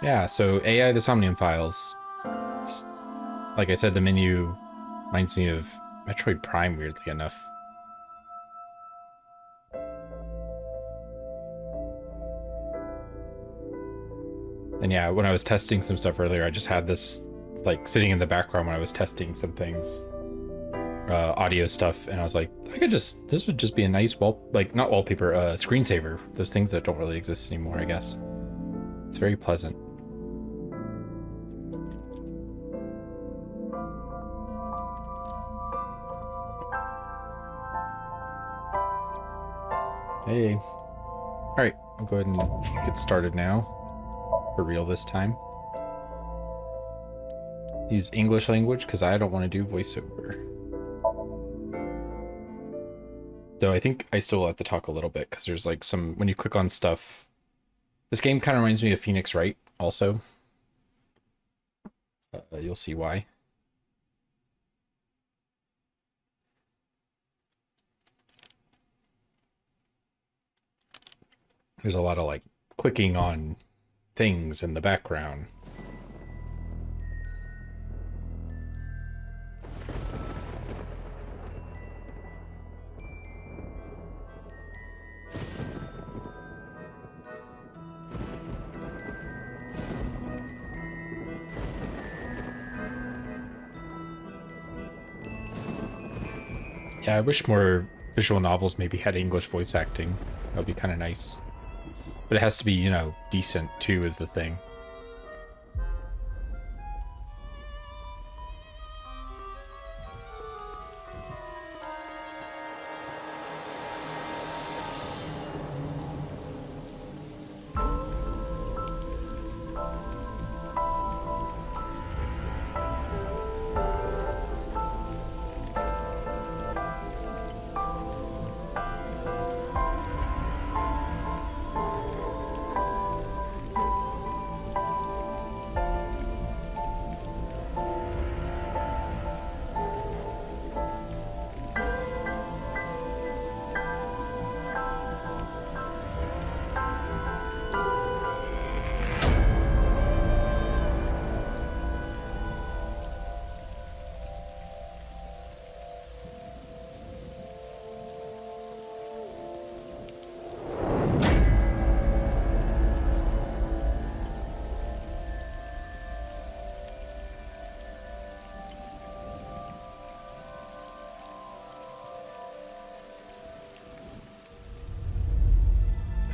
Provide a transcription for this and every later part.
Yeah, so AI the Somnium files. It's, like I said, the menu reminds me of Metroid Prime, weirdly enough. And yeah, when I was testing some stuff earlier, I just had this like sitting in the background when I was testing some things, audio stuff, and I was like, this would just be a nice not wallpaper, screensaver. Those things that don't really exist anymore, I guess. It's very pleasant. Hey. All right, I'll go ahead and get started now. For real this time. Use English language because I don't want to do voiceover. Though I think I still have to talk a little bit because there's like when you click on stuff. This game kind of reminds me of Phoenix Wright also. You'll see why. There's a lot of like clicking on things in the background. Yeah, I wish more visual novels maybe had English voice acting. That would be kind of nice. But it has to be, you know, decent too is the thing.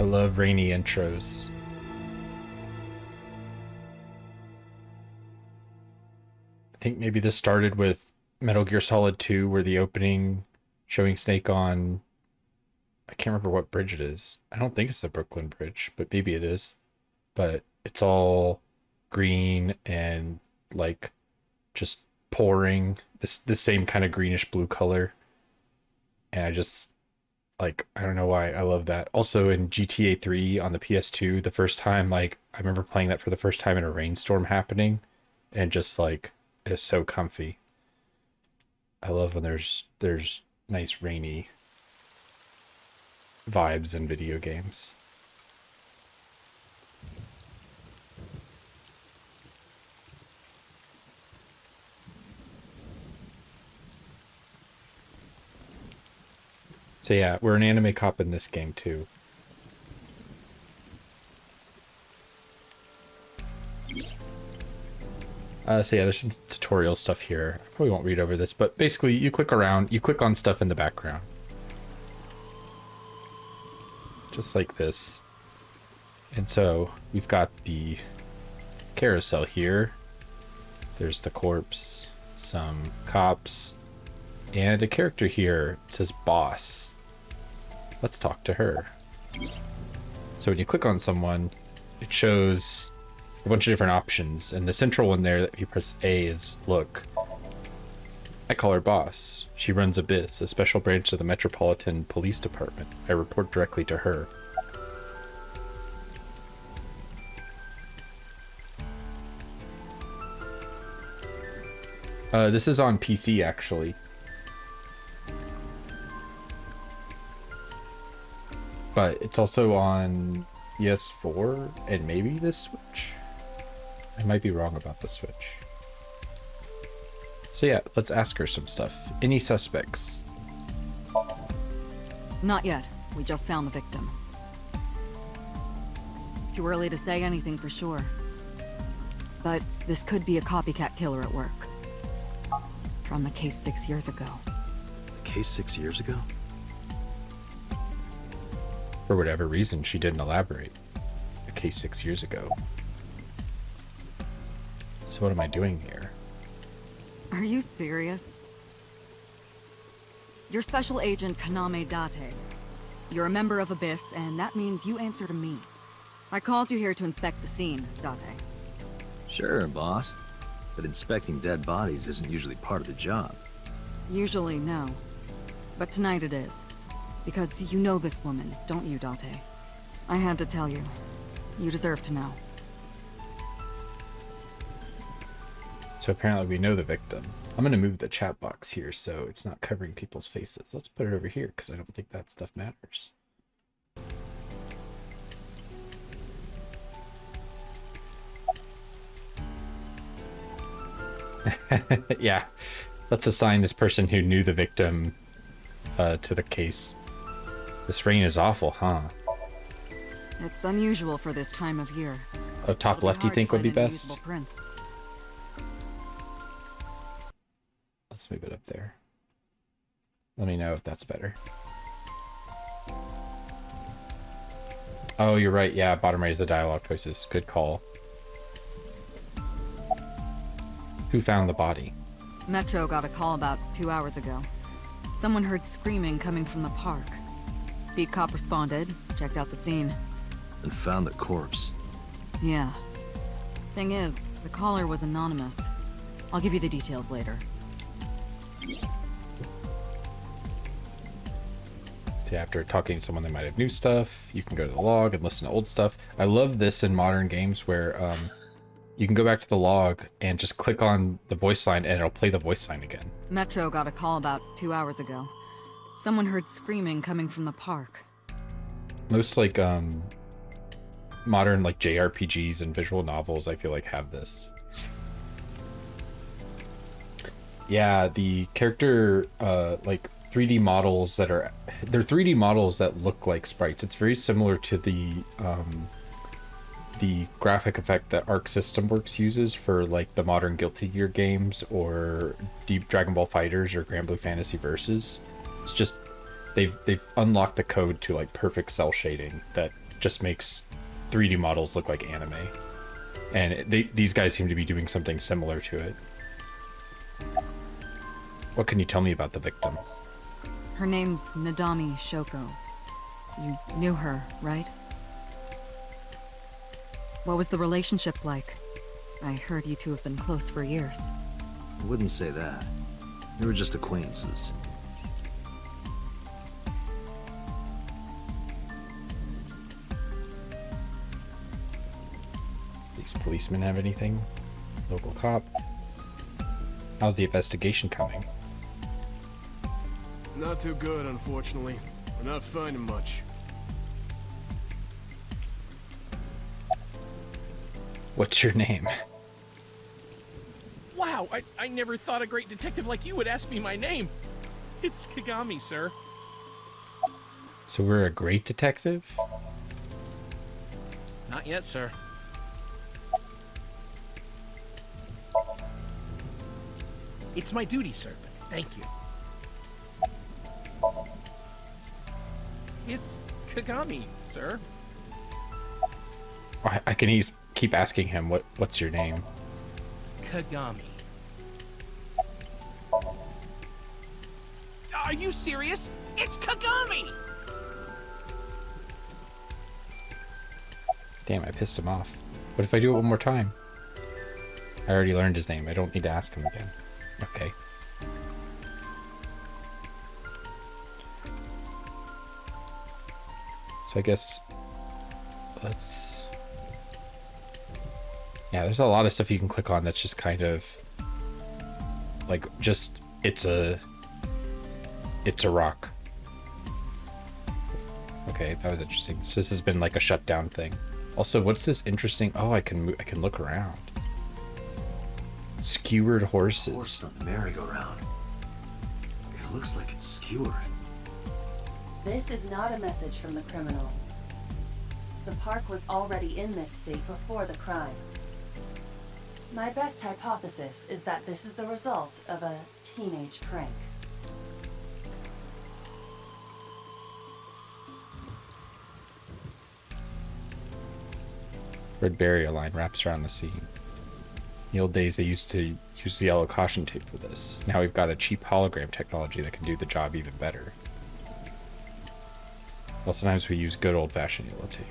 I love rainy intros. I think maybe this started with Metal Gear Solid 2, where the opening showing Snake on, I can't remember what bridge it is. I don't think it's the Brooklyn Bridge, but maybe it is. But it's all green and like just pouring this same kind of greenish blue color. And I just like, I don't know why I love that. Also in GTA 3 on the PS2, the first time, like I remember playing that for the first time in a rainstorm happening and just like it's so comfy. I love when there's nice rainy vibes in video games. So yeah, we're an anime cop in this game too. So yeah, there's some tutorial stuff here. I probably won't read over this, but basically you click around, you click on stuff in the background. Just like this. And so we've got the carousel here. There's the corpse, some cops, and a character here. It says boss. Let's talk to her. So when you click on someone, it shows a bunch of different options, and the central one there that if you press A is look. I call her boss. She runs Abyss, a special branch of the Metropolitan Police Department. I report directly to her. This is on PC actually. but it's also on PS4 and maybe the Switch. I might be wrong about the Switch. So yeah, let's ask her some stuff. Any suspects? Not yet. We just found the victim. Too early to say anything for sure. But this could be a copycat killer at work. From the case 6 years ago. A case 6 years ago? For whatever reason, she didn't elaborate. A case 6 years ago. So what am I doing here? Are you serious? You're Special Agent Kaname Date. You're a member of Abyss, and that means you answer to me. I called you here to inspect the scene, Date. Sure, boss. But inspecting dead bodies isn't usually part of the job. Usually, no. But tonight it is. Because you know this woman, don't you, Date? I had to tell you. You deserve to know. So apparently we know the victim. I'm going to move the chat box here so it's not covering people's faces. Let's put it over here because I don't think that stuff matters. Yeah, let's assign this person who knew the victim to the case. This rain is awful, huh? It's unusual for this time of year. Oh, top left you think would be best? Let's move it up there. Let me know if that's better. Oh, you're right. Yeah, bottom right is the dialogue choices. Good call. Who found the body? Metro got a call about 2 hours ago. Someone heard screaming coming from the park. Beat cop responded, checked out the scene. And found the corpse. Yeah. Thing is, the caller was anonymous. I'll give you the details later. So after talking to someone that might have new stuff, you can go to the log and listen to old stuff. I love this in modern games where you can go back to the log and just click on the voice line and it'll play the voice line again. Metro got a call about 2 hours ago. Someone heard screaming coming from the park. Most like modern like JRPGs and visual novels I feel like have this. Yeah, the character like 3D models that are, they're 3D models that look like sprites. It's very similar to the graphic effect that Arc System Works uses for like the modern Guilty Gear games or Deep Dragon Ball Fighters or Grand Blue Fantasy Versus. It's just they've unlocked the code to like perfect cell shading that just makes 3D models look like anime. And these guys seem to be doing something similar to it. What can you tell me about the victim? Her name's Nadami Shoko. You knew her, right? What was the relationship like? I heard you two have been close for years. I wouldn't say that. They were just acquaintances. These policemen have anything? Local cop? How's the investigation coming? Not too good, unfortunately. We're not finding much. What's your name? Wow, I never thought a great detective like you would ask me my name. It's Kagami, sir. So we're a great detective? Not yet, sir. It's my duty, sir. Thank you. It's Kagami, sir. I can keep asking him, what's your name? Kagami. Are you serious? It's Kagami! Damn, I pissed him off. What if I do it one more time? I already learned his name. I don't need to ask him again. Okay. So I guess let's... Yeah, there's a lot of stuff you can click on that's just kind of like just it's a rock. Okay, that was interesting. So this has been like a shutdown thing. Also, what's this interesting? Oh, I can look around. Skewered horses. Horse on the merry-go-round. It looks like it's skewered. This is not a message from the criminal. The park was already in this state before the crime. My best hypothesis is that this is the result of a teenage prank. Red barrier line wraps around the scene. In the old days, they used to use the yellow caution tape for this. Now we've got a cheap hologram technology that can do the job even better. Well, sometimes we use good old-fashioned yellow tape.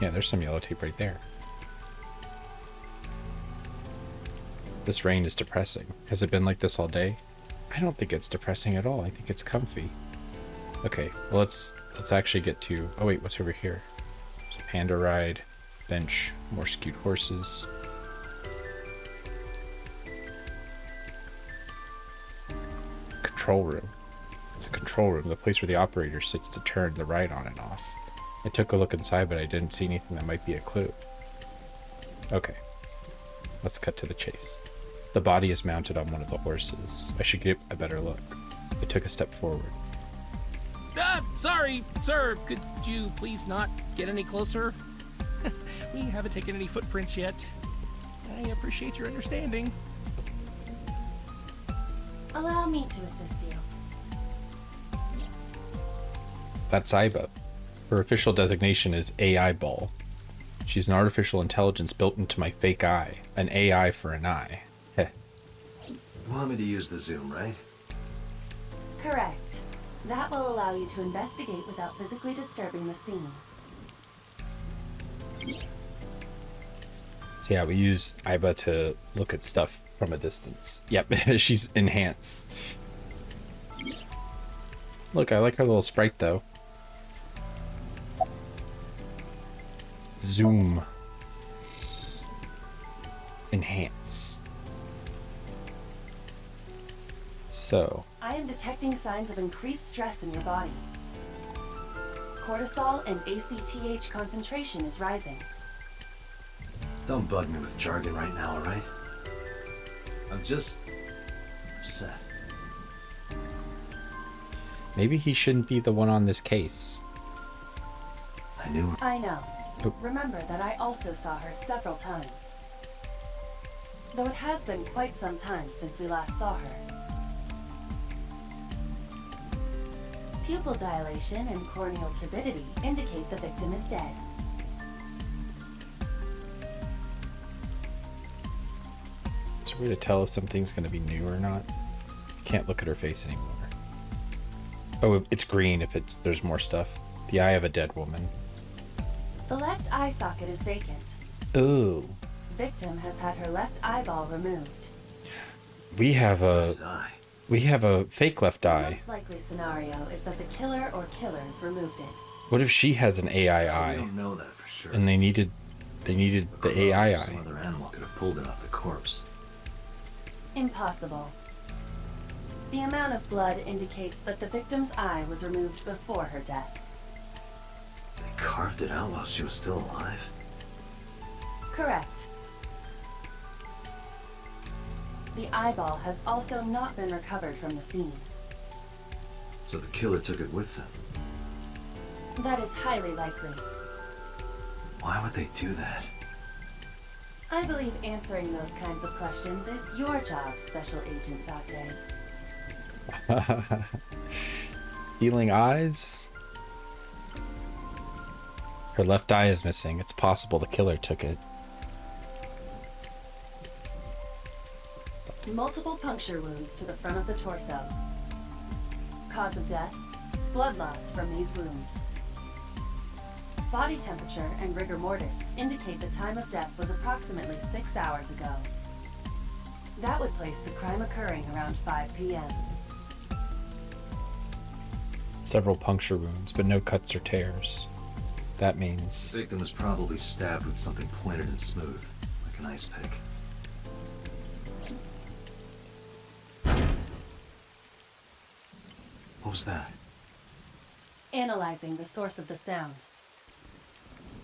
Yeah, there's some yellow tape right there. This rain is depressing. Has it been like this all day? I don't think it's depressing at all. I think it's comfy. Okay, well let's actually get to... Oh wait, what's over here? There's a panda ride, bench, more skewed horses. Control room. It's a control room, the place where the operator sits to turn the ride on and off. I took a look inside, but I didn't see anything that might be a clue. Okay, let's cut to the chase. The body is mounted on one of the horses. I should get a better look. I took a step forward. Sorry, sir. Could you please not get any closer? We haven't taken any footprints yet. I appreciate your understanding. Allow me to assist you. That's Iba. Her official designation is AI Ball. She's an artificial intelligence built into my fake eye. An AI for an eye. Heh. You want me to use the zoom, right? Correct. That will allow you to investigate without physically disturbing the scene. So yeah, we use Iba to look at stuff from a distance. Yep, she's enhanced. Look, I like her little sprite though. Zoom. Enhance. So. I am detecting signs of increased stress in your body. Cortisol and ACTH concentration is rising. Don't bug me with jargon right now, alright? I'm just... upset. Maybe he shouldn't be the one on this case. I knew... I know. Oh. Remember that I also saw her several times. Though it has been quite some time since we last saw her. Pupil dilation and corneal turbidity indicate the victim is dead. Is there a way to tell if something's going to be new or not? You can't look at her face anymore. Oh, it's green if there's more stuff. The eye of a dead woman. The left eye socket is vacant. Ooh. Victim has had her left eyeball removed. We have a fake left The eye. most likely scenario is that the killer or killers removed it. What if she has an AI We eye don't know that for sure. and they needed the AI Some eye? other animal could have pulled it off the corpse. Impossible. The amount of blood indicates that the victim's eye was removed before her death. They carved it out while she was still alive? Correct. The eyeball has also not been recovered from the scene. So the killer took it with them. That is highly likely. Why would they do that? I believe answering those kinds of questions is your job, Special Agent Date. Healing eyes? Her left eye is missing. It's possible the killer took it. Multiple puncture wounds to the front of the torso. Cause of death, blood loss from these wounds. Body temperature and rigor mortis indicate the time of death was approximately 6 hours ago. That would place the crime occurring around 5 p.m. Several puncture wounds, but no cuts or tears. That means... The victim was probably stabbed with something pointed and smooth, like an ice pick. What was that? Analyzing the source of the sound.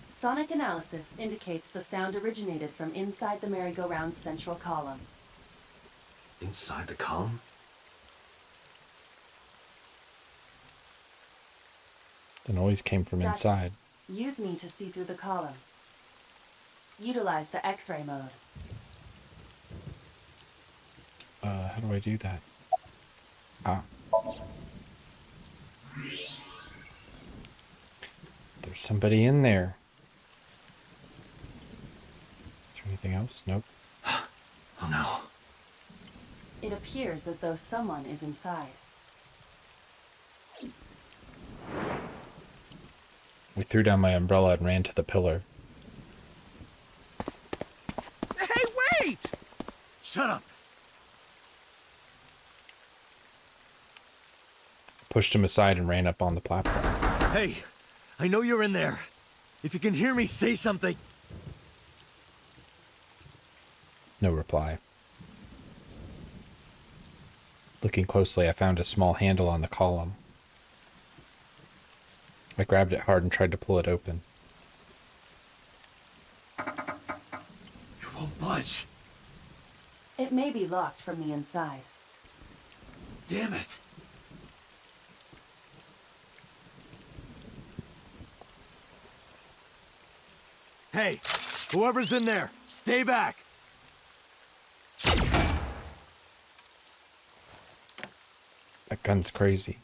Sonic analysis indicates the sound originated from inside the merry-go-round's central column. Inside the column? The noise came from That- inside. Use me to see through the column. Utilize the X-ray mode. How do I do that? Ah. There's somebody in there. Is there anything else? Nope. Oh no. It appears as though someone is inside. We threw down my umbrella and ran to the pillar. Hey, wait! Shut up! Pushed him aside and ran up on the platform. Hey, I know you're in there. If you can hear me, say something. No reply. Looking closely, I found a small handle on the column. I grabbed it hard and tried to pull it open. It won't budge. It may be locked from the inside. Damn it. Hey, whoever's in there, stay back. That gun's crazy.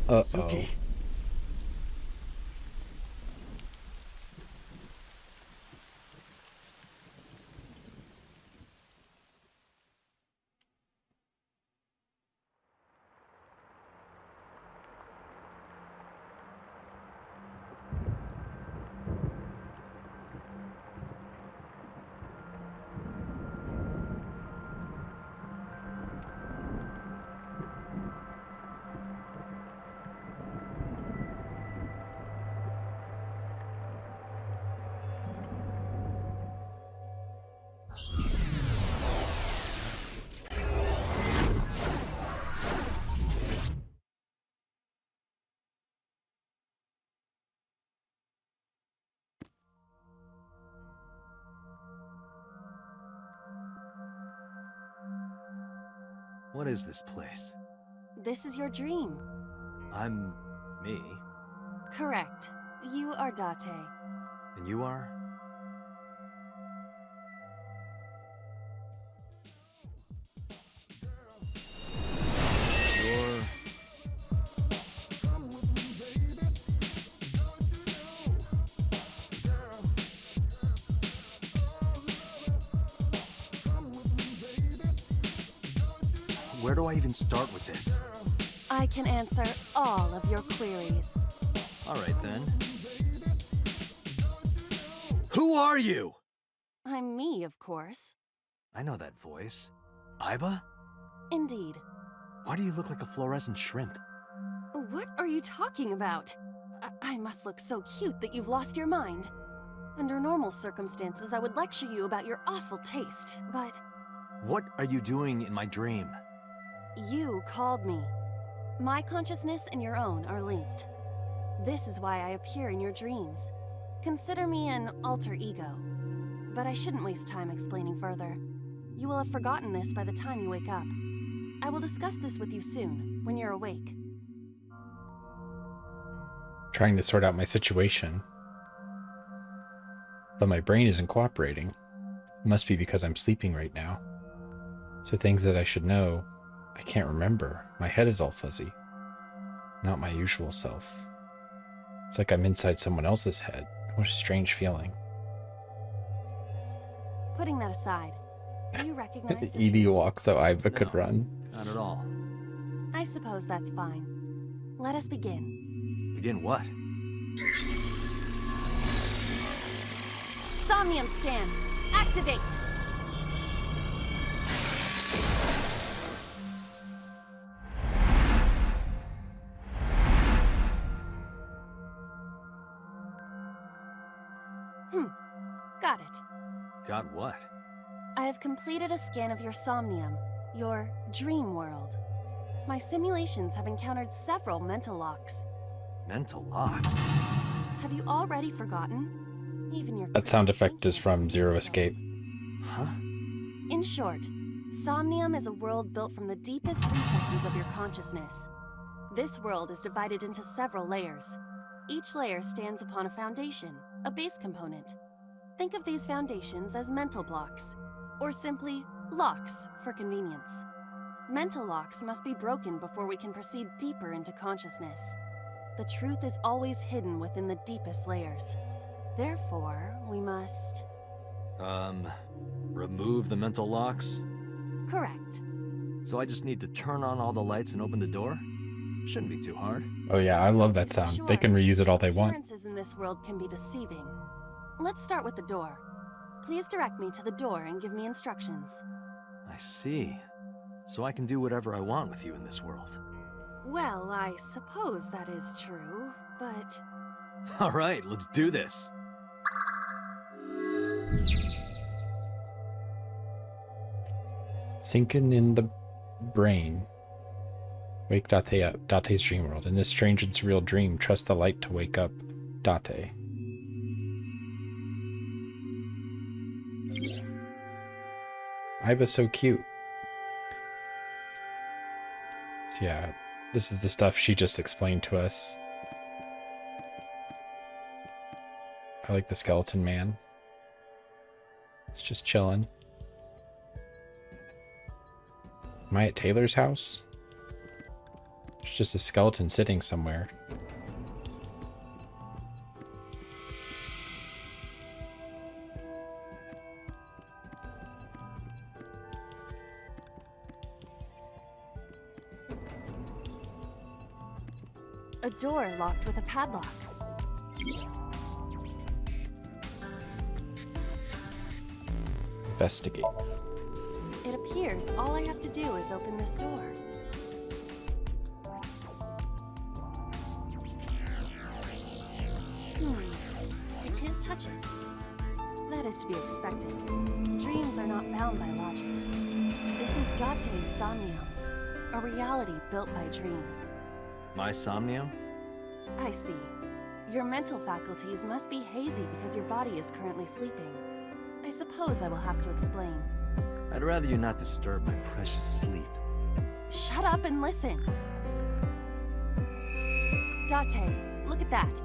Uh-oh. Suki. What is this place? This is your dream. I'm me, Correct. You are Date. and you are? You're... Where do I even start with this? I can answer all of your queries. All right, then. Who are you? I'm me, of course. I know that voice. Iba? Indeed. Why do you look like a fluorescent shrimp? What are you talking about? I must look so cute that you've lost your mind. Under normal circumstances, I would lecture you about your awful taste, but What are you doing in my dream? you called me. My consciousness and your own are linked. This is why I appear in your dreams. Consider me an alter ego. But I shouldn't waste time explaining further. You will have forgotten this by the time you wake up. I will discuss this with you soon, when you're awake. Trying to sort out my situation. But my brain isn't cooperating. Must be because I'm sleeping right now. So things that I should know, I can't remember. My head is all fuzzy. Not my usual self. It's like I'm inside someone else's head. What a strange feeling. Putting that aside, do you recognize this? Edie walks so Iva could No. run. Not at all. I suppose that's fine. Let us begin. Begin what? Somnium scan. Activate. Got it. Got what? I have completed a scan of your Somnium, your dream world. My simulations have encountered several mental locks. Mental locks? Have you already forgotten? Even your That sound critical effect is thinking from has Zero failed. Escape. Huh? In short, Somnium is a world built from the deepest recesses of your consciousness. This world is divided into several layers. Each layer stands upon a foundation, a base component. Think of these foundations as mental blocks, or simply locks for convenience. Mental locks must be broken before we can proceed deeper into consciousness. The truth is always hidden within the deepest layers. Therefore, we must... Remove the mental locks? Correct. So I just need to turn on all the lights and open the door? Shouldn't be too hard. Oh yeah, I love that sound. They Sure. can reuse it all they want. Appearances in this world can be deceiving. Let's start with the door. Please direct me to the door and give me instructions. I see. So I can do whatever I want with you in this world. Well, I suppose that is true, but... Alright, let's do this. Sinking in the brain. Wake Date up. Date's dream world. In this strange and surreal dream, trust the light to wake up. Date. Iba's so cute. So yeah, this is the stuff she just explained to us. I like the skeleton man. It's just chilling. Am I at Taylor's house? There's just a skeleton sitting somewhere. A door locked with a padlock. Investigate. It appears all I have to do is open this door. I can't touch it. That is to be expected. Dreams are not bound by logic. This is Date's Somnium, a reality built by dreams. My Somnium? I see. Your mental faculties must be hazy because your body is currently sleeping. I suppose I will have to explain. I'd rather you not disturb my precious sleep. Shut up and listen! Date, look at that.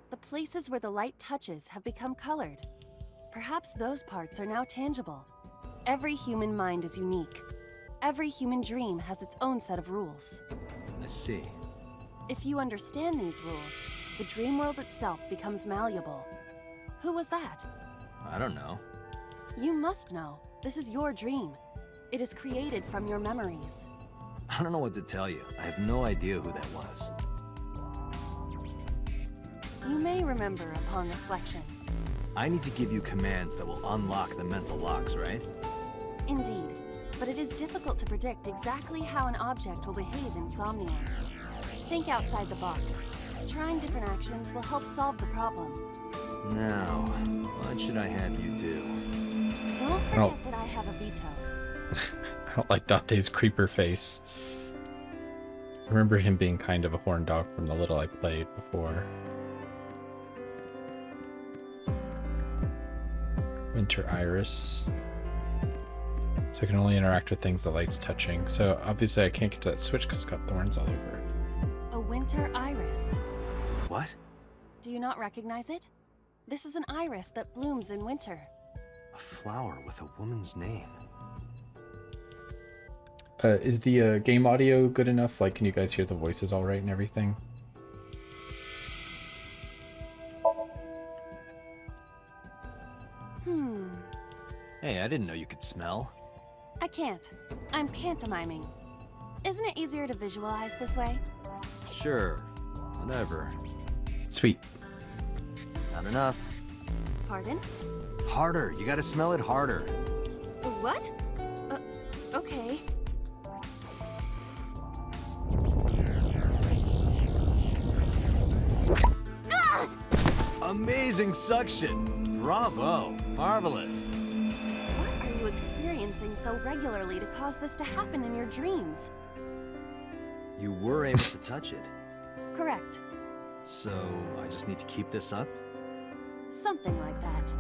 The places where the light touches have become colored. Perhaps those parts are now tangible. Every human mind is unique. Every human dream has its own set of rules. I see. If you understand these rules, the dream world itself becomes malleable. Who was that? I don't know. You must know. This is your dream. It is created from your memories. I don't know what to tell you. I have no idea who that was. You may remember upon reflection. I need to give you commands that will unlock the mental locks, right? Indeed, but it is difficult to predict exactly how an object will behave in Somnium. Think outside the box. Trying different actions will help solve the problem. Now, what should I have you do? Don't forget Oh. that I have a veto. I don't like Date's creeper face. I remember him being kind of a horn dog from the little I played before. Winter Iris. So I can only interact with things the light's touching. So obviously I can't get to that switch because it's got thorns all over it. A winter iris. What? Do you not recognize it? This is an iris that blooms in winter. A flower with a woman's name. Is the game audio good enough? Like, can you guys hear the voices all right and everything? Hey, I didn't know you could smell. I can't. I'm pantomiming. Isn't it easier to visualize this way? Sure. Whatever. Sweet. Not enough. Pardon? Harder. You gotta smell it harder. What? Okay. Amazing suction! Bravo! Marvelous! What are you experiencing so regularly to cause this to happen in your dreams? You were able to touch it. Correct. So, I just need to keep this up? Something like that.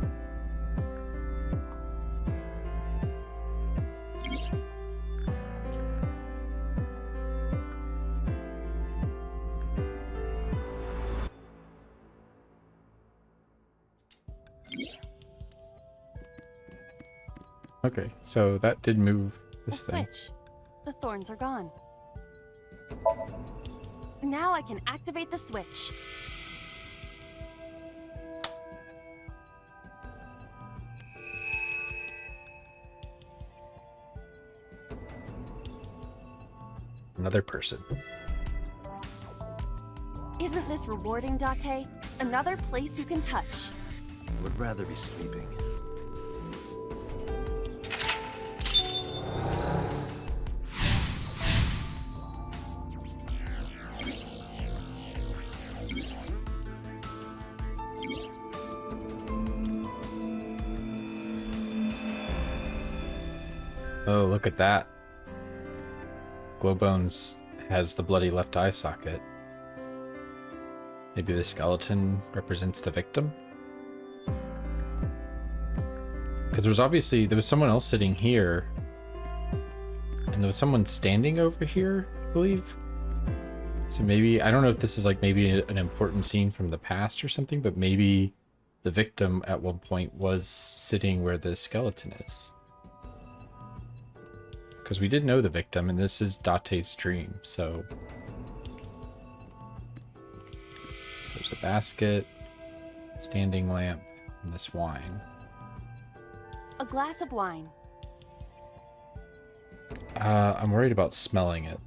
Okay, so that did move The this thing. switch. The thorns are gone. Now I can activate the switch. Another person. Isn't this rewarding, Date? Another place you can touch. I would rather be sleeping. Oh, look at that. Glowbones has the bloody left eye socket. Maybe the skeleton represents the victim? Because there was someone else sitting here. And there was someone standing over here, I believe. So maybe, I don't know if this is like maybe an important scene from the past or something, but maybe the victim at one point was sitting where the skeleton is. Because we did know the victim, and this is Date's dream, so... There's a basket, standing lamp, and this wine. A glass of wine. I'm worried about smelling it.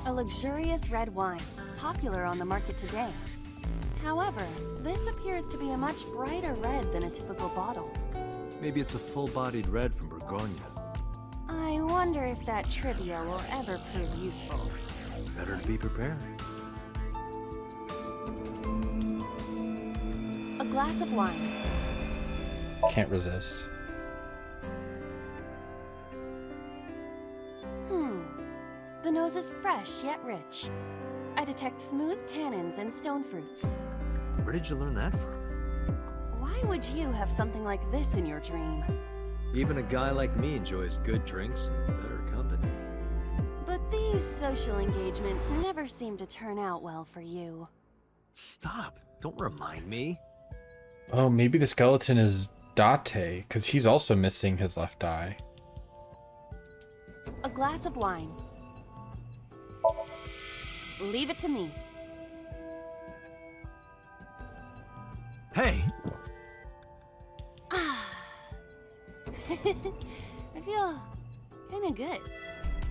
A luxurious red wine, popular on the market today. However, this appears to be a much brighter red than a typical bottle. Maybe it's a full-bodied red from Burgonia. I wonder if that trivia will ever prove useful. Better to be prepared. A glass of wine. Can't resist. The nose is fresh yet rich. I detect smooth tannins and stone fruits. Where did you learn that from? Why would you have something like this in your dream? Even a guy like me enjoys good drinks and better company. But these social engagements never seem to turn out well for you. Stop! Don't remind me. Oh, maybe the skeleton is Date, because he's also missing his left eye. A glass of wine. Leave it to me. Hey! I feel kinda good.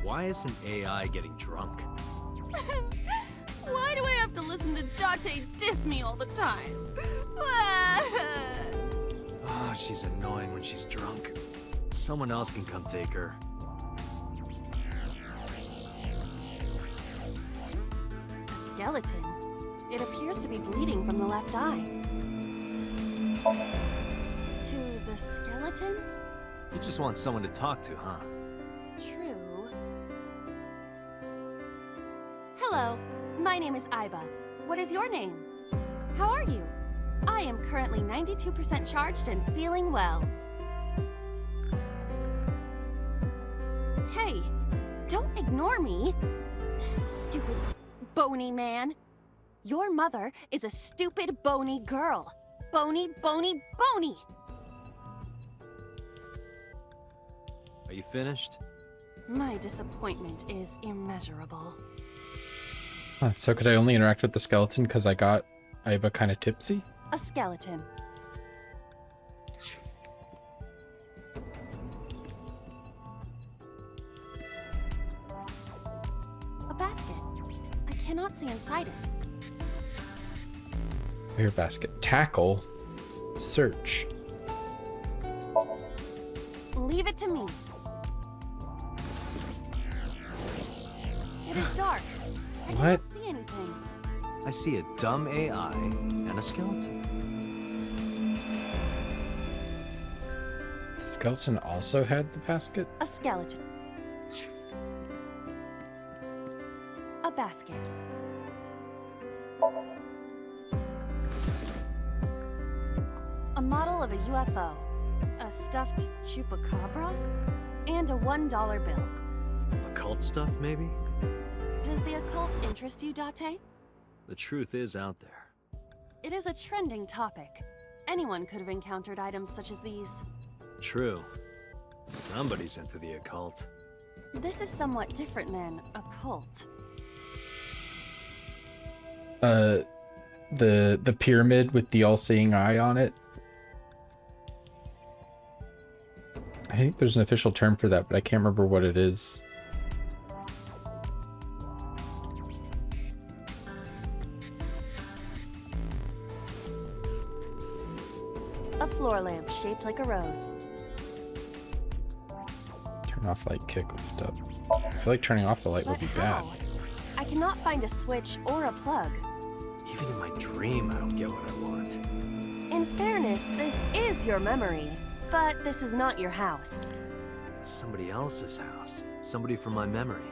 Why isn't AI getting drunk? Why do I have to listen to Date diss me all the time? Oh, she's annoying when she's drunk. Someone else can come take her. A skeleton. It appears to be bleeding from the left eye. To the skeleton? You just want someone to talk to, huh? True. Hello, my name is Aiba. What is your name? How are you? I am currently 92% charged and feeling well. Hey, don't ignore me. Stupid, bony man. Your mother is a stupid, bony girl. Bony, bony, bony. Are you finished? My disappointment is immeasurable. Huh, so could I only interact with the skeleton because I got Aiba kind of tipsy? A skeleton. A basket. I cannot see inside it. Where basket? Tackle? Search. Leave it to me. It is dark. I What? cannot see anything. I see a dumb AI and a skeleton. The skeleton also had the basket? A skeleton. A basket. A model of a UFO. A stuffed chupacabra. And a $1 bill. Occult stuff, maybe? Does the occult interest you, Date? The truth is out there. It is a trending topic. Anyone could have encountered items such as these. True. Somebody's into the occult. This is somewhat different than a cult. The pyramid with the all-seeing eye on it. I think there's an official term for that, but I can't remember what it is. A floor lamp shaped like a rose. Turn off light, kick, lift up. I feel like turning off the light would But be bad. how? I cannot find a switch or a plug. Even in my dream, I don't get what I want. In fairness, this is your memory, but this is not your house. It's somebody else's house. Somebody from my memory.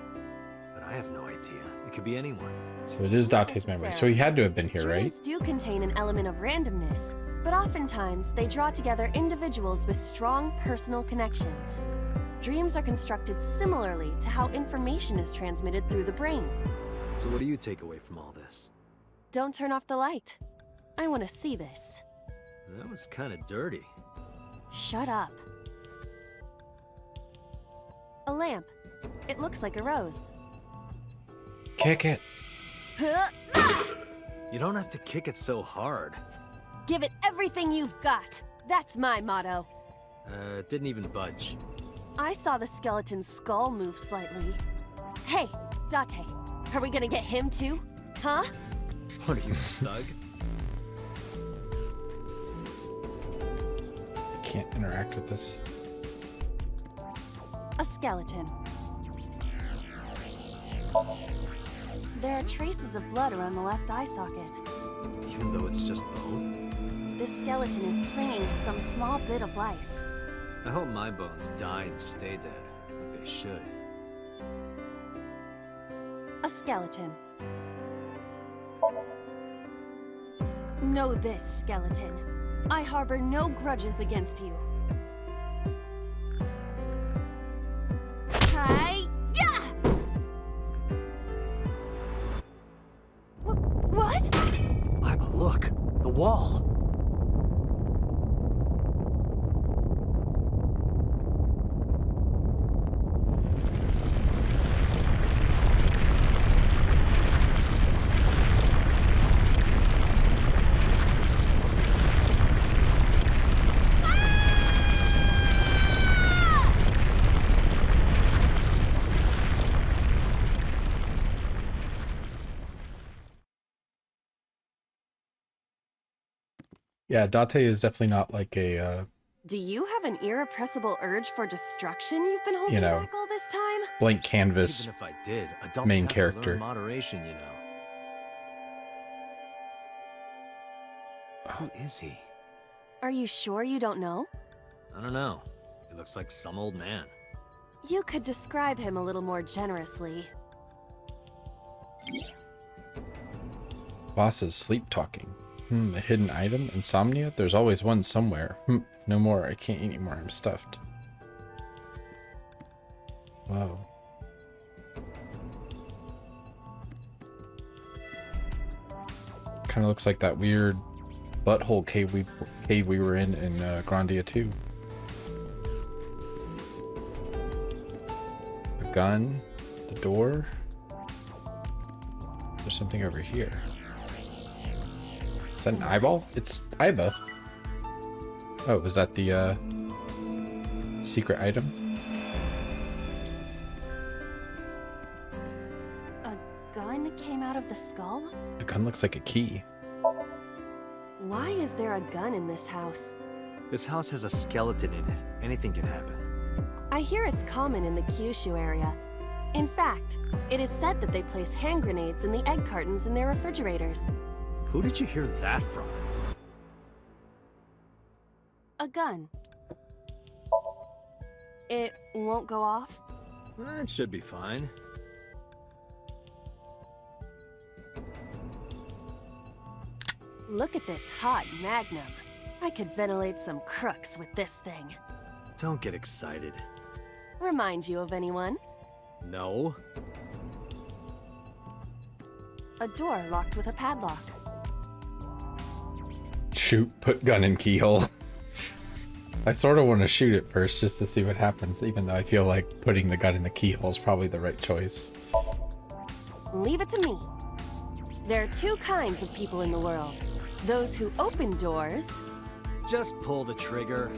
But I have no idea. It could be anyone. So it is Date's memory. So he had to have been here, right? Dreams do contain an element of randomness, but oftentimes they draw together individuals with strong personal connections. Dreams are constructed similarly to how information is transmitted through the brain. So what do you take away from all this? Don't turn off the light. I want to see this. That was kind of dirty. Shut up. A lamp. It looks like a rose. Kick it. You don't have to kick it so hard. Give it everything you've got. That's my motto. It didn't even budge. I saw the skeleton's skull move slightly. Hey, Date, are we gonna get him too? Huh? What are you, a thug? Can't interact with this. A skeleton. There are traces of blood around the left eye socket. Even though it's just bone? This skeleton is clinging to some small bit of life. I hope my bones die and stay dead, like they should. A skeleton. Know this, skeleton. I harbor no grudges against you. Hi-ya! What? Iba, look! The wall! Yeah, Date is definitely not like a Do you have an irrepressible urge for destruction you've been holding You know, back all this time? blank canvas. Even if I did, adults main have to character. learn moderation, you know. Who is he? Are you sure you don't know? I don't know. He looks like some old man. You could describe him a little more generously. Boss is sleep talking. A hidden item? Insomnia? There's always one somewhere. No more. I can't eat anymore. I'm stuffed. Whoa. Kind of looks like that weird butthole cave we were in Grandia 2. A gun. The door. There's something over here. Is that an eyeball? It's Iba. Oh, was that the secret item? A gun came out of the skull? The gun looks like a key. Why is there a gun in this house? This house has a skeleton in it. Anything can happen. I hear it's common in the Kyushu area. In fact, it is said that they place hand grenades in the egg cartons in their refrigerators. Who did you hear that from? A gun. It won't go off? It should be fine. Look at this hot magnum. I could ventilate some crooks with this thing. Don't get excited. Remind you of anyone? No. A door locked with a padlock. Shoot, put gun in keyhole. I sort of want to shoot it first just to see what happens, even though I feel like putting the gun in the keyhole is probably the right choice. Leave it to me. There are two kinds of people in the world. Those who open doors. Just pull the trigger.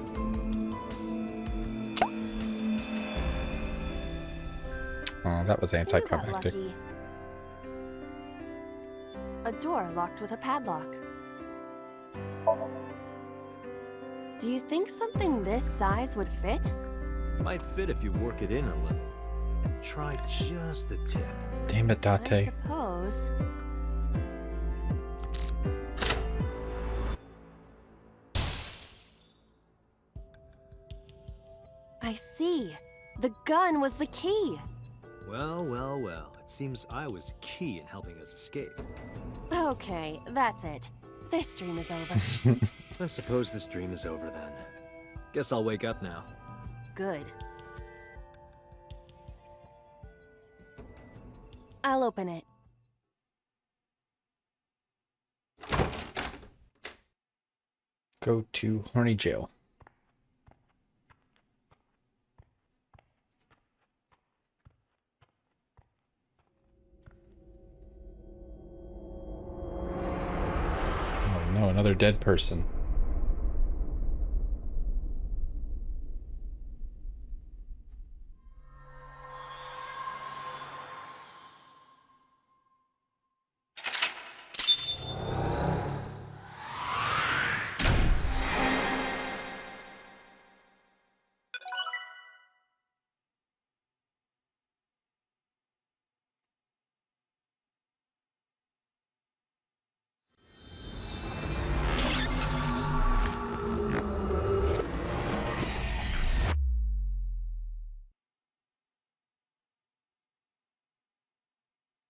Oh, that was Who got anticlimactic. lucky? A door locked with a padlock. Do you think something this size would fit? Might fit if you work it in a little. Try just the tip. Damn it, I Date. suppose. I see. The gun was the key. Well, well, well. It seems I was key in helping us escape. Okay, that's it. This dream is over. I suppose this dream is over then. Guess I'll wake up now. Good. I'll open it. Go to horny jail. Oh no, another dead person.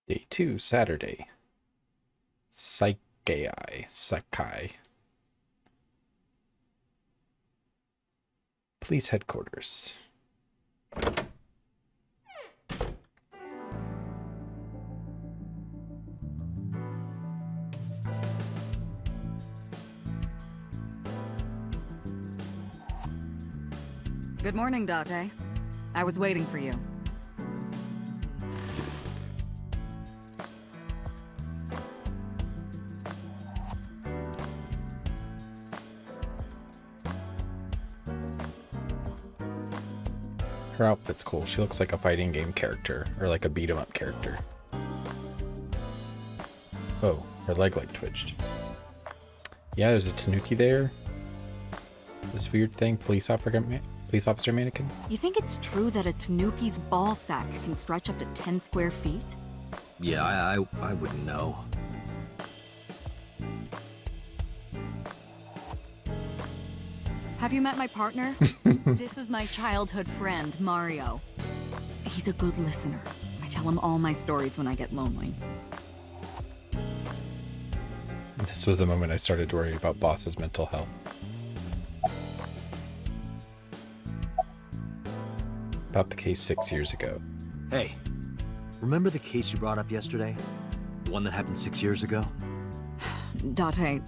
Day 2, Saturday. Sakai. Police headquarters. Good morning, Date. I was waiting for you. Her outfit's cool. She looks like a fighting game character, or like a beat 'em up character. Oh, her leg twitched. Yeah, there's a Tanuki there. This weird thing, police officer mannequin. You think it's true that a Tanuki's ball sack can stretch up to 10 square feet? Yeah, I wouldn't know. Have you met my partner? This is my childhood friend, Mario. He's a good listener. I tell him all my stories when I get lonely. This was the moment I started to worry about Boss's mental health. About the case 6 years ago. Hey, remember the case you brought up yesterday? The one that happened 6 years ago? Date,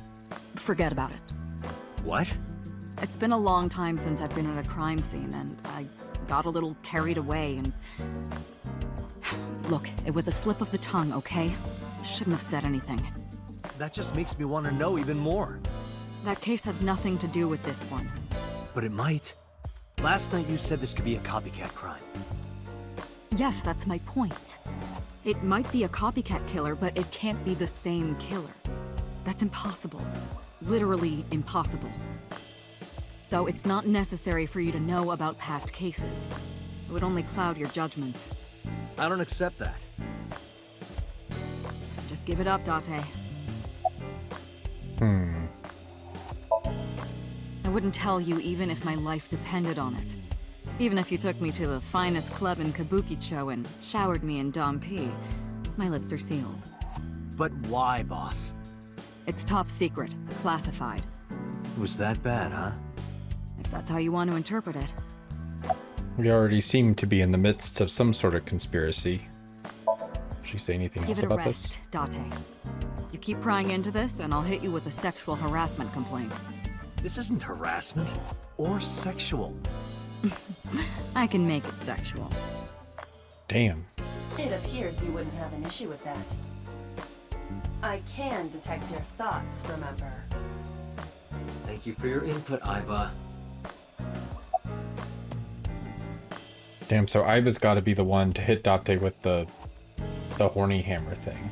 forget about it. What? It's been a long time since I've been at a crime scene, and I got a little carried away, and... Look, it was a slip of the tongue, okay? Shouldn't have said anything. That just makes me want to know even more. That case has nothing to do with this one. But it might. Last night you said this could be a copycat crime. Yes, that's my point. It might be a copycat killer, but it can't be the same killer. That's impossible. Literally impossible. So it's not necessary for you to know about past cases. It would only cloud your judgment. I don't accept that. Just give it up, Date. I wouldn't tell you even if my life depended on it. Even if you took me to the finest club in Kabukicho and showered me in Dom P, my lips are sealed. But why, boss? It's top secret, classified. It was that bad, huh? If that's how you want to interpret it. We already seem to be in the midst of some sort of conspiracy. Should you say anything Give else it a about rest, this? Date. You keep prying into this, and I'll hit you with a sexual harassment complaint. This isn't harassment or sexual. I can make it sexual. Damn. It appears you wouldn't have an issue with that. I can detect your thoughts, remember? Thank you for your input, Iba. Damn, so Iba's got to be the one to hit Date with the horny hammer thing.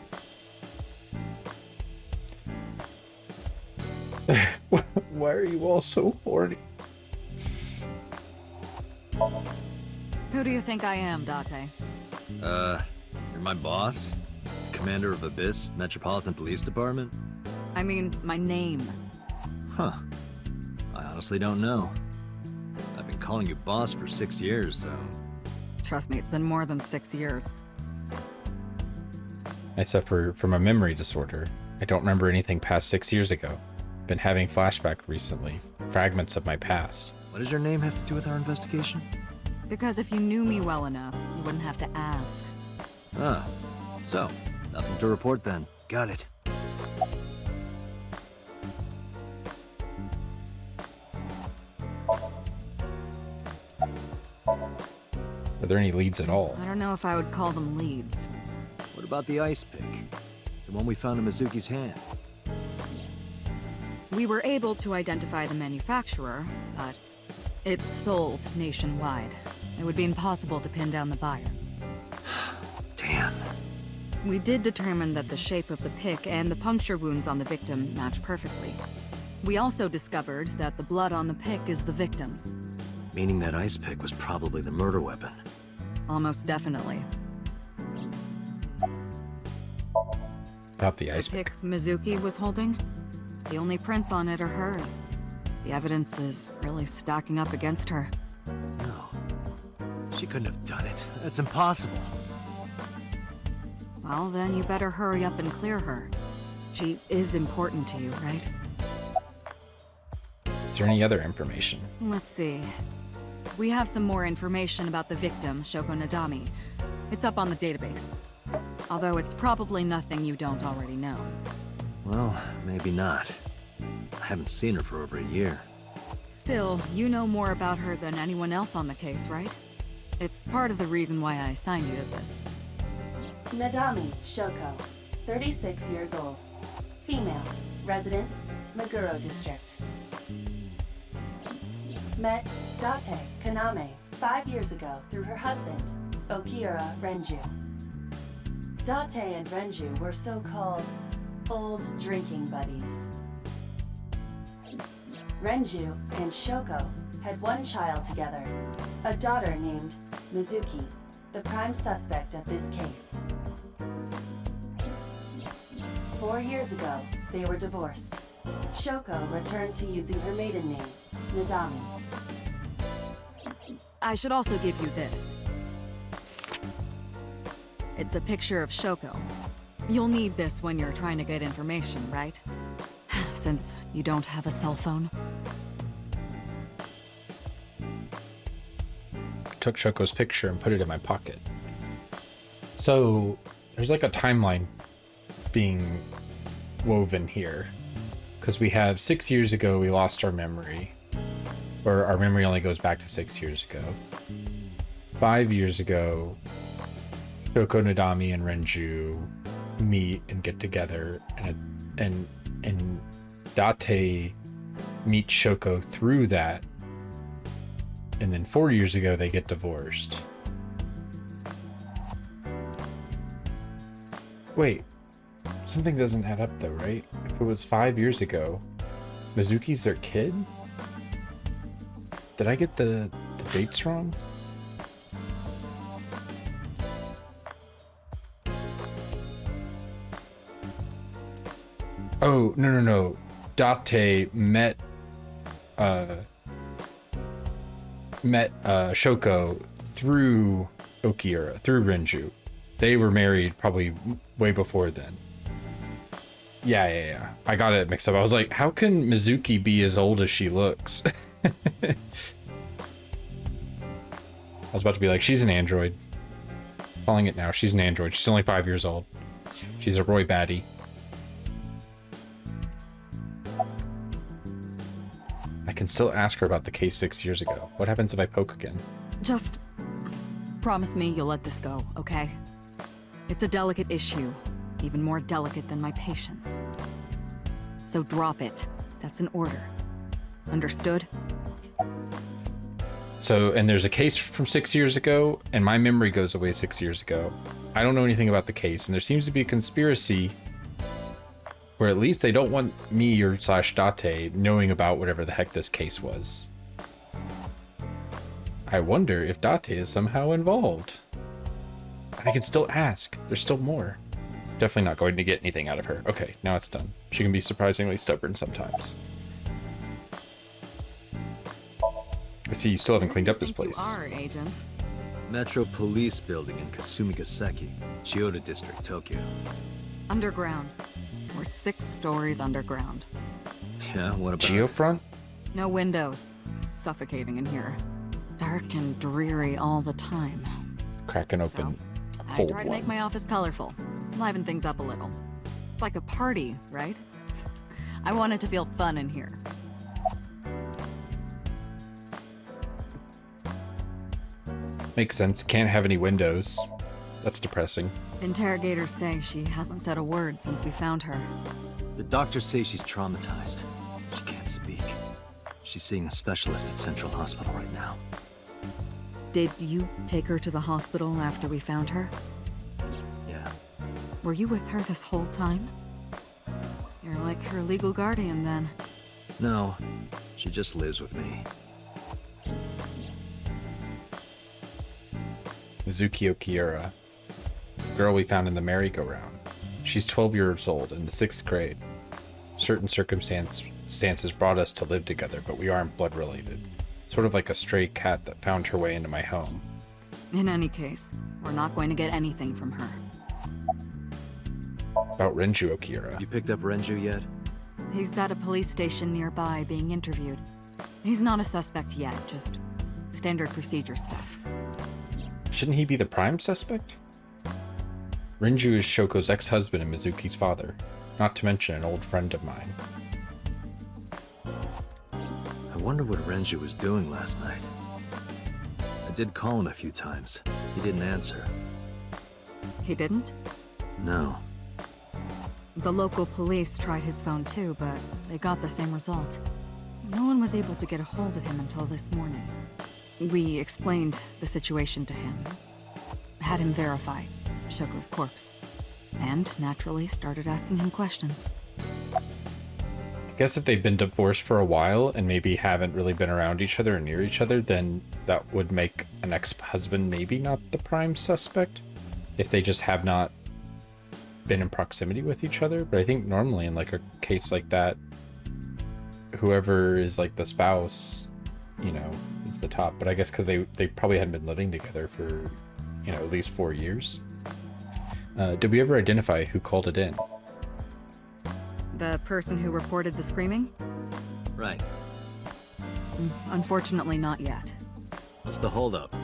Why are you all so horny? Who do you think I am, Date? You're my boss? Commander of Abyss Metropolitan Police Department? I mean, my name. Huh. I honestly don't know. I've been calling you boss for 6 years, so... Trust me, it's been more than 6 years. I suffer from a memory disorder. I don't remember anything past 6 years ago. Been having flashback recently. Fragments of my past. What does your name have to do with our investigation? Because if you knew me well enough, you wouldn't have to ask. Ah. So, nothing to report then. Got it. Are there any leads at all? I don't know if I would call them leads. What about the ice pick? The one we found in Mizuki's hand? We were able to identify the manufacturer, but it's sold nationwide. It would be impossible to pin down the buyer. Damn. We did determine that the shape of the pick and the puncture wounds on the victim match perfectly. We also discovered that the blood on the pick is the victim's. Meaning that ice pick was probably the murder weapon. Almost definitely. About the ice The pick. pick Mizuki was holding? The only prints on it are hers. The evidence is really stacking up against her. No. She couldn't have done it. That's impossible. Well, then you better hurry up and clear her. She is important to you, right? Is there any other information? Let's see. We have some more information about the victim, Shoko Nadami. It's up on the database. Although it's probably nothing you don't already know. Well, maybe not. I haven't seen her for over a year. Still, you know more about her than anyone else on the case, right? It's part of the reason why I assigned you to this. Nadami Shoko, 36 years old. Female, residence, Meguro District. Met Date Kaname 5 years ago through her husband, Okira Renju. Date and Renju were so-called old drinking buddies. Renju and Shoko had one child together, a daughter named Mizuki, the prime suspect of this case. 4 years ago, they were divorced. Shoko returned to using her maiden name, Nadami. I should also give you this. It's a picture of Shoko. You'll need this when you're trying to get information, right? Since you don't have a cell phone. Took Shoko's picture and put it in my pocket. So there's like a timeline being woven here. Because we have 6 years ago, we lost our memory. Or our memory only goes back to 6 years ago. 5 years ago, Shoko Nadami and Renju meet and get together, and Date meets Shoko through that, and then 4 years ago they get divorced. Wait, something doesn't add up though, right? If it was 5 years ago, Mizuki's their kid? Did I get the dates wrong? Oh, no. Date met Shoko through Okiura, through Renju. They were married probably way before then. Yeah. I got it mixed up. I was like, how can Mizuki be as old as she looks? I was about to be like, she's an android. Calling it now. She's an android. She's only 5 years old. She's a Roy baddie. I can still ask her about the case 6 years ago. What happens if I poke again? Just promise me you'll let this go, okay? It's a delicate issue, even more delicate than my patience. So drop it. That's an order. Understood? So, and there's a case from 6 years ago, and my memory goes away 6 years ago. I don't know anything about the case, and there seems to be a conspiracy where at least they don't want me or / Date knowing about whatever the heck this case was. I wonder if Date is somehow involved. I can still ask. There's still more. Definitely not going to get anything out of her. Okay, now it's done. She can be surprisingly stubborn sometimes. I see you still haven't cleaned up this place. You are, Agent. Metro Police Building in Kasumigaseki, Chiyoda District, Tokyo. Underground. We're 6 stories underground. Yeah, what about Geofront? No windows. Suffocating in here. Dark and dreary all the time. Cracking open So, a I cold try to one. make my office colorful. Liven things up a little. It's like a party, right? I want it to feel fun in here. Makes sense. Can't have any windows. That's depressing. Interrogators say she hasn't said a word since we found her. The doctors say she's traumatized. She can't speak. She's seeing a specialist at Central Hospital right now. Did you take her to the hospital after we found her? Yeah. Were you with her this whole time? You're like her legal guardian then. No, she just lives with me. Mizuki Okiura. Girl we found in the merry-go-round. She's 12 years old in the 6th grade. Certain circumstances brought us to live together, but we aren't blood related. Sort of like a stray cat that found her way into my home. In any case, we're not going to get anything from her. About Renju Okiura. You picked up Renju yet? He's at a police station nearby being interviewed. He's not a suspect yet, just standard procedure stuff. Shouldn't he be the prime suspect? Renju is Shoko's ex-husband and Mizuki's father, not to mention an old friend of mine. I wonder what Renju was doing last night. I did call him a few times. He didn't answer. He didn't? No. The local police tried his phone too, but they got the same result. No one was able to get a hold of him until this morning. We explained the situation to him, had him verify Shoko's corpse, and naturally started asking him questions. I guess if they've been divorced for a while and maybe haven't really been around each other or near each other, then that would make an ex-husband maybe not the prime suspect, if they just have not been in proximity with each other. But I think normally in like a case like that, whoever is like the spouse, you know, is the top. But I guess because they probably hadn't been living together for, you know, at least 4 years. Did we ever identify who called it in? The person who reported the screaming? Right. Unfortunately, not yet. What's the holdup?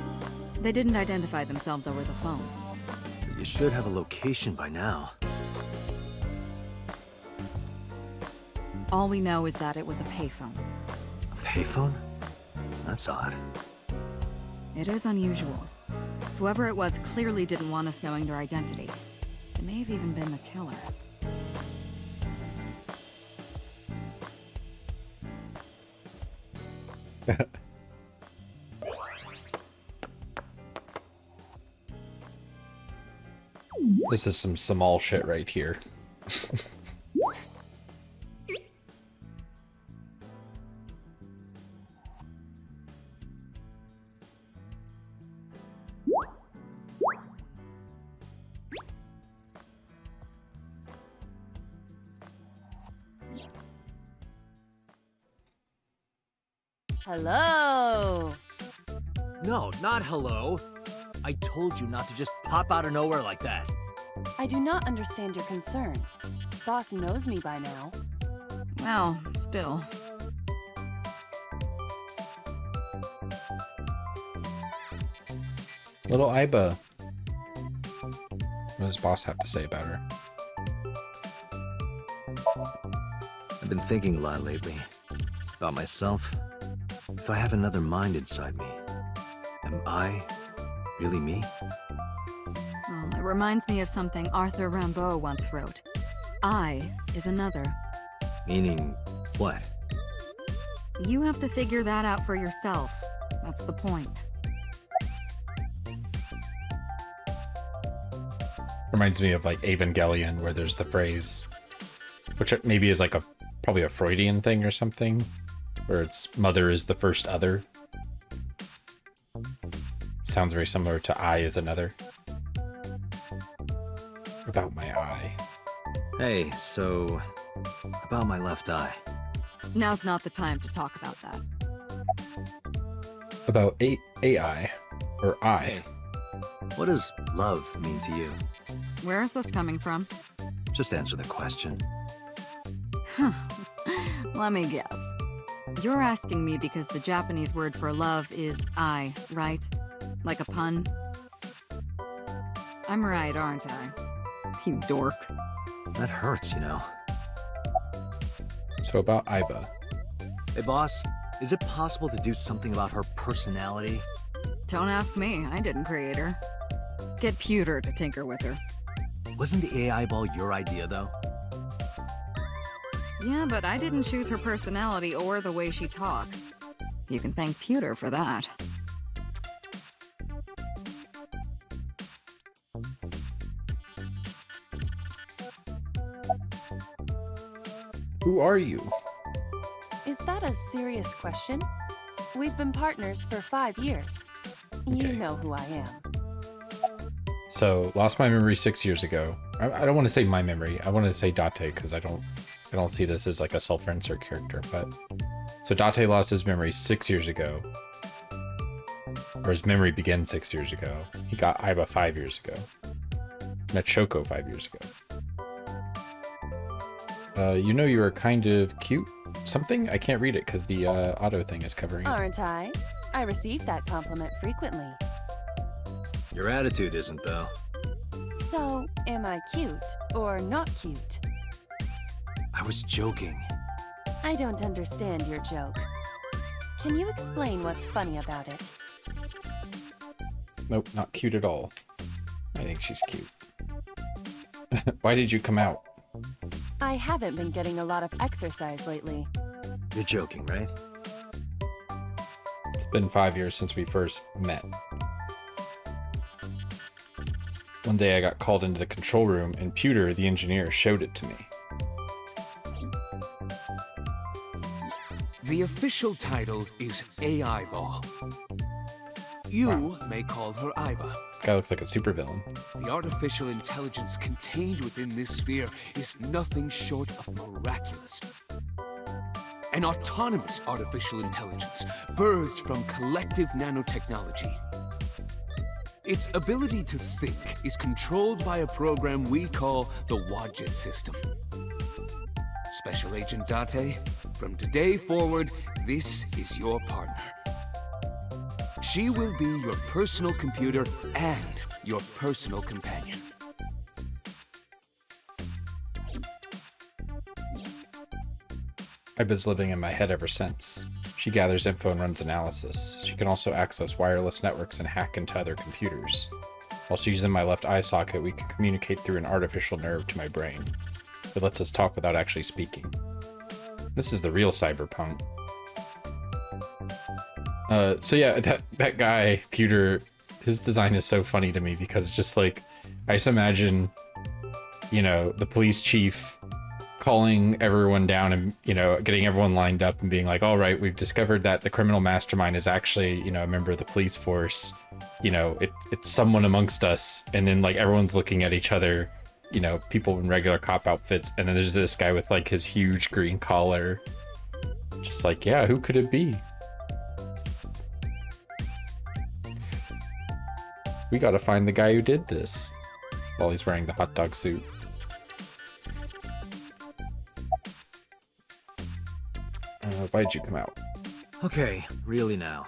They didn't identify themselves over the phone. But you should have a location by now. All we know is that it was a payphone. A payphone? That's odd. It is unusual. Whoever it was clearly didn't want us knowing their identity. It may have even been the killer. This is some small shit right here. Hello. No, not hello. I told you not to just pop out of nowhere like that. I do not understand your concern. Boss knows me by now. Well, still. Little Iba. What does boss have to say about her? I've been thinking a lot lately. About myself. If I have another mind inside me, am I really me? Oh, it reminds me of something Arthur Rimbaud once wrote. I is another. Meaning what? You have to figure that out for yourself. That's the point. Reminds me of like Evangelion, where there's the phrase, which maybe is like probably a Freudian thing or something, where it's mother is the first other. Sounds very similar to I is another. About my eye. Hey, so about my left eye. Now's not the time to talk about that. About AI, or I. Hey, what does love mean to you? Where is this coming from? Just answer the question. Let me guess. You're asking me because the Japanese word for love is I, right? Like a pun? I'm right, aren't I? You dork. That hurts, you know. So about Iba. Hey, boss, is it possible to do something about her personality? Don't ask me, I didn't create her. Get Pewter to tinker with her. Wasn't the AI ball your idea, though? Yeah, but I didn't choose her personality or the way she talks. You can thank Pewter for that. Who are you? Is that a serious question? We've been partners for 5 years. You Okay. know who I am. So, lost my memory 6 years ago. I don't want to say my memory. I want to say Date, because I don't see this as like a self-insert character. But so Date lost his memory 6 years ago, or his memory began 6 years ago. He got Iba 5 years ago. Met Shoko 5 years ago. You know you were kind of cute. Something? I can't read it because the auto thing is covering it. Aren't I? I receive that compliment frequently. Your attitude isn't, though. So, am I cute or not cute? I was joking. I don't understand your joke. Can you explain what's funny about it? Nope, not cute at all. I think she's cute. Why did you come out? I haven't been getting a lot of exercise lately. You're joking, right? It's been 5 years since we first met. One day I got called into the control room and Pewter, the engineer, showed it to me. The official title is AI Ball. You may call her Iba. Guy looks like a supervillain. The artificial intelligence contained within this sphere is nothing short of miraculous. An autonomous artificial intelligence birthed from collective nanotechnology. Its ability to think is controlled by a program we call the Wadjet system. Special Agent Date, from today forward, this is your partner. She will be your personal computer and your personal companion. Iba's living in my head ever since. She gathers info and runs analysis. She can also access wireless networks and hack into other computers. While she's in my left eye socket, we can communicate through an artificial nerve to my brain. It lets us talk without actually speaking. This is the real cyberpunk. So yeah, that guy, Pewter, his design is so funny to me because it's just like, I just imagine, you know, the police chief calling everyone down and, you know, getting everyone lined up and being like, all right, we've discovered that the criminal mastermind is actually, you know, a member of the police force. You know, it's someone amongst us. And then like everyone's looking at each other, you know, people in regular cop outfits. And then there's this guy with like his huge green collar. Just like, yeah, who could it be? We gotta find the guy who did this. While he's wearing the hot dog suit. Why'd you come out? Okay, really now.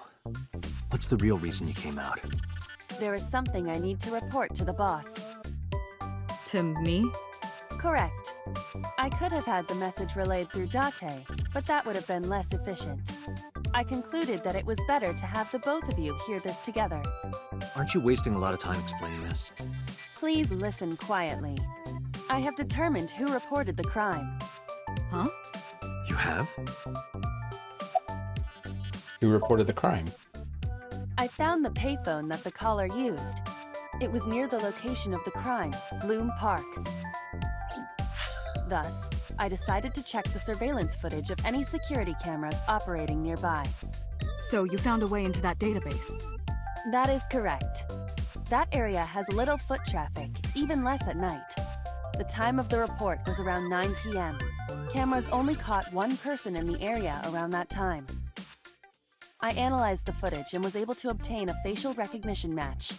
What's the real reason you came out? There is something I need to report to the boss. To me? Correct. I could have had the message relayed through Date, but that would have been less efficient. I concluded that it was better to have the both of you hear this together. Aren't you wasting a lot of time explaining this? Please listen quietly. I have determined who reported the crime. Huh? You have? Who reported the crime? I found the payphone that the caller used. It was near the location of the crime, Bloom Park. Thus, I decided to check the surveillance footage of any security cameras operating nearby. So you found a way into that database? That is correct. That area has little foot traffic, even less at night. The time of the report was around 9 p.m. Cameras only caught one person in the area around that time. I analyzed the footage and was able to obtain a facial recognition match.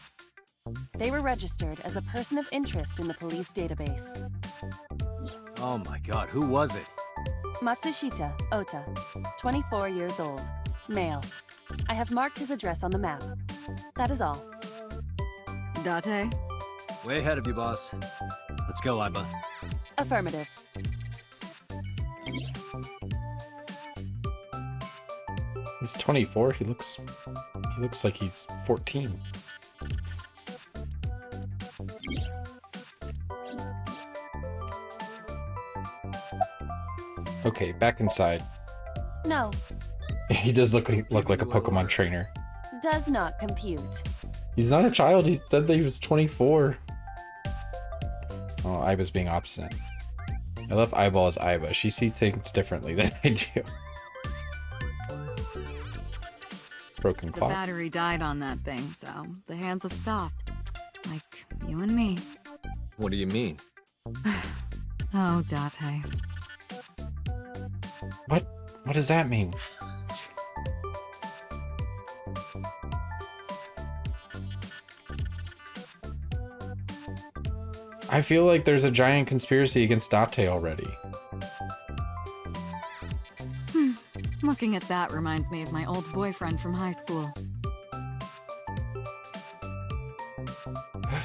They were registered as a person of interest in the police database. Oh my god, who was it? Matsushita Ota, 24 years old, male. I have marked his address on the map. That is all. Date? Way ahead of you, boss. Let's go, Iba. Affirmative. He's 24. He looks like he's 14. Okay, back inside. No, He does look like a Pokemon trainer. does not compute. He's not a child. He said that he was 24. Oh, Iba's being obstinate. I love Eyeball as Iba. She sees things differently than I do. Broken The clock. battery died on that thing, so the hands have stopped. Like you and me. What do you mean? Oh, Date. What does that mean? I feel like there's a giant conspiracy against Date already. Looking at that reminds me of my old boyfriend from high school.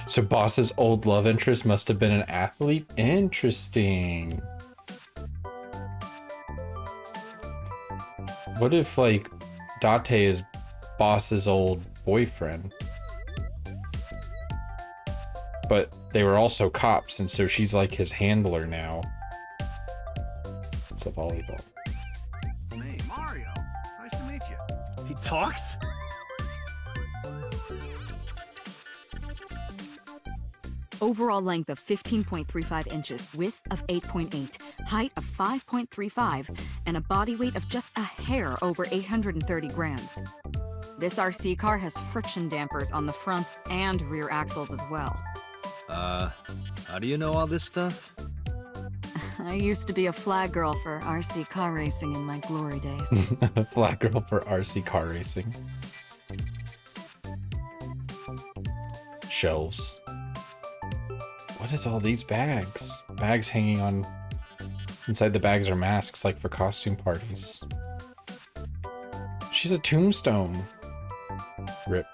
So Boss's old love interest must have been an athlete? Interesting. What if, like, Date is Boss's old boyfriend? But they were also cops, and so she's like his handler now. It's a volleyball. Hey, Mario. Nice to meet you. He talks? Overall length of 15.35 inches, width of 8.8, height of 5.35, and a body weight of just a hair over 830 grams. This RC car has friction dampers on the front and rear axles as well. How do you know all this stuff? I used to be a flag girl for RC car racing in my glory days. Black girl for RC car racing. Shelves. What is all these bags? Bags hanging on... Inside the bags are masks, like for costume parties. She's a tombstone. Rip.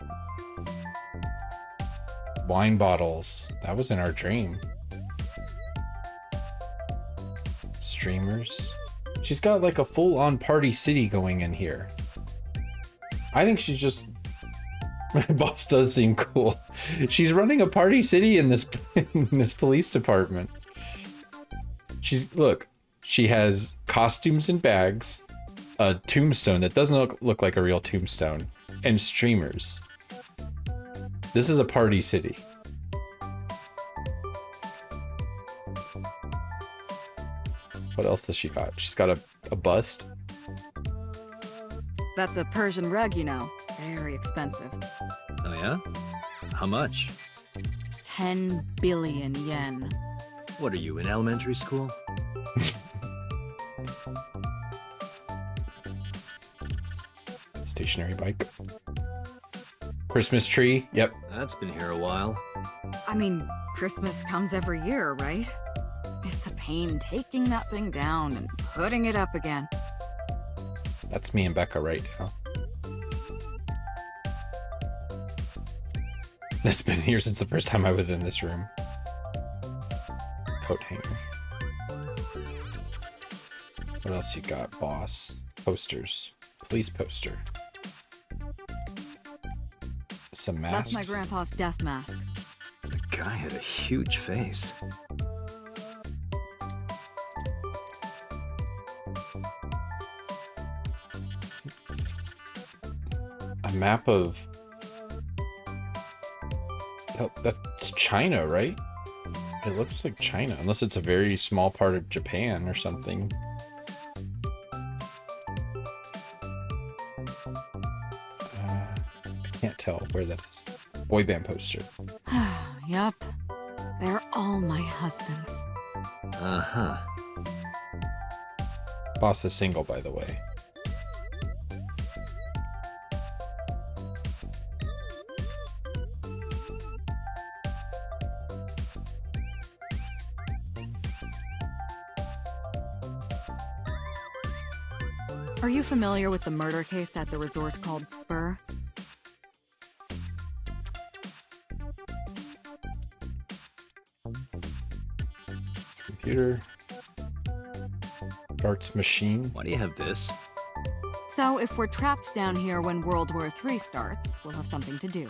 Wine bottles. That was in our dream. Streamers. She's got like a full-on party city going in here. I think she's just... Boss does seem cool. She's running a party city in this police department. Look, she has costumes and bags, a tombstone that doesn't look like a real tombstone, and streamers. This is a party city. What else does she got? She's got a bust. That's a Persian rug, you know. Very expensive. Oh yeah? How much? 10 billion yen. What are you, in elementary school? Stationary bike. Christmas tree. Yep. That's been here a while. I mean, Christmas comes every year, right? It's a pain taking that thing down and putting it up again. That's me and Becca right now. It's been here since the first time I was in this room. Coat hanger. What else you got, boss? Posters. Police poster. Some masks. That's my grandpa's death mask. The guy had a huge face. A map of... That's China, right? It looks like China, unless it's a very small part of Japan or something. I can't tell where that is. Boy band poster. Yup. They're all my husbands. Uh-huh. Boss is single, by the way. Are you familiar with the murder case at the resort called Spur? Computer. Darts machine. Why do you have this? So if we're trapped down here when World War III starts, we'll have something to do.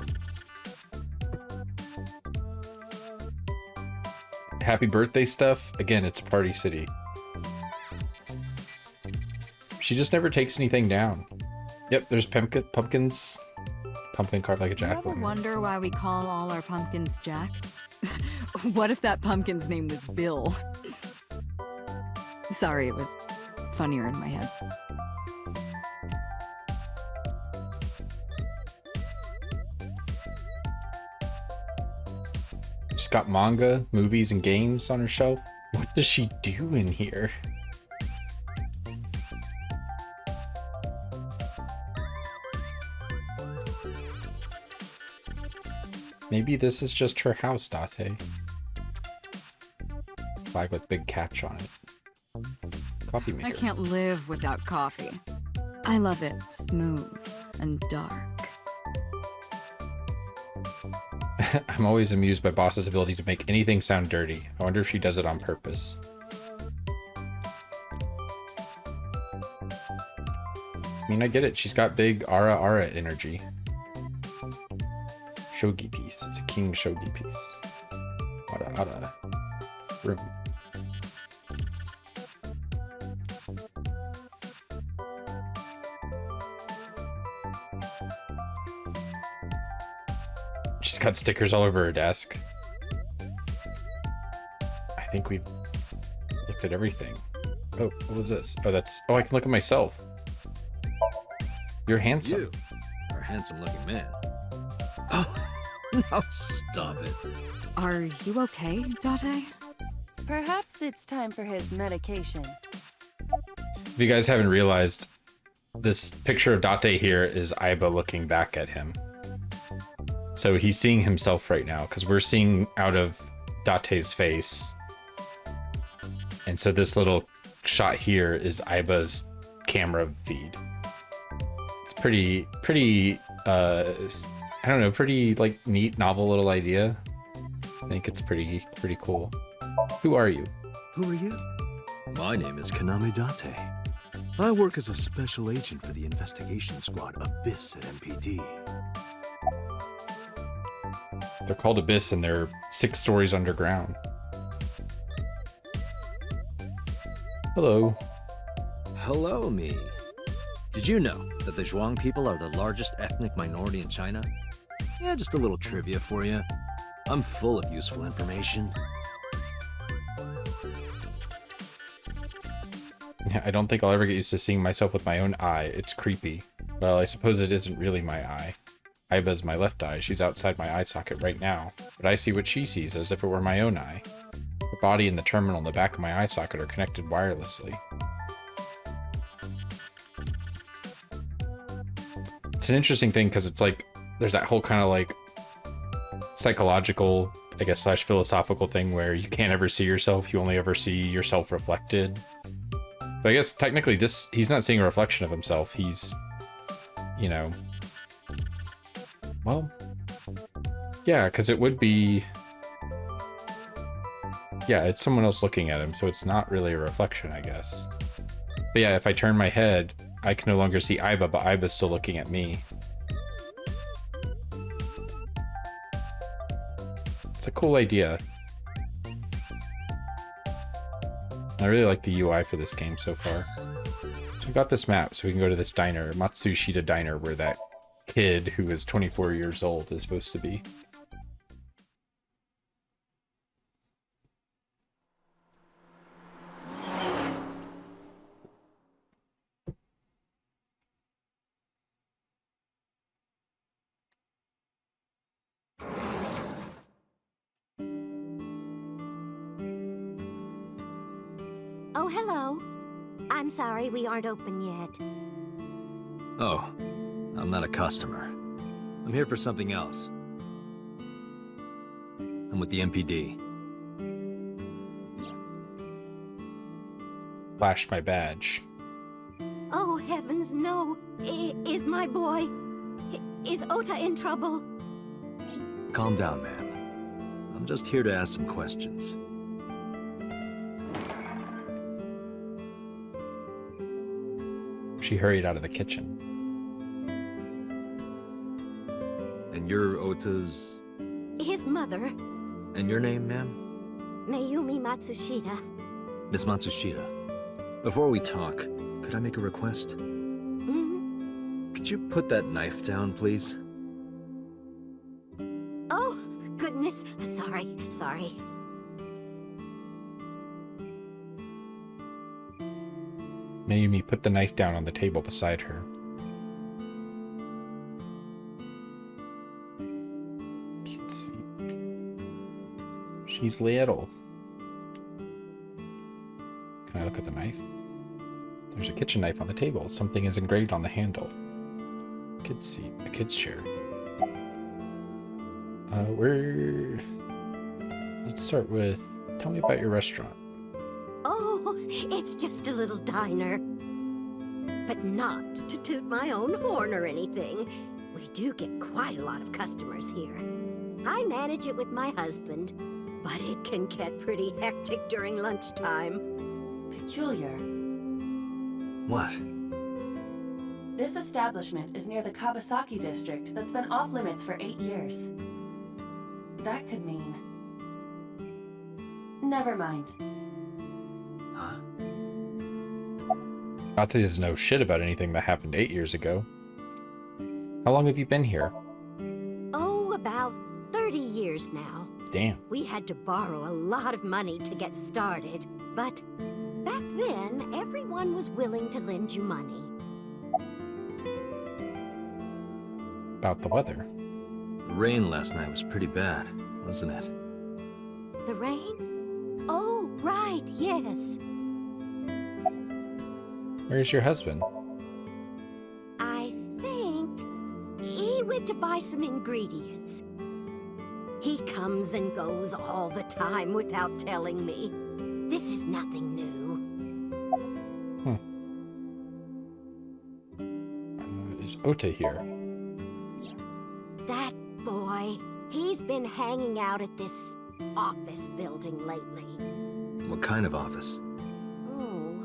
Happy birthday stuff. Again, it's a party city. She just never takes anything down. Yep, there's pumpkins. Pumpkin carved like a Do you ever jack-o'-lantern. wonder why we call all our pumpkins Jack? What if that pumpkin's name was Bill? Sorry, it was funnier in my head. She's got manga, movies, and games on her shelf. What does she do in here? Maybe this is just her house, Date. Flag with big catch on it. Coffee maker. I can't live without coffee. I love it smooth and dark. I'm always amused by Boss's ability to make anything sound dirty. I wonder if she does it on purpose. I mean, I get it. She's got big Ara energy. Shogi piece. It's a king shogi piece. Ara. Room. She's got stickers all over her desk. I think we've looked at everything. Oh, what was this? Oh, that's... Oh, I can look at myself. You're handsome. You are a handsome-looking man. Oh, no, stop it. Are you okay, Date? Perhaps it's time for his medication. If you guys haven't realized, this picture of Date here is Aiba looking back at him. So he's seeing himself right now, because we're seeing out of Date's face. And so this little shot here is Aiba's camera feed. It's pretty, I don't know, pretty, like, neat, novel little idea. I think it's pretty cool. Who are you? Who are you? My name is Kaname Date. I work as a special agent for the investigation squad Abyss at MPD. They're called Abyss and they're 6 stories underground. Hello. Hello, me. Did you know that the Zhuang people are the largest ethnic minority in China? Yeah, just a little trivia for you. I'm full of useful information. Yeah, I don't think I'll ever get used to seeing myself with my own eye. It's creepy. Well, I suppose it isn't really my eye. Aiba's my left eye. She's outside my eye socket right now. But I see what she sees as if it were my own eye. Her body and the terminal in the back of my eye socket are connected wirelessly. It's an interesting thing because it's like there's that whole kind of like psychological, I guess, slash philosophical thing where you can't ever see yourself, you only ever see yourself reflected. But I guess technically he's not seeing a reflection of himself, he's, you know, well, yeah, because it would be, yeah, it's someone else looking at him, so it's not really a reflection, I guess. But yeah, if I turn my head, I can no longer see Aiba, but Aiba's still looking at me. It's a cool idea. I really like the UI for this game so far. So we got this map, so we can go to this diner, Matsushita Diner, where that kid who is 24 years old is supposed to be. Oh, hello. I'm sorry we aren't open yet. Oh, I'm not a customer. I'm here for something else. I'm with the MPD. Flashed my badge. Oh, heavens, no. Is my boy... Is Ota in trouble? Calm down, ma'am. I'm just here to ask some questions. She hurried out of the kitchen. And you're Ota's... His mother, And your name, ma'am? Mayumi Matsushita. Miss Matsushita. Before we talk, could I make a request? Hmm? Could you put that knife down, please? Oh, goodness. Sorry. Mayumi put the knife down on the table beside her. Can't see. She's little. Can I look at the knife? There's a kitchen knife on the table. Something is engraved on the handle. Kid's seat. A kid's chair. Let's start with, tell me about your restaurant. Oh, it's just a little diner. But not to toot my own horn or anything. We do get quite a lot of customers here. I manage it with my husband, but it can get pretty hectic during lunchtime. Peculiar. What? This establishment is near the Kabasaki district that's been off limits for 8 years. That could mean... Never mind. Huh? Ate doesn't know shit about anything that happened 8 years ago. How long have you been here? Oh, about 30 years now. Damn. We had to borrow a lot of money to get started, but back then, everyone was willing to lend you money. About the weather. The rain last night was pretty bad, wasn't it? The rain? Oh, right, yes. Where's your husband? I think he went to buy some ingredients. He comes and goes all the time without telling me. This is nothing new. Is Ota here? That boy, he's been hanging out at this office building lately. What kind of office? Oh,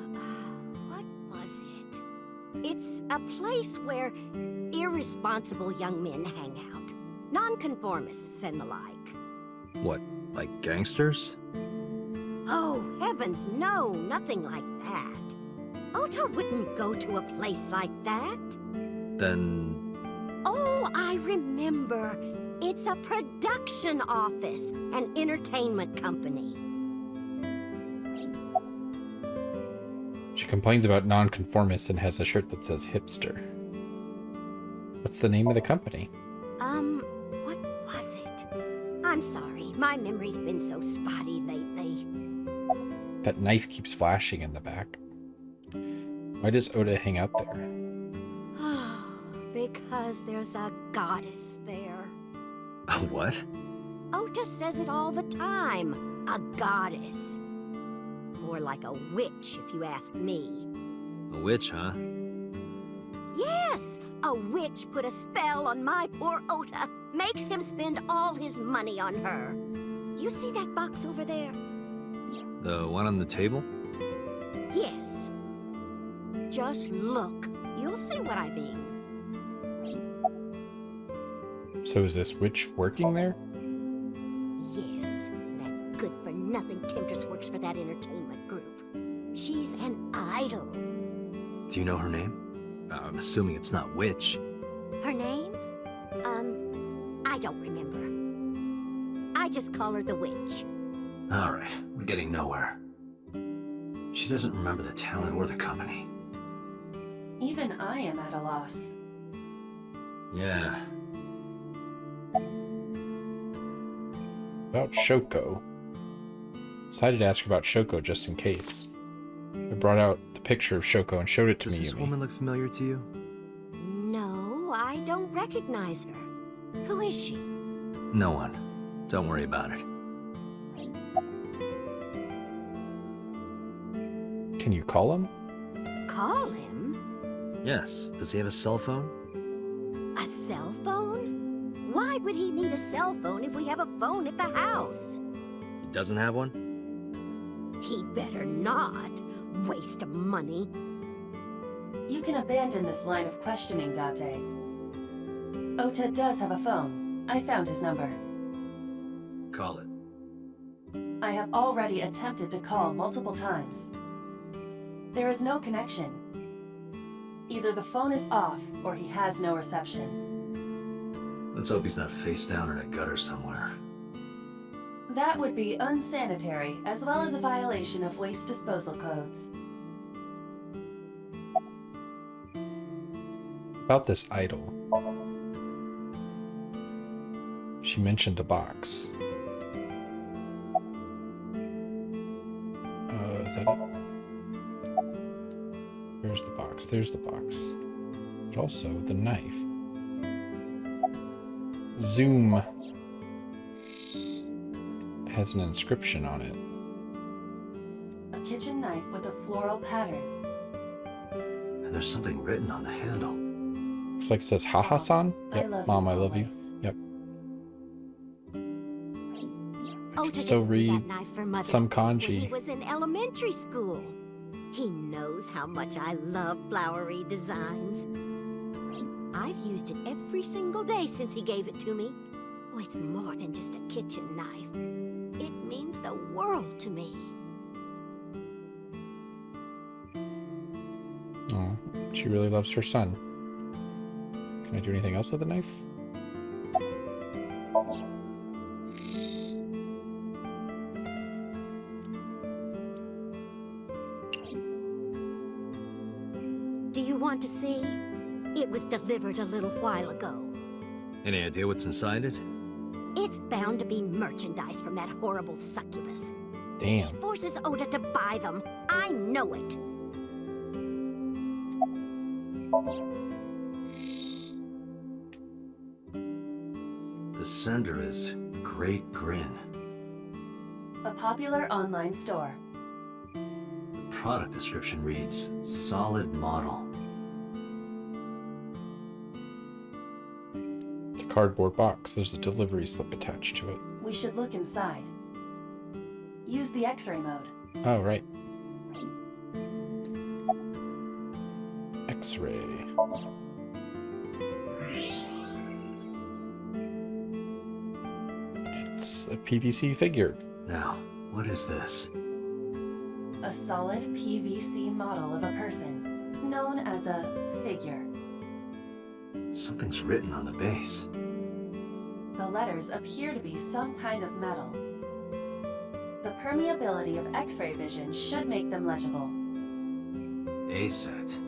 what was it? It's a place where irresponsible young men hang out. Nonconformists and the like. What, like gangsters? Oh, heavens, no, nothing like that. Ota wouldn't go to a place like that. Then... Oh, I remember. It's a production office, an entertainment company. She complains about nonconformists and has a shirt that says hipster. What's the name of the company? What was it? I'm sorry, my memory's been so spotty lately. That knife keeps flashing in the back. Why does Ota hang out there? Because there's a goddess there. A what? Ota says it all the time. A goddess. More like a witch, if you ask me. A witch, huh? Yes! A witch put a spell on my poor Ota. Makes him spend all his money on her. You see that box over there? The one on the table? Yes. Just look. You'll see what I mean. So is this witch working there? Yes, that good-for-nothing temptress works for that entertainment group. She's an idol. Do you know her name? I'm assuming it's not witch. Her name? I don't remember. I just call her the witch. Alright, we're getting nowhere. She doesn't remember the talent or the company. Even I am at a loss. Yeah. About Shoko. Decided to ask her about Shoko just in case. I brought out the picture of Shoko and showed it to Does me. this woman look familiar to you? No, I don't recognize her. Who is she? No one. Don't worry about it. Can you call him? Call him? Yes. Does he have a cell phone? A cell phone? Why would he need a cell phone if we have a phone at the house? He doesn't have one? He better not. Waste of money. You can abandon this line of questioning, Date. Ota does have a phone. I found his number. Call it. I have already attempted to call multiple times. There is no connection. Either the phone is off, or he has no reception. Let's hope he's not face down in a gutter somewhere. That would be unsanitary, as well as a violation of waste disposal codes. About this idol. She mentioned a box. Is that it? Where's the box? There's the box. But also the knife. Zoom has an inscription on it. A kitchen knife with a floral pattern. And there's something written on the handle. Looks like it says Haha-san. Yep, Mom, I love you. Yep. I can still read some kanji. When he was in elementary school. He knows how much I love flowery designs. I've used it every single day since he gave it to me. Oh, it's more than just a kitchen knife. It means the world to me. Oh, she really loves her son. Can I do anything else with the knife? Do you want to see? It was delivered a little while ago. Any idea what's inside it? It's bound to be merchandise from that horrible succubus. Damn. She forces Ota to buy them. I know it. The sender is Great Grin. A popular online store. The product description reads, solid model. It's a cardboard box. There's a delivery slip attached to it. We should look inside. Use the X-ray mode. Oh, right. X-ray. It's a PVC figure. Now, what is this? A solid PVC model of a person, known as a figure. Something's written on the base. The letters appear to be some kind of metal. The permeability of X-ray vision should make them legible. A set.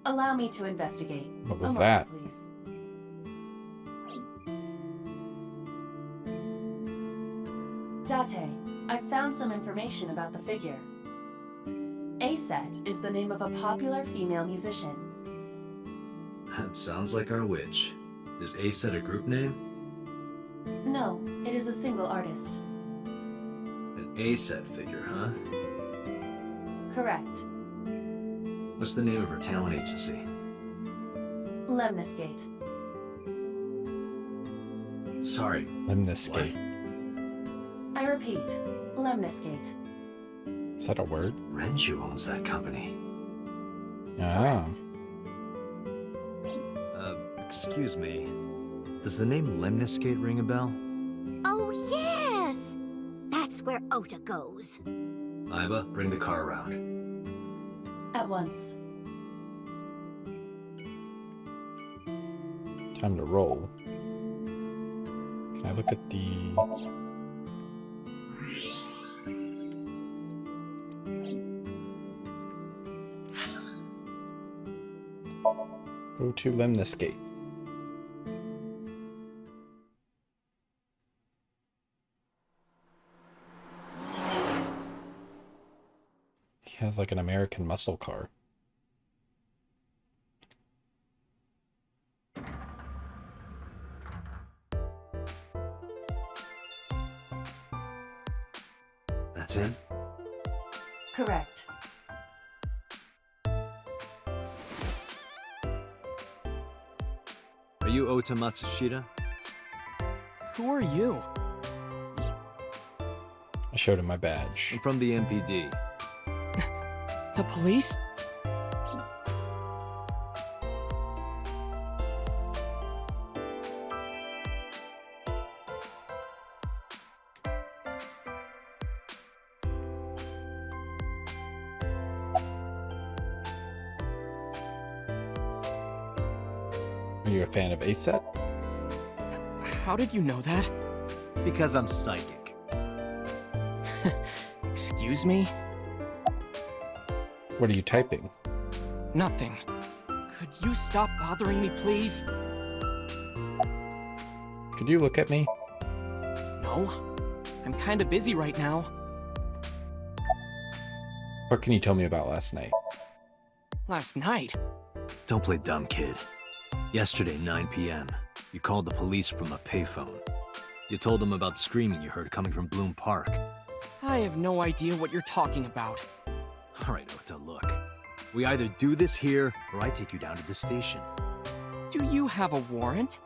Allow me to investigate. What was A that? moment, please. Date, I found some information about the figure. Aset is the name of a popular female musician. That sounds like our witch. Is Aset a group name? No, it is a single artist. An Aset figure, huh? Correct. What's the name of her talent agency? Lemniscate. Sorry. Lemniscate. I repeat, Lemniscate. Is that a word? Renju owns that company. Ah. Excuse me. Does the name Lemniscate ring a bell? Oh, yes! That's where Ota goes. Iba, bring the car around. At once. Time to roll. Can I look at the... Go to Lemniscate. He has like an American muscle car. That's it? Correct. Are you Ota Matsushita? Who are you? I showed him my badge. I'm from the MPD. The police? Are you a fan of Aset? How did you know that? Because I'm psychic. Excuse me? What are you typing? Nothing. Could you stop bothering me, please? Could you look at me? No. I'm kinda busy right now. What can you tell me about last night? Last night? Don't play dumb, kid. Yesterday, 9 p.m., you called the police from a payphone. You told them about screaming you heard coming from Bloom Park. I have no idea what you're talking about. All right, Ota, look. We either do this here, or I take you down to the station. Do you have a warrant?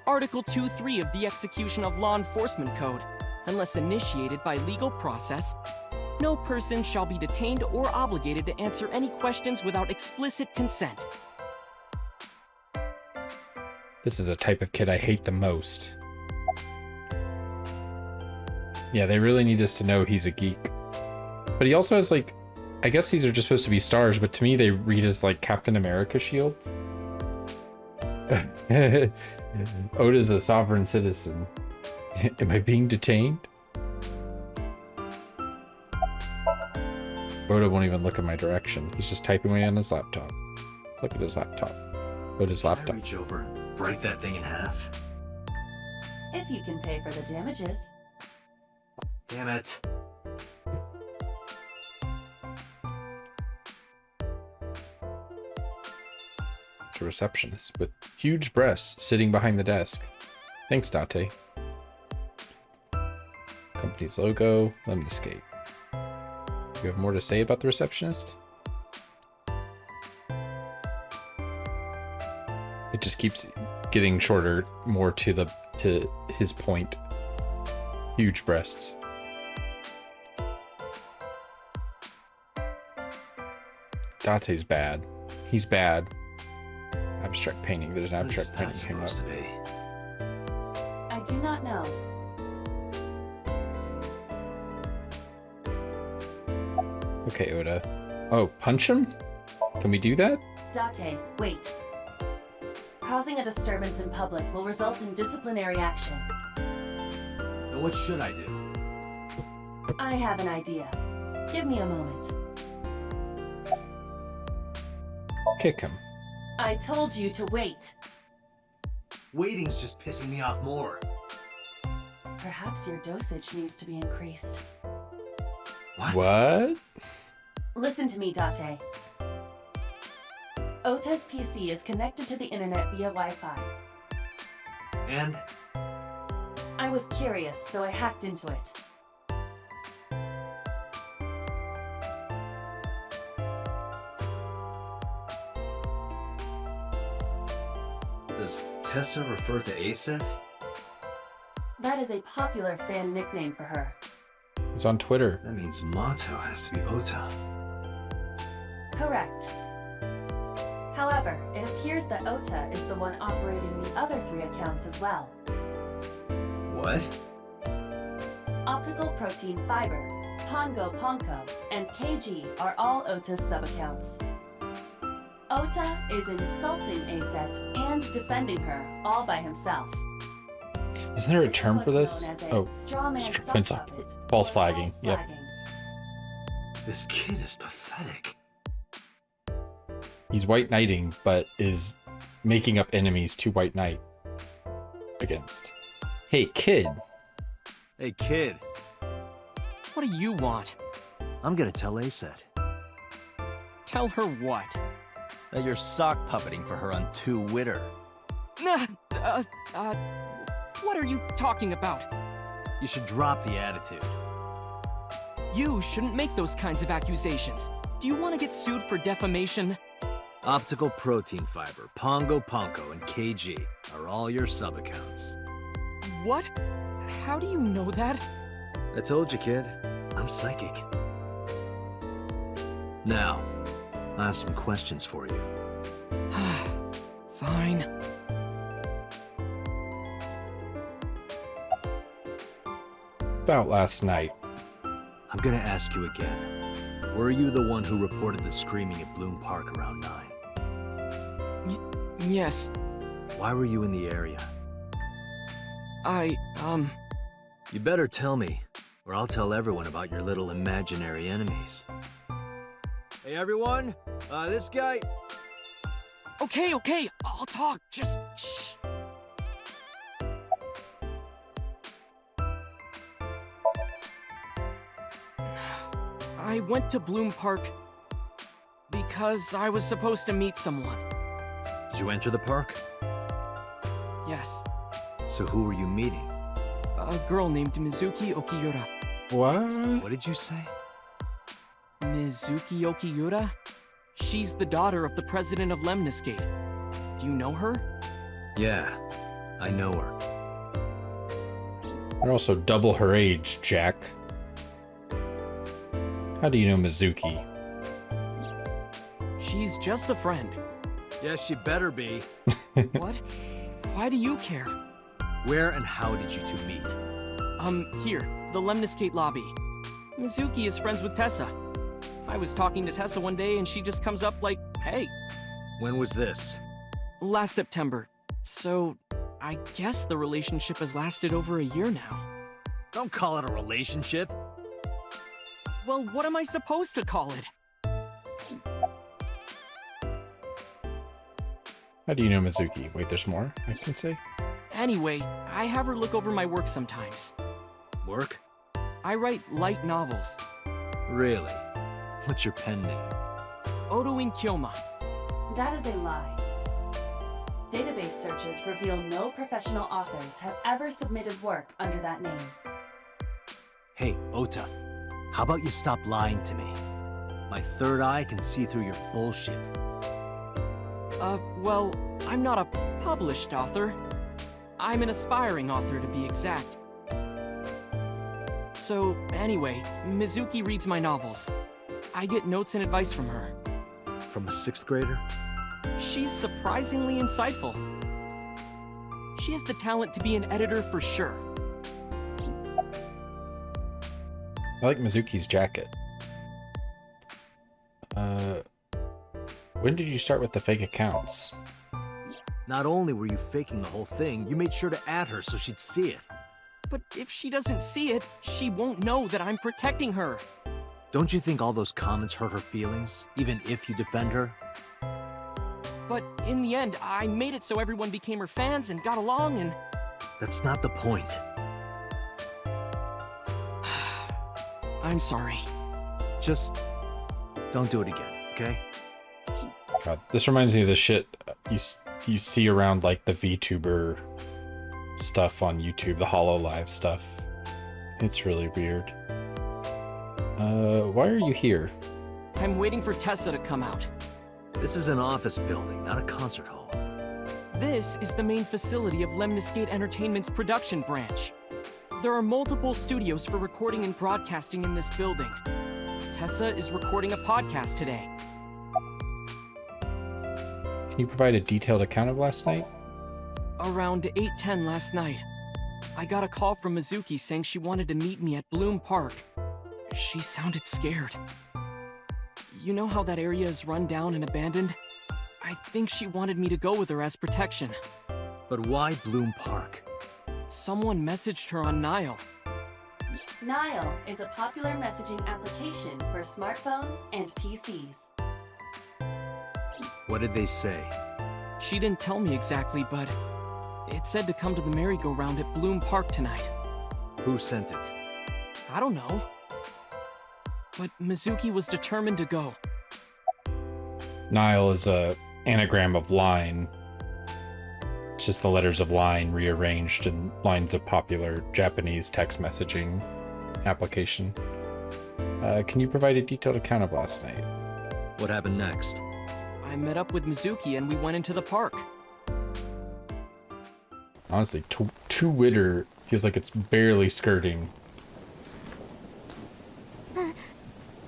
Article 2.3 of the Execution of Law Enforcement Code. Unless initiated by legal process, no person shall be detained or obligated to answer any questions without explicit consent. This is the type of kid I hate the most. Yeah, they really need us to know he's a geek. But he also has, like, I guess these are just supposed to be stars, but to me they read as, like, Captain America shields. Oda's a sovereign citizen. Am I being detained? Oda won't even look in my direction. He's just typing away on his laptop. Let's look at his laptop. Oda's laptop. Can I reach over and break that thing in half? If you can pay for the damages. Damn it. A receptionist with huge breasts sitting behind the desk. Thanks, Date. Company's logo, Lemniscate. You have more to say about the receptionist? It just keeps getting shorter, more to his point. Huge breasts. Date's bad. He's bad. Abstract painting. There's an abstract painting hang up. I do not know. Okay, Oda. Oh, punch him? Can we do that? Date, wait. Causing a disturbance in public will result in disciplinary action. Then what should I do? I have an idea. Give me a moment. Kick him. I told you to wait. Waiting's just pissing me off more. Perhaps your dosage needs to be increased. What? What? Listen to me, Date. Ota's PC is connected to the internet via Wi-Fi. And? I was curious, so I hacked into it. Does Tessa refer to Aset? That is a popular fan nickname for her. It's on Twitter. That means Mato has to be Ota. Correct. However, it appears that Ota is the one operating the other 3 accounts as well. What? Optical Protein Fiber, Pongo Ponko, and KG are all Ota's sub-accounts. Ota is insulting Aset and defending her all by himself. Isn't there a This is term for what's this? known as a Oh, strawman strawman sub-puppet, false or flagging. Yep. This kid is pathetic. He's white knighting, but is making up enemies to white knight against. Hey, kid. Hey, kid. What do you want? I'm gonna tell Aset Tell her what? That you're sock puppeting for her on Twitter. What are you talking about? You should drop the attitude. You shouldn't make those kinds of accusations. Do you want to get sued for defamation? Optical Protein Fiber, Pongo Ponko, and KG are all your sub-accounts. What? How do you know that? I told you, kid. I'm psychic. Now, I have some questions for you. Fine. About last night. I'm gonna ask you again. Were you the one who reported the screaming at Bloom Park around 9? Yes. Why were you in the area? You better tell me, or I'll tell everyone about your little imaginary enemies. Hey everyone, this guy... Okay, I'll talk. Just shh. I went to Bloom Park because I was supposed to meet someone. Did you enter the park? Yes, So who were you meeting? a girl named Mizuki Okiura. What? What did you say? Mizuki Okiura? She's the daughter of the president of Lemniscate. Do you know her? Yeah, I know her. You're also double her age, Jack. How do you know Mizuki? She's just a friend. Yeah, she better be. What? Why do you care? Where and how did you two meet? Here, the Lemniscate lobby. Mizuki is friends with Tessa. I was talking to Tessa one day and she just comes up like, hey. When was this? Last September. So, I guess the relationship has lasted over a year now. Don't call it a relationship. Well, what am I supposed to call it? How do you know Mizuki? Wait, there's more I can say? Anyway, I have her look over my work sometimes. Work? I write light novels. Really? What's your pen name? Odoin Kyoma. That is a lie. Database searches reveal no professional authors have ever submitted work under that name. Hey, Ota. How about you stop lying to me? My third eye can see through your bullshit. Well, I'm not a published author. I'm an aspiring author, to be exact. So, anyway, Mizuki reads my novels. I get notes and advice from her. From a 6th grader? She's surprisingly insightful. She has the talent to be an editor for sure. I like Mizuki's jacket. When did you start with the fake accounts? Not only were you faking the whole thing, you made sure to add her so she'd see it. But if she doesn't see it, she won't know that I'm protecting her. Don't you think all those comments hurt her feelings, even if you defend her? But in the end, I made it so everyone became her fans and got along and... That's not the point. I'm sorry. Just Don't do it again, okay? God, this reminds me of the shit you see around like the VTuber stuff on YouTube, the HoloLive stuff. It's really weird. Why are you here? I'm waiting for Tessa to come out. This is an office building, not a concert hall. This is the main facility of Lemniscate Entertainment's production branch. There are multiple studios for recording and broadcasting in this building. Tessa is recording a podcast today. Can you provide a detailed account of last night? Around 8:10 last night, I got a call from Mizuki saying she wanted to meet me at Bloom Park. She sounded scared. You know how that area is run down and abandoned? I think she wanted me to go with her as protection. But why Bloom Park? Someone messaged her on Nile. Nile is a popular messaging application for smartphones and PCs. What did they say? She didn't tell me exactly, but it said to come to the merry-go-round at Bloom Park tonight. Who sent it? I don't know. But Mizuki was determined to go. Nile is a anagram of line. It's just the letters of line rearranged in lines of popular Japanese text messaging application. Can you provide a detailed account of last night? What happened next? I met up with Mizuki and we went into the park. Honestly, Two Witter feels like it's barely skirting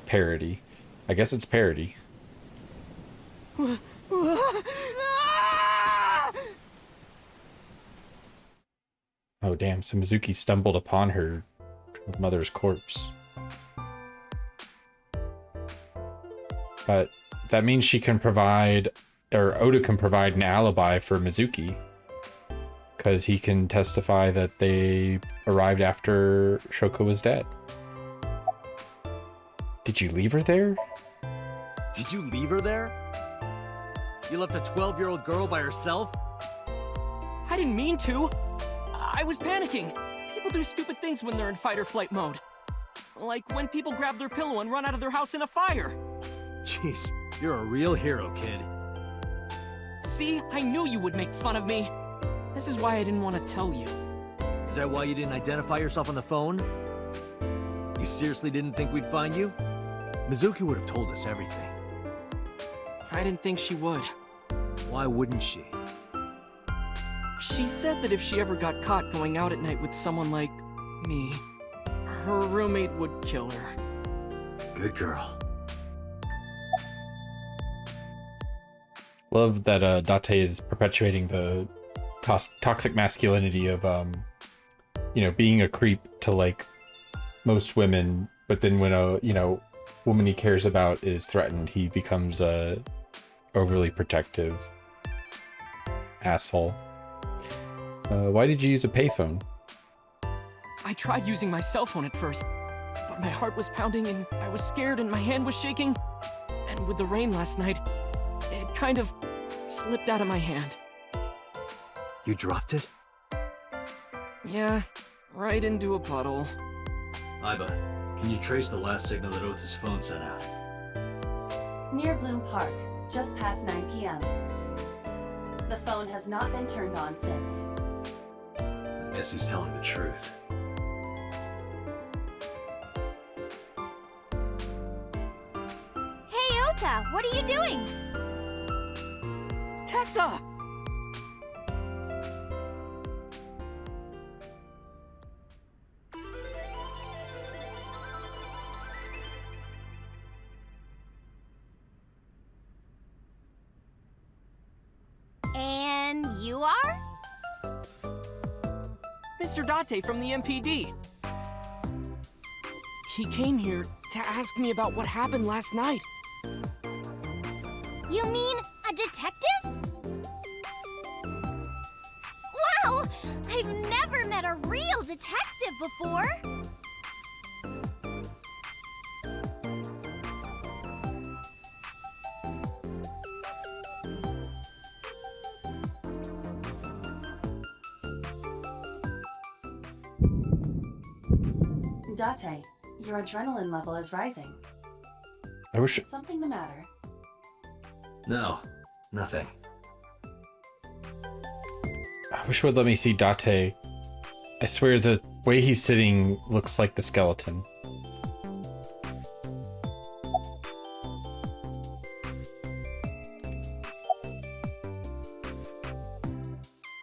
parody. I guess it's parody. Oh damn, so Mizuki stumbled upon her mother's corpse. But that means she can provide, or Oda can provide an alibi for Mizuki. Because he can testify that they arrived after Shoko was dead. Did you leave her there? Did you leave her there? You left a 12-year-old girl by herself? I didn't mean to. I was panicking. People do stupid things when they're in fight or flight mode. Like when people grab their pillow and run out of their house in a fire. Jeez, you're a real hero, kid. See, I knew you would make fun of me. This is why I didn't want to tell you. Is that why you didn't identify yourself on the phone? You seriously didn't think we'd find you? Mizuki would have told us everything. I didn't think she would. Why wouldn't she? She said that if she ever got caught going out at night with someone like me, her roommate would kill her. Good girl. Love that Date is perpetuating the toxic masculinity of, being a creep to like most women, but then when a, woman he cares about is threatened, he becomes a overly protective asshole. Why did you use a payphone? I tried using my cell phone at first, but my heart was pounding and I was scared and my hand was shaking. And with the rain last night, it kind of slipped out of my hand. You dropped it? Yeah, right into a puddle. Iba, can you trace the last signal that Ota's phone sent out? Near Bloom Park, just past 9 p.m. The phone has not been turned on since. I guess he's telling the truth. Hey, Ota, what are you doing? Tessa! And you are? Mr. Date from the MPD. He came here to ask me about what happened last night. You mean a detective? Wow! I've never met a real detective before. Date, your adrenaline level is rising. I wish. Is something the matter? No, nothing. I wish it would let me see Date. I swear the way he's sitting looks like the skeleton.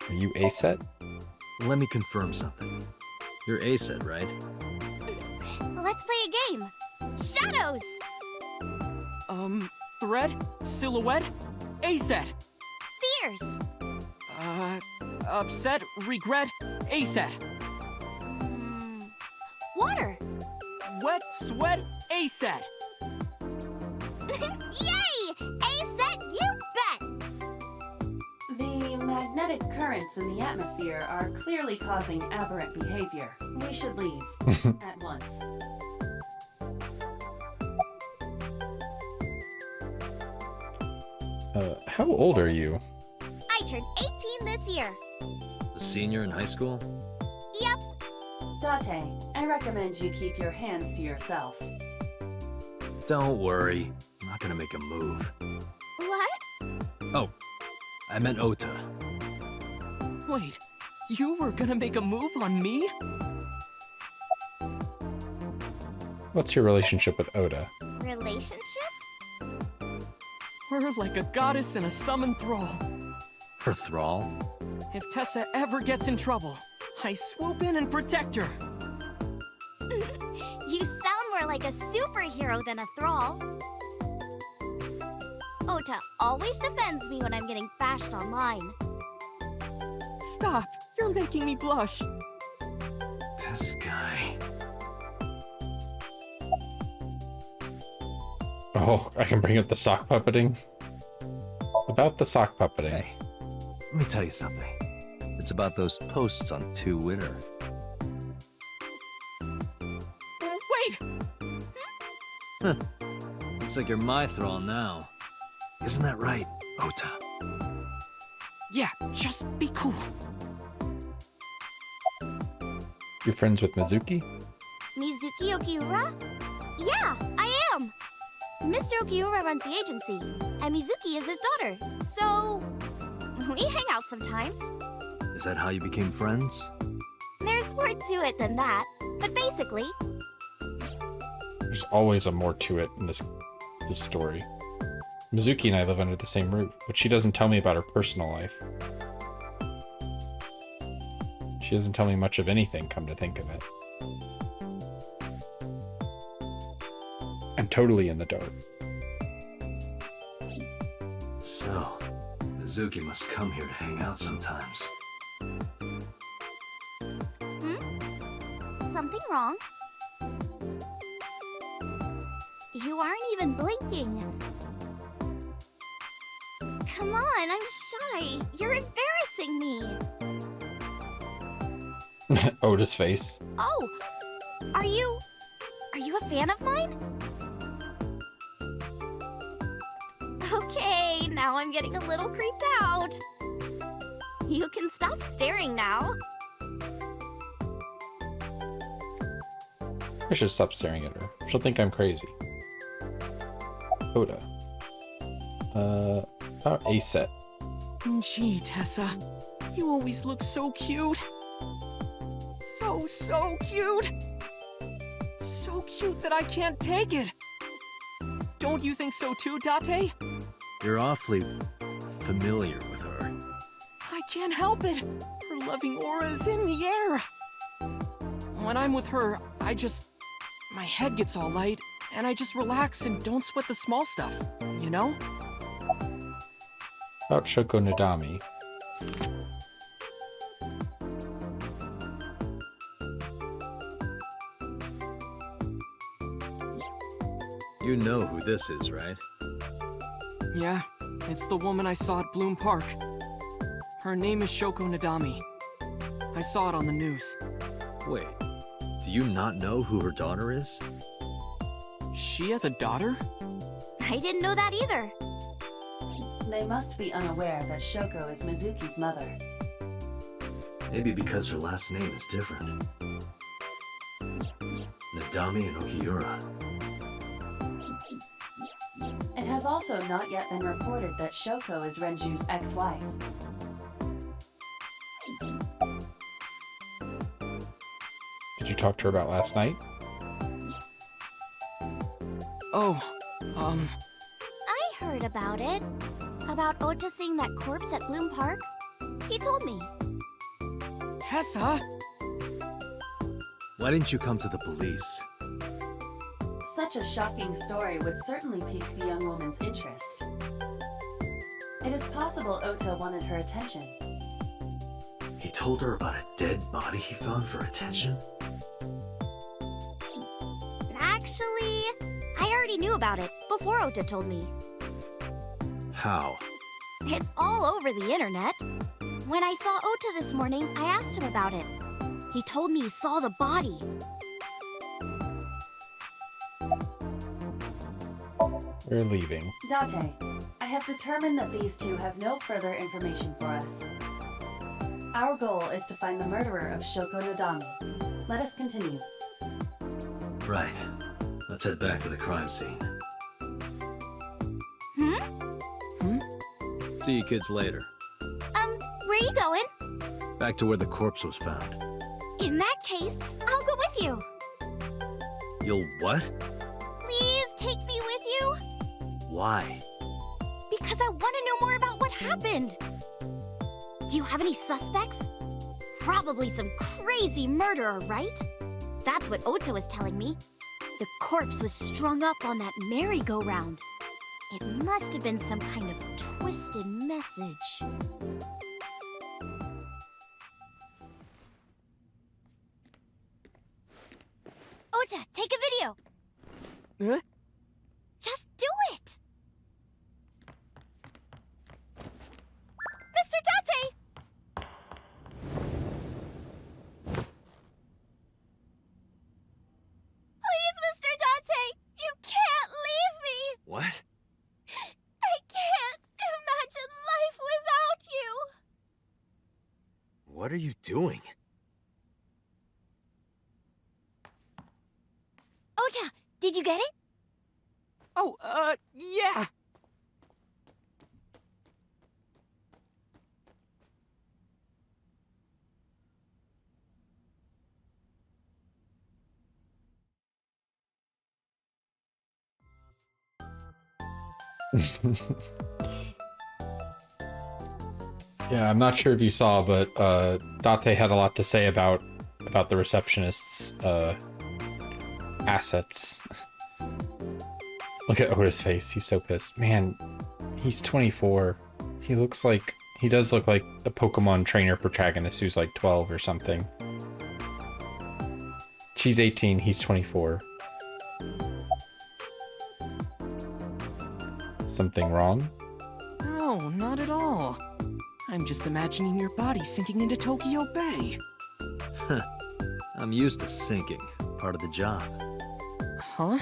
Are you A-set? Let me confirm something. You're A-set, right? Let's play a game. Shadows! Thread? Silhouette? A-set. Fears. Upset? Regret? A-set. Water. Wet? Sweat? A-set. Yay! A-set, you bet! The magnetic currents in the atmosphere are clearly causing aberrant behavior. We should leave at once. How old are you? I turned 18 this year. A senior in high school? Yep. Date, I recommend you keep your hands to yourself. Don't worry. I'm not gonna make a move. What? Oh, I meant Ota. Wait, you were gonna make a move on me? What's your relationship with Oda? Relationship? We're like a goddess and a summoned thrall. Her thrall? If Tessa ever gets in trouble, I swoop in and protect her. You sound more like a superhero than a thrall. Ota always defends me when I'm getting bashed online. Stop! You're making me blush. This guy. Oh, I can bring up the sock puppeting. About the sock puppeting. Hey, let me tell you something. It's about those posts on Twitter. Wait! Huh. Looks like you're my thrall now. Isn't that right, Ota? Yeah, just be cool. You're friends with Mizuki? Mizuki Okiura? Yeah, I am! Mr. Okiura runs the agency, and Mizuki is his daughter, so we hang out sometimes. Is that how you became friends? There's more to it than that, but basically... There's always a more to it in this story. Mizuki and I live under the same roof, but she doesn't tell me about her personal life. She doesn't tell me much of anything, come to think of it. I'm totally in the dark. So, Mizuki must come here to hang out sometimes. Something wrong? You aren't even blinking. Come on, I'm shy. You're embarrassing me. Oda's face. Oh, are you a fan of mine? Okay, now I'm getting a little creeped out. You can stop staring now. I should stop staring at her. She'll think I'm crazy. Oda. About A-set. Gee, Tessa, you always look so cute. So cute. So cute that I can't take it. Don't you think so too, Date? You're awfully familiar with her. I can't help it. Her loving aura is in the air. When I'm with her, my head gets all light, and I just relax and don't sweat the small stuff, you know? About Shoko Nadami. You know who this is, right? Yeah, it's the woman I saw at Bloom Park. Her name is Shoko Nadami. I saw it on the news. Wait, do you not know who her daughter is? She has a daughter? I didn't know that either. They must be unaware that Shoko is Mizuki's mother. Maybe because her last name is different. Nadami and Okiura. has also not yet been reported that Shoko is Renju's ex-wife. Did you talk to her about last night? Oh, I heard about it. About Ota seeing that corpse at Bloom Park. He told me. Tessa? Why didn't you come to the police? Such a shocking story would certainly pique the young woman's interest. It is possible Ota wanted her attention. He told her about a dead body he found for attention? Actually, I already knew about it before Ota told me. How? It's all over the internet. When I saw Ota this morning, I asked him about it. He told me he saw the body. We're leaving. Date, I have determined that these two have no further information for us. Our goal is to find the murderer of Shoko Nadami. Let us continue. Right. Let's head back to the crime scene. See you kids later. Where are you going? Back to where the corpse was found. In that case, I'll go with you. You'll what? Please take me with you. Why? Because I want to know more about what happened. Do you have any suspects? Probably some crazy murderer, right? That's what Ota was telling me. The corpse was strung up on that merry-go-round. It must have been some kind of twisted message. Ota, take a video. Huh? Just do it. Mr. Date! Please, Mr. Date! You can't leave me! What? I can't imagine life without you! What are you doing? Ota, did you get it? Oh, yeah. Yeah, I'm not sure if you saw, but Date had a lot to say about the receptionist's assets. Look at Ota's face. He's so pissed. Man, he's 24. He does look like a Pokemon trainer protagonist who's like 12 or something. She's 18, he's 24. Something wrong? No, not at all. I'm just imagining your body sinking into Tokyo Bay. I'm used to sinking. Part of the job. Huh?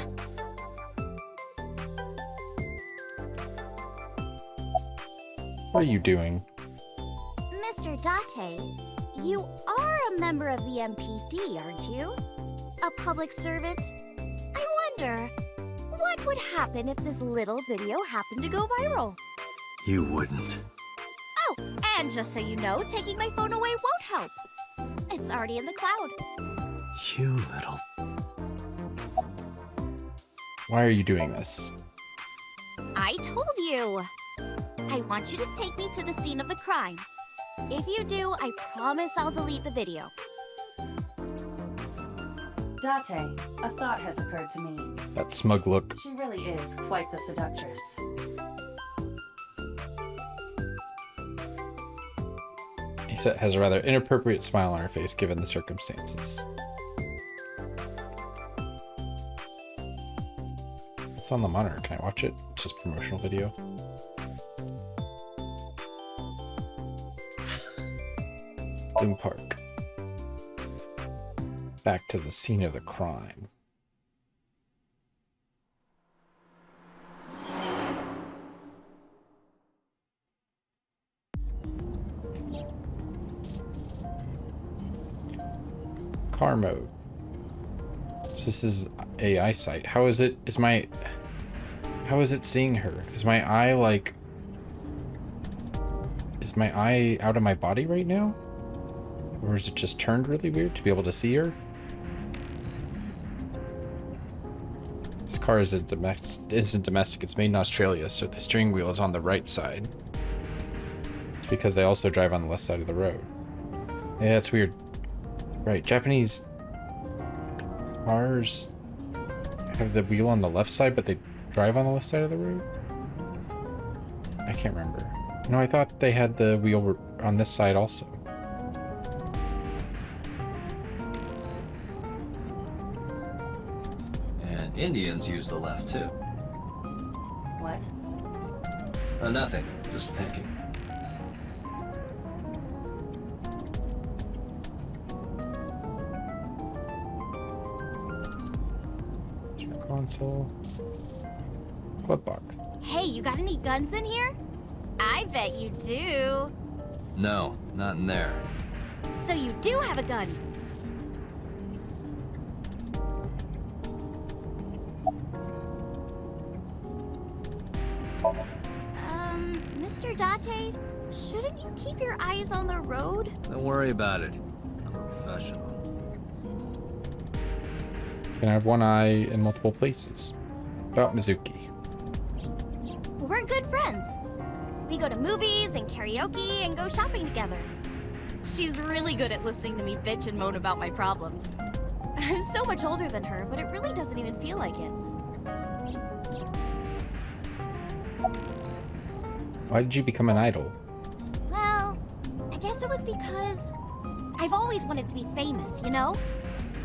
What are you doing? Mr. Date, you are a member of the MPD, aren't you? A public servant? I wonder, what would happen if this little video happened to go viral? You wouldn't. Oh, and just so you know, taking my phone away won't help. It's already in the cloud. You little... Why are you doing this? I told you. I want you to take me to the scene of the crime. If you do, I promise I'll delete the video. Date, a thought has occurred to me. That smug look. She really is quite the seductress. He has a rather inappropriate smile on her face given the circumstances. It's on the monitor. Can I watch it? It's just promotional video. Bloom Park. Back to the scene of the crime. Car mode. So this is AI site. How is it? How is it seeing her? Is my eye like... Is my eye out of my body right now? Or is it just turned really weird to be able to see her? This car isn't domestic, it's made in Australia, so the steering wheel is on the right side. It's because they also drive on the left side of the road. Yeah, that's weird. Right, Japanese cars have the wheel on the left side, but they drive on the left side of the road? I can't remember. No, I thought they had the wheel on this side also. And Indians use the left too. What? Nothing. Just thinking. Console. Glove box. Hey, you got any guns in here? I bet you do. No, not in there. So you do have a gun. Mr. Date, shouldn't you keep your eyes on the road? Don't worry about it. I'm a professional. Can I have one eye in multiple places? About Mizuki. We're good friends. We go to movies and karaoke and go shopping together. She's really good at listening to me bitch and moan about my problems. I'm so much older than her, but it really doesn't even feel like it. Why did you become an idol? Well, I guess it was because I've always wanted to be famous, you know?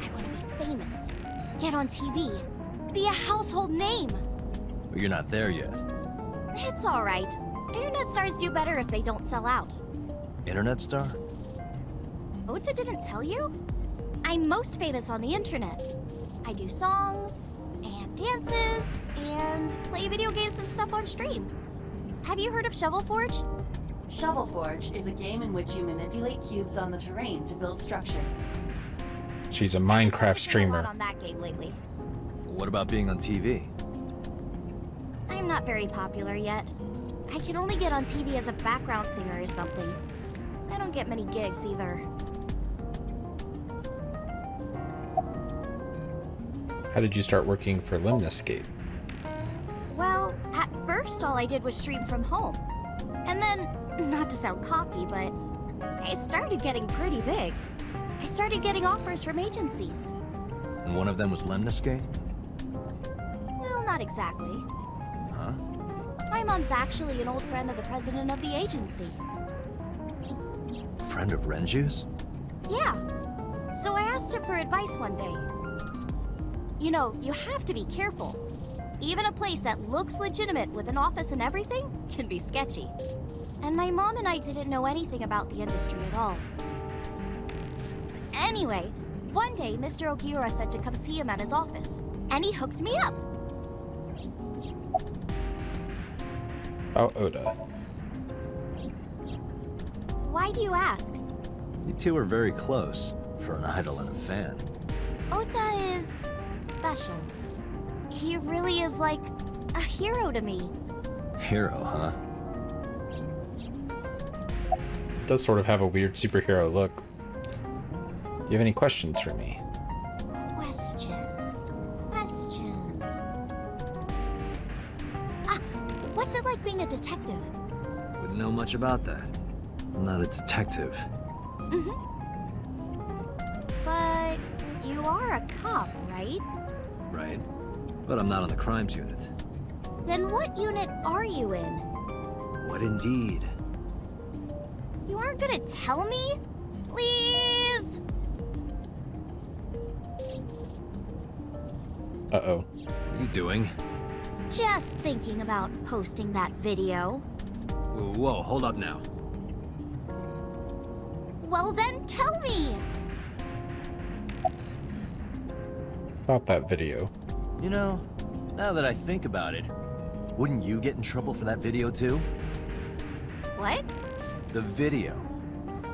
I want to be famous. Get on TV. Be a household name. But you're not there yet. It's alright. Internet stars do better if they don't sell out. Internet star? Ota didn't tell you? I'm most famous on the internet. I do songs, and dances, and play video games and stuff on stream. Have you heard of Shovel Forge? Shovel Forge is a game in which you manipulate cubes on the terrain to build structures. She's a Minecraft I've been a lot streamer. on that game lately. What about being on TV? I'm not very popular yet. I can only get on TV as a background singer or something. I don't get many gigs either. How did you start working for Lemniscape? Well, at first all I did was stream from home. And then, not to sound cocky, but I started getting pretty big. I started getting offers from agencies. And one of them was Lemniscape? Well, not exactly. Huh? My mom's actually an old friend of the president of the agency. Friend of Renju's? Yeah. So I asked him for advice one day. You know, you have to be careful. Even a place that looks legitimate with an office and everything can be sketchy. And my mom and I didn't know anything about the industry at all. Anyway, one day Mr. Ogiura said to come see him at his office, and he hooked me up. About Oda. Why do you ask? You two are very close, for an idol and a fan. Ota is special. He really is like a hero to me. Hero, huh? Does sort of have a weird superhero look. Do you have any questions for me? Questions. What's it like being a detective? Wouldn't know much about that. I'm not a detective. But you are a cop, right? Right. But I'm not on the crimes unit. Then what unit are you in? What indeed? You aren't gonna tell me? Please? Uh-oh. What are you doing? Just thinking about posting that video. Whoa, hold up now. Well then, tell me! About that video. You know, now that I think about it, wouldn't you get in trouble for that video too? What? The video.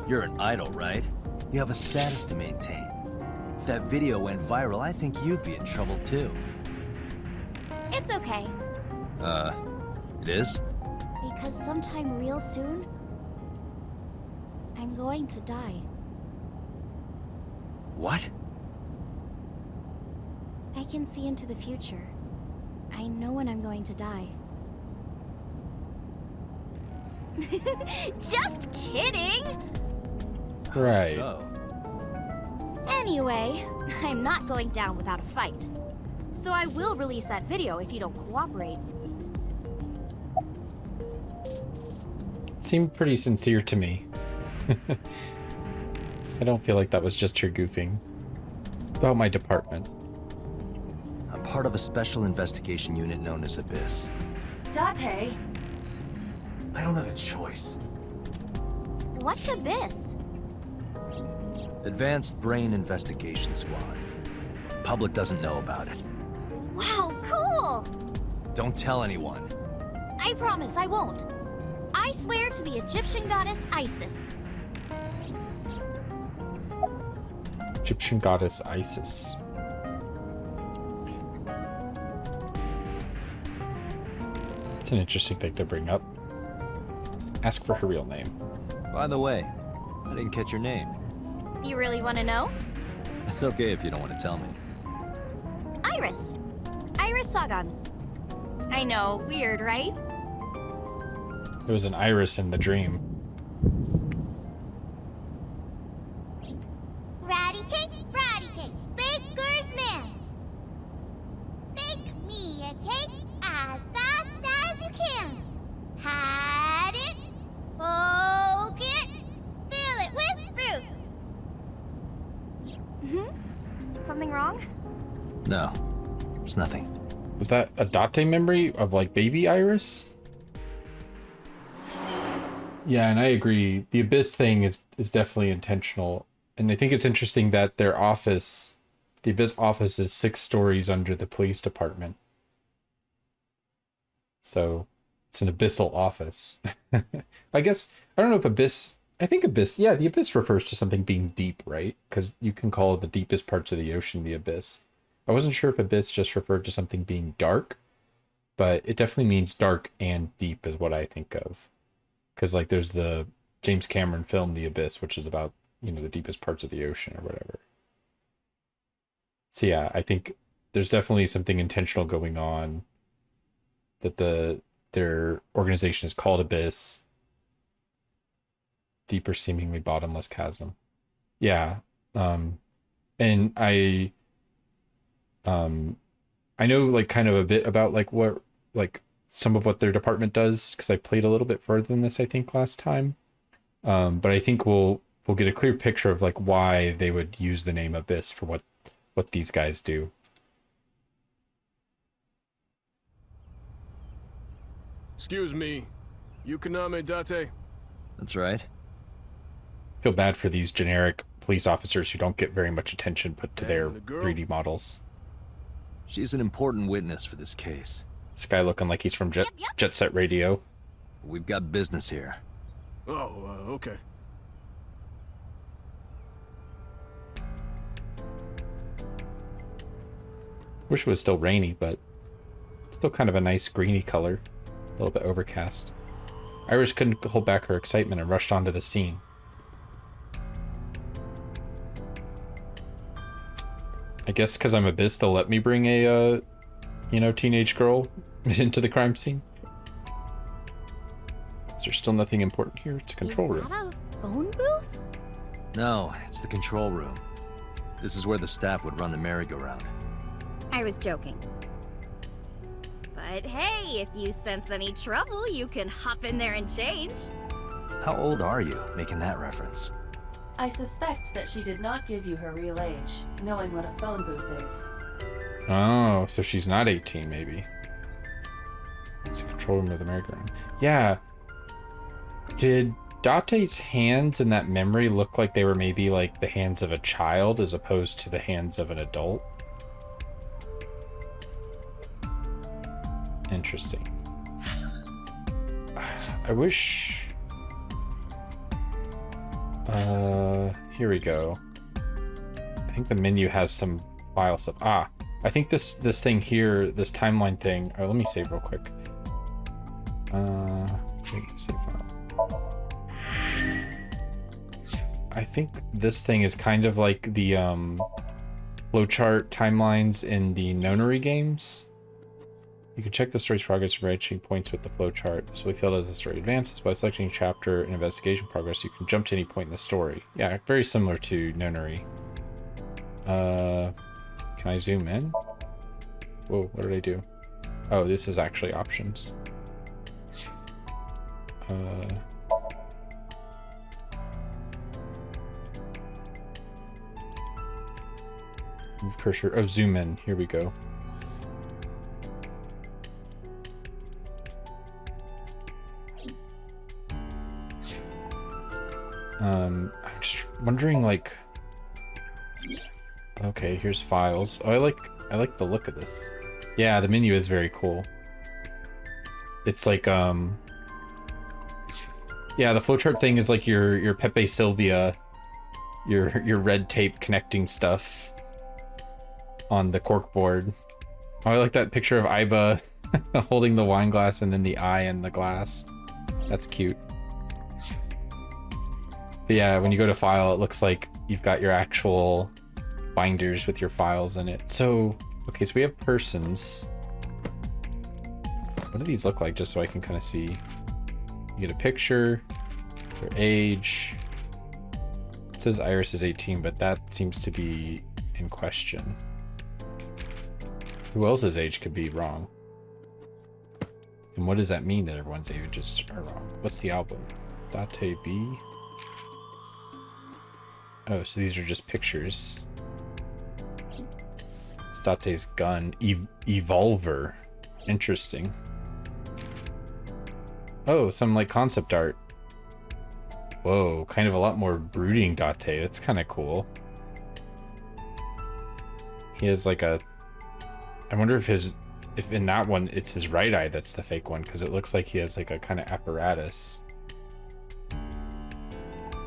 You're an idol, right? You have a status to maintain. If that video went viral, I think you'd be in trouble too. It's okay. It is? Because sometime real soon, I'm going to die. What? I can see into the future. I know when I'm going to die. Just kidding! Right. So, Anyway, I'm not going down without a fight. So I will release that video if you don't cooperate. Seemed pretty sincere to me. I don't feel like that was just her goofing. About my department. I'm part of a special investigation unit known as Abyss. Date! I don't have a choice. What's Abyss? Advanced Brain Investigation Squad. Public doesn't know about it. Wow, cool! Don't tell anyone. I promise I won't. I swear to the Egyptian goddess Isis. Egyptian goddess Isis. It's an interesting thing to bring up. Ask for her real name. By the way, I didn't catch your name. You really want to know? It's okay if you don't want to tell me. Iris. Iris Sagan. I know, weird, right? There was an iris in the dream. Ratty cake, baker's man. Bake me a cake as fast as you can. Had it, poke it, fill it with fruit. Something wrong? No, there's nothing. Was that a Date memory of like baby Iris? Yeah, and I agree. The Abyss thing is definitely intentional. And I think it's interesting that their office, the Abyss office, is 6 stories under the police department. So it's an abyssal office. I guess, I don't know if Abyss, I think Abyss, yeah, the Abyss refers to something being deep, right? Because you can call the deepest parts of the ocean the Abyss. I wasn't sure if Abyss just referred to something being dark, but it definitely means dark and deep is what I think of. Because like there's the James Cameron film The Abyss, which is about, you know, the deepest parts of the ocean or whatever. So yeah, I think there's definitely something intentional going on, that their organization is called Abyss. Deeper, seemingly bottomless chasm. Yeah. And I know like kind of a bit about like what, like some of what their department does, because I played a little bit further than this, I think, last time. But I think we'll get a clear picture of like why they would use the name Abyss for what these guys do. Excuse me. Yukaname Date? That's right. Feel bad for these generic police officers who don't get very much attention put to their the girl? 3D models. She's an important witness for this case. This guy looking like he's from Jet Set Radio. We've got business here. Oh, okay. Wish it was still rainy, but still kind of a nice greeny color. A little bit overcast. Iris couldn't hold back her excitement and rushed onto the scene. I guess because I'm Abyss, they'll let me bring a, teenage girl into the crime scene. Is there still nothing important here? It's a control room. Is that a phone booth? No, it's the control room. This is where the staff would run the merry-go-round. I was joking. But hey, if you sense any trouble, you can hop in there and change. How old are you, making that reference? I suspect that she did not give you her real age, knowing what a phone booth is. Oh, so she's not 18, maybe. It's a control room with a merry-go-round. Yeah. Did Date's hands in that memory look like they were maybe like the hands of a child as opposed to the hands of an adult? Interesting. I wish... here we go. I think the menu has some file stuff. I think this thing here, this timeline thing, let me save real quick. Save file. I think this thing is kind of like the flowchart timelines in the Nonary games. You can check the story's progress by reaching points with the flowchart. So we feel as the story advances by selecting a chapter and investigation progress, you can jump to any point in the story. Yeah, very similar to Nonary. Can I zoom in? Whoa, what did I do? Oh, this is actually options. Move cursor. Oh, zoom in. Here we go. I'm just wondering, like. Okay, here's files. Oh, I like the look of this. Yeah, the menu is very cool. It's like yeah, the flowchart thing is like your Pepe Sylvia, your red tape connecting stuff on the corkboard. Oh, I like that picture of Iba holding the wine glass and then the eye in the glass. That's cute. But yeah, when you go to file, it looks like you've got your actual binders with your files in it. So, okay, so we have persons. What do these look like, just so I can kind of see? You get a picture, their age. It says Iris is 18, but that seems to be in question. Who else's age could be wrong? And what does that mean that everyone's ages are wrong? What's the album? Date B? Oh, so these are just pictures. It's Date's gun. Evolver. Interesting. Oh, some like concept art. Whoa, kind of a lot more brooding Date. That's kind of cool. He has like a... I wonder if in that one it's his right eye that's the fake one, because it looks like he has like a kind of apparatus.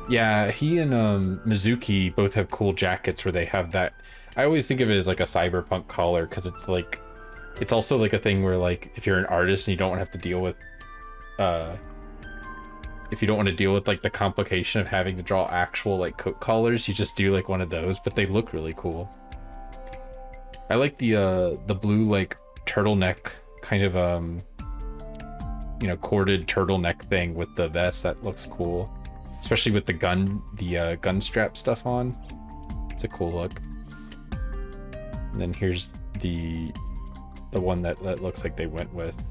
Yeah, he and Mizuki both have cool jackets where they have that. I always think of it as like a cyberpunk collar, because it's like, it's also like a thing where like if you're an artist and you don't have to deal with if you don't want to deal with like the complication of having to draw actual like coat collars, you just do like one of those, but they look really cool. I like the blue like turtleneck kind of you know, corded turtleneck thing with the vest. That looks cool, especially with the gun strap stuff on. It's a cool look. And then here's the one that looks like they went with.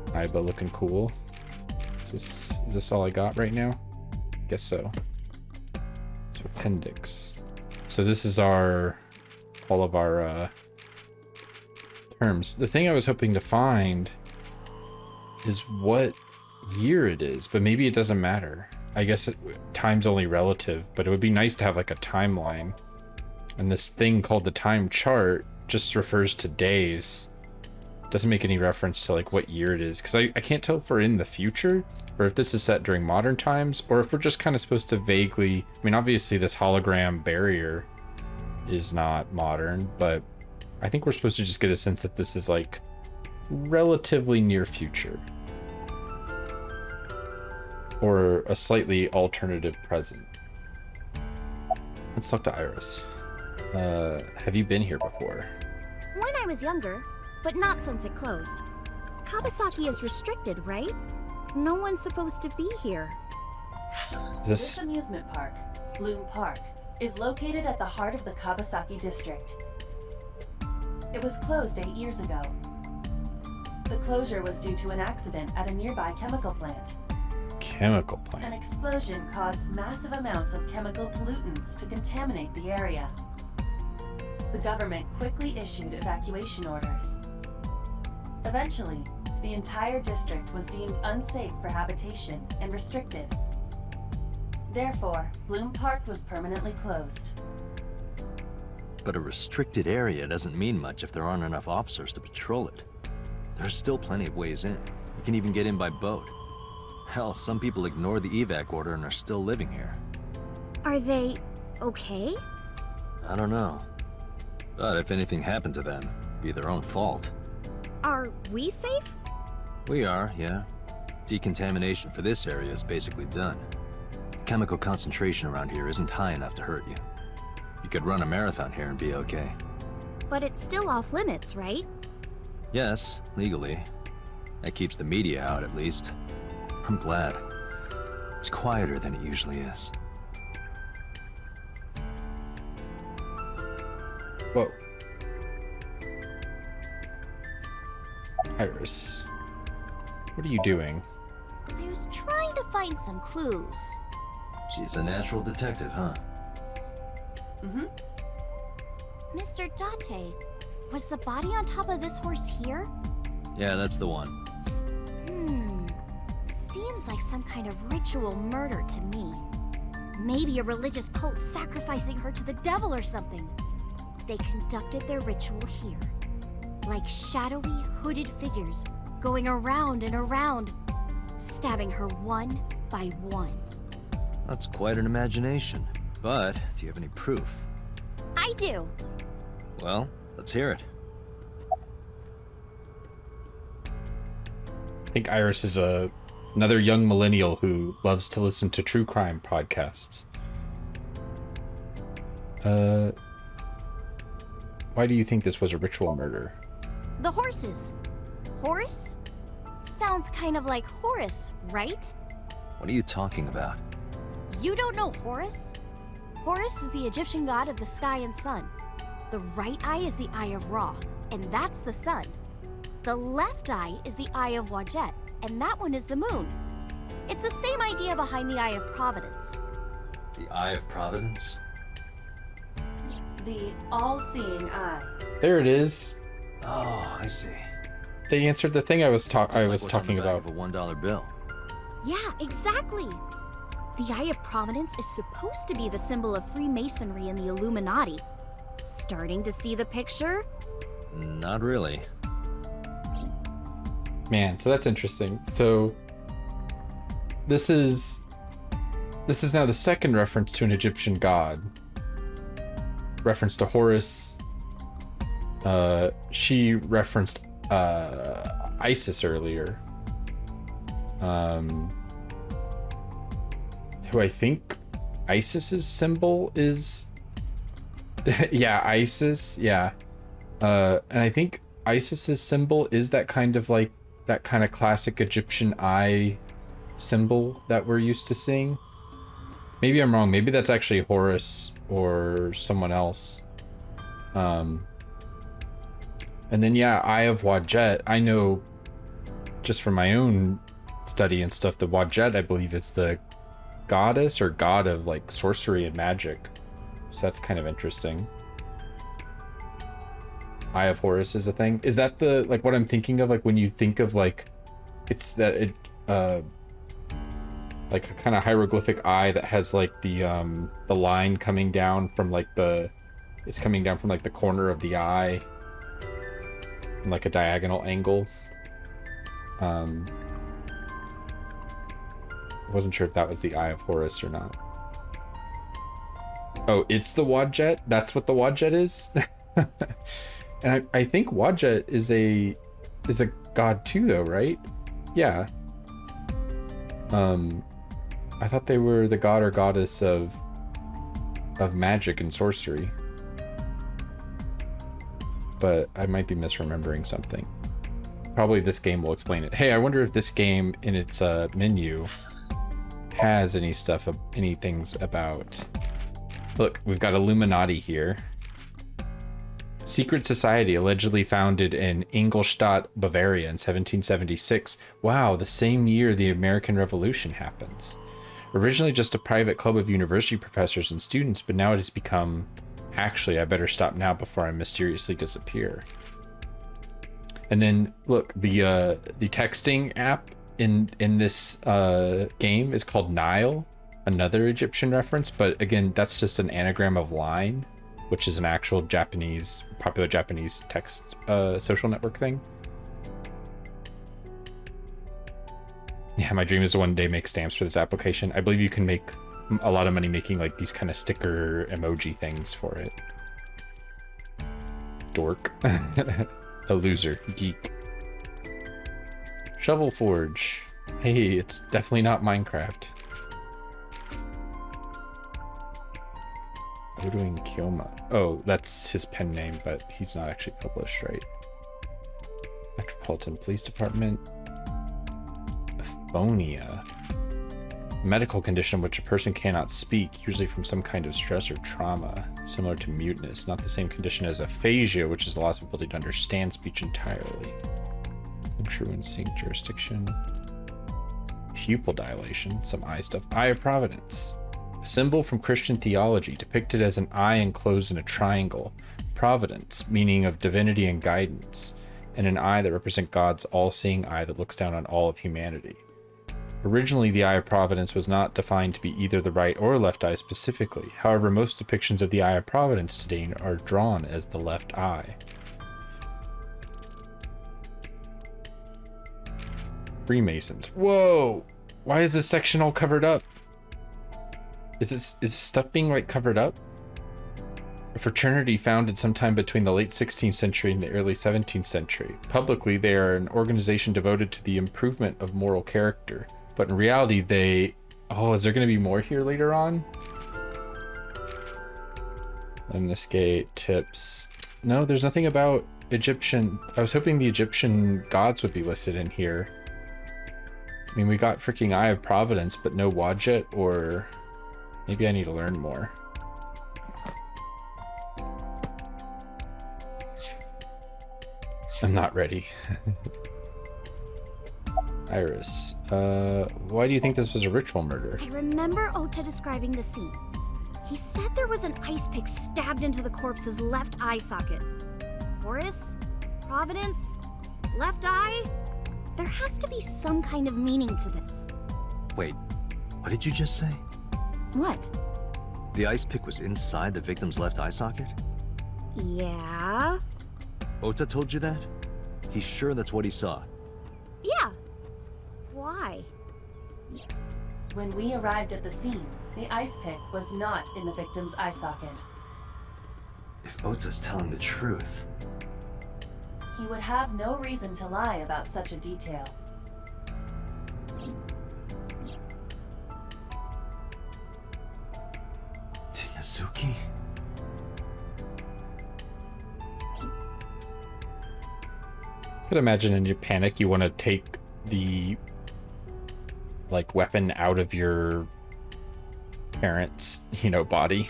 Iba looking cool. Is this all I got right now? Guess so. So appendix. So this is all of our terms. The thing I was hoping to find is what year it is, but maybe it doesn't matter. I guess time's only relative, but it would be nice to have like a timeline. And this thing called the time chart just refers to days. Doesn't make any reference to like what year it is, because I can't tell if we're in the future or if this is set during modern times, or if we're just kind of supposed to vaguely, I mean, obviously this hologram barrier is not modern, but I think we're supposed to just get a sense that this is like relatively near future, or a slightly alternative present. Let's talk to Iris. Have you been here before? When I was younger, but not since it closed. Kabasaki is restricted, right? No one's supposed to be here. This amusement park, Bloom Park, is located at the heart of the Kabasaki district. It was closed 8 years ago. The closure was due to an accident at a nearby chemical plant. Chemical plant? An explosion caused massive amounts of chemical pollutants to contaminate the area. The government quickly issued evacuation orders. Eventually, the entire district was deemed unsafe for habitation and restricted. Therefore, Bloom Park was permanently closed. But a restricted area doesn't mean much if there aren't enough officers to patrol it. There's still plenty of ways in. You can even get in by boat. Hell, some people ignore the evac order and are still living here. Are they okay? I don't know. But if anything happened to them, it'd be their own fault. Are we safe? We are, yeah. Decontamination for this area is basically done. The chemical concentration around here isn't high enough to hurt you. You could run a marathon here and be okay. But it's still off limits, right? Yes, legally. That keeps the media out, at least. I'm glad. It's quieter than it usually is. Whoa. Iris. What are you doing? I was trying to find some clues. She's a natural detective, huh? Mm-hmm. Mr. Date, was the body on top of this horse here? Yeah, that's the one. Seems like some kind of ritual murder to me. Maybe a religious cult sacrificing her to the devil or something. They conducted their ritual here. Like shadowy, hooded figures going around and around, stabbing her one by one. That's quite an imagination. But, do you have any proof? I do. Well, let's hear it. I think Iris is another young millennial who loves to listen to true crime podcasts. Why do you think this was a ritual murder? The horses. Horse? Sounds kind of like Horus, right? What are you talking about? You don't know Horus? Horus is the Egyptian god of the sky and sun. The right eye is the eye of Ra, and that's the sun. The left eye is the eye of Wadjet, and that one is the moon. It's the same idea behind the eye of Providence. The Eye of Providence? The all-seeing eye. There it is. Oh, I see. They answered the thing I was Just like talking what's on the back about. of a $1 bill. Yeah, exactly. The Eye of Providence is supposed to be the symbol of Freemasonry and the Illuminati. Starting to see the picture? Not really. Man, so that's interesting. So this is now the second reference to an Egyptian god. Reference to Horus. She referenced Isis earlier. Who I think Isis's symbol is yeah, Isis, yeah. And I think Isis's symbol is that kind of classic Egyptian eye symbol that we're used to seeing. Maybe I'm wrong. Maybe that's actually Horus or someone else. And then yeah, Eye of Wadjet. I know just from my own study and stuff, the Wadjet I believe is the goddess or god of like sorcery and magic. So that's kind of interesting. Eye of Horus is a thing. Is that the like what I'm thinking of? Like when you think of like it's that it like a kind of hieroglyphic eye that has like the line coming down from like it's coming down from like the corner of the eye in like a diagonal angle. I wasn't sure if that was the Eye of Horus or not. Oh, it's the Wadjet? That's what the Wadjet is? And I think Wadjet is a god too though, right? Yeah. I thought they were the god or goddess of magic and sorcery. But I might be misremembering something. Probably this game will explain it. Hey, I wonder if this game in its menu has any things about... Look, we've got Illuminati here. Secret society allegedly founded in Ingolstadt, Bavaria in 1776. Wow, the same year the American Revolution happens. Originally just a private club of university professors and students, but now it has become... Actually, I better stop now before I mysteriously disappear. And then, look, the texting app in this game is called Nile, another Egyptian reference, but again, that's just an anagram of Line, which is an actual popular Japanese text social network thing. Yeah, my dream is to one day make stamps for this application. I believe you can make a lot of money making like these kind of sticker emoji things for it. Dork. A loser. Geek. Shovel Forge. Hey, it's definitely not Minecraft. Odwin Kyoma. Oh, that's his pen name, but he's not actually published, right? Metropolitan Police Department. Aphonia. Medical condition in which a person cannot speak, usually from some kind of stress or trauma, similar to muteness. Not the same condition as aphasia, which is the loss of ability to understand speech entirely. True and sync jurisdiction. Pupil dilation, some eye stuff. Eye of Providence. A symbol from Christian theology, depicted as an eye enclosed in a triangle. Providence, meaning of divinity and guidance, and an eye that represents God's all-seeing eye that looks down on all of humanity. Originally, the Eye of Providence was not defined to be either the right or left eye specifically. However, most depictions of the Eye of Providence today are drawn as the left eye. Freemasons. Whoa! Why is this section all covered up? Is stuff being like covered up? A fraternity founded sometime between the late 16th century and the early 17th century. Publicly, they are an organization devoted to the improvement of moral character. But in reality, they... Oh, is there going to be more here later on? Lemniscate, tips. No, there's nothing about Egyptian... I was hoping the Egyptian gods would be listed in here. I mean, we got freaking Eye of Providence, but no Wadjet, or... Maybe I need to learn more. I'm not ready. Iris, why do you think this was a ritual murder? I remember Ota describing the scene. He said there was an ice pick stabbed into the corpse's left eye socket. Horus? Providence? Left eye? There has to be some kind of meaning to this. Wait, what did you just say? What? The ice pick was inside the victim's left eye socket? Yeah? Ota told you that? He's sure that's what he saw. Yeah. Why? When we arrived at the scene, the ice pick was not in the victim's eye socket. If Ota's telling the truth... He would have no reason to lie about such a detail. Tinazuki? I could imagine in your panic you want to take the like weapon out of your parents, body.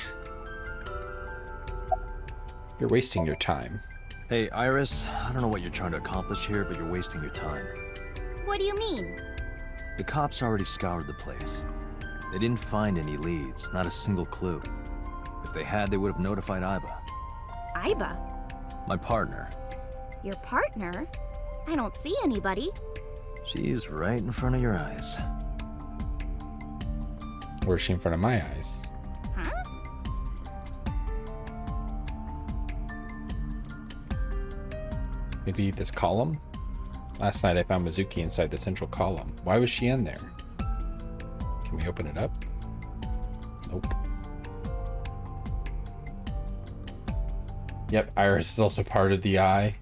You're wasting your time. Hey, Iris, I don't know what you're trying to accomplish here, but you're wasting your time. What do you mean? The cops already scoured the place. They didn't find any leads, not a single clue. If they had, they would have notified Iba. Iba? My partner. Your partner? I don't see anybody. She's right in front of your eyes. Or is she in front of my eyes? Huh? Maybe this column? Last night I found Mizuki inside the central column. Why was she in there? Can we open it up? Nope. Yep, Iris is also part of the eye.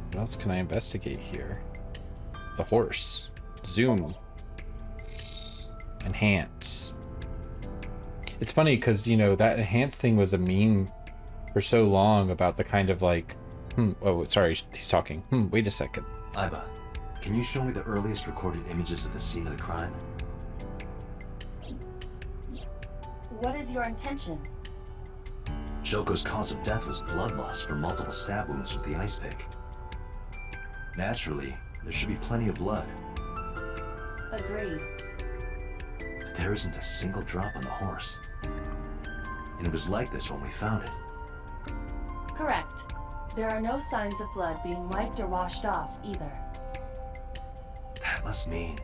What else can I investigate here? The horse. Zoom. Enhance. It's funny because, that enhance thing was a meme for so long about the kind of like, oh, sorry, he's talking. Wait a second. Iba, can you show me the earliest recorded images of the scene of the crime? What is your intention? Shoko's cause of death was blood loss from multiple stab wounds with the ice pick. Naturally, there should be plenty of blood. Agreed. But there isn't a single drop on the horse. And it was like this when we found it. Correct. There are no signs of blood being wiped or washed off, either. That must mean...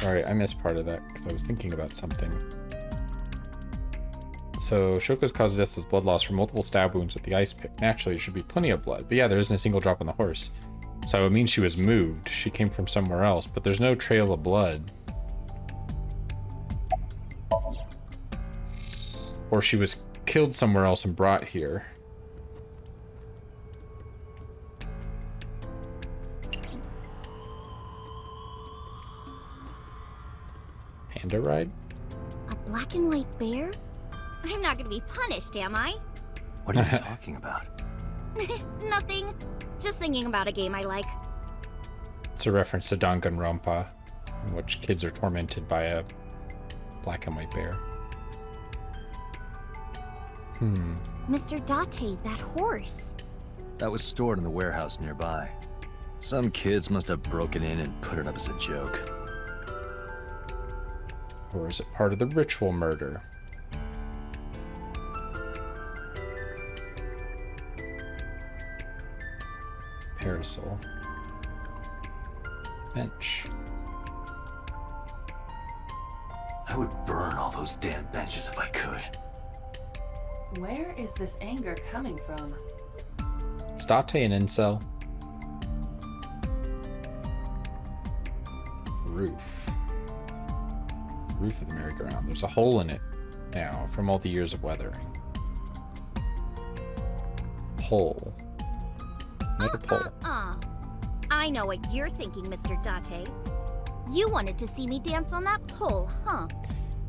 Sorry, I missed part of that because I was thinking about something. So, Shoko's cause of death was blood loss from multiple stab wounds with the ice pick. Naturally, there should be plenty of blood. But yeah, there isn't a single drop on the horse. So it means she was moved. She came from somewhere else, but there's no trail of blood. Or she was killed somewhere else and brought here. Panda ride? A black and white bear? I'm not gonna be punished, am I? What are you talking about? Nothing. Just thinking about a game I like. It's a reference to Danganronpa, in which kids are tormented by a black and white bear. Mr. Date, that horse. That was stored in the warehouse nearby. Some kids must have broken in and put it up as a joke. Or is it part of the ritual murder? Parasol. Bench. I would burn all those damn benches if I could. Where is this anger coming from? Is Date an incel? Roof. Roof of the merry-go-round. There's a hole in it now from all the years of weathering. Pole. Another pole. I know what you're thinking, Mr. Date. You wanted to see me dance on that pole, huh?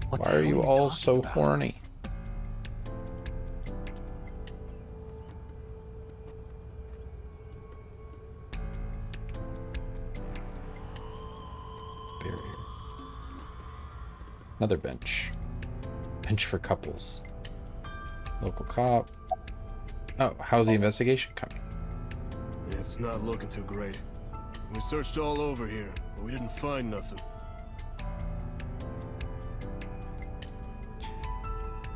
Why are you all so horny? Barrier. Another bench. Bench for couples. Local cop. Oh, how's the investigation coming? Yeah, it's not looking too great. We searched all over here, but we didn't find nothing.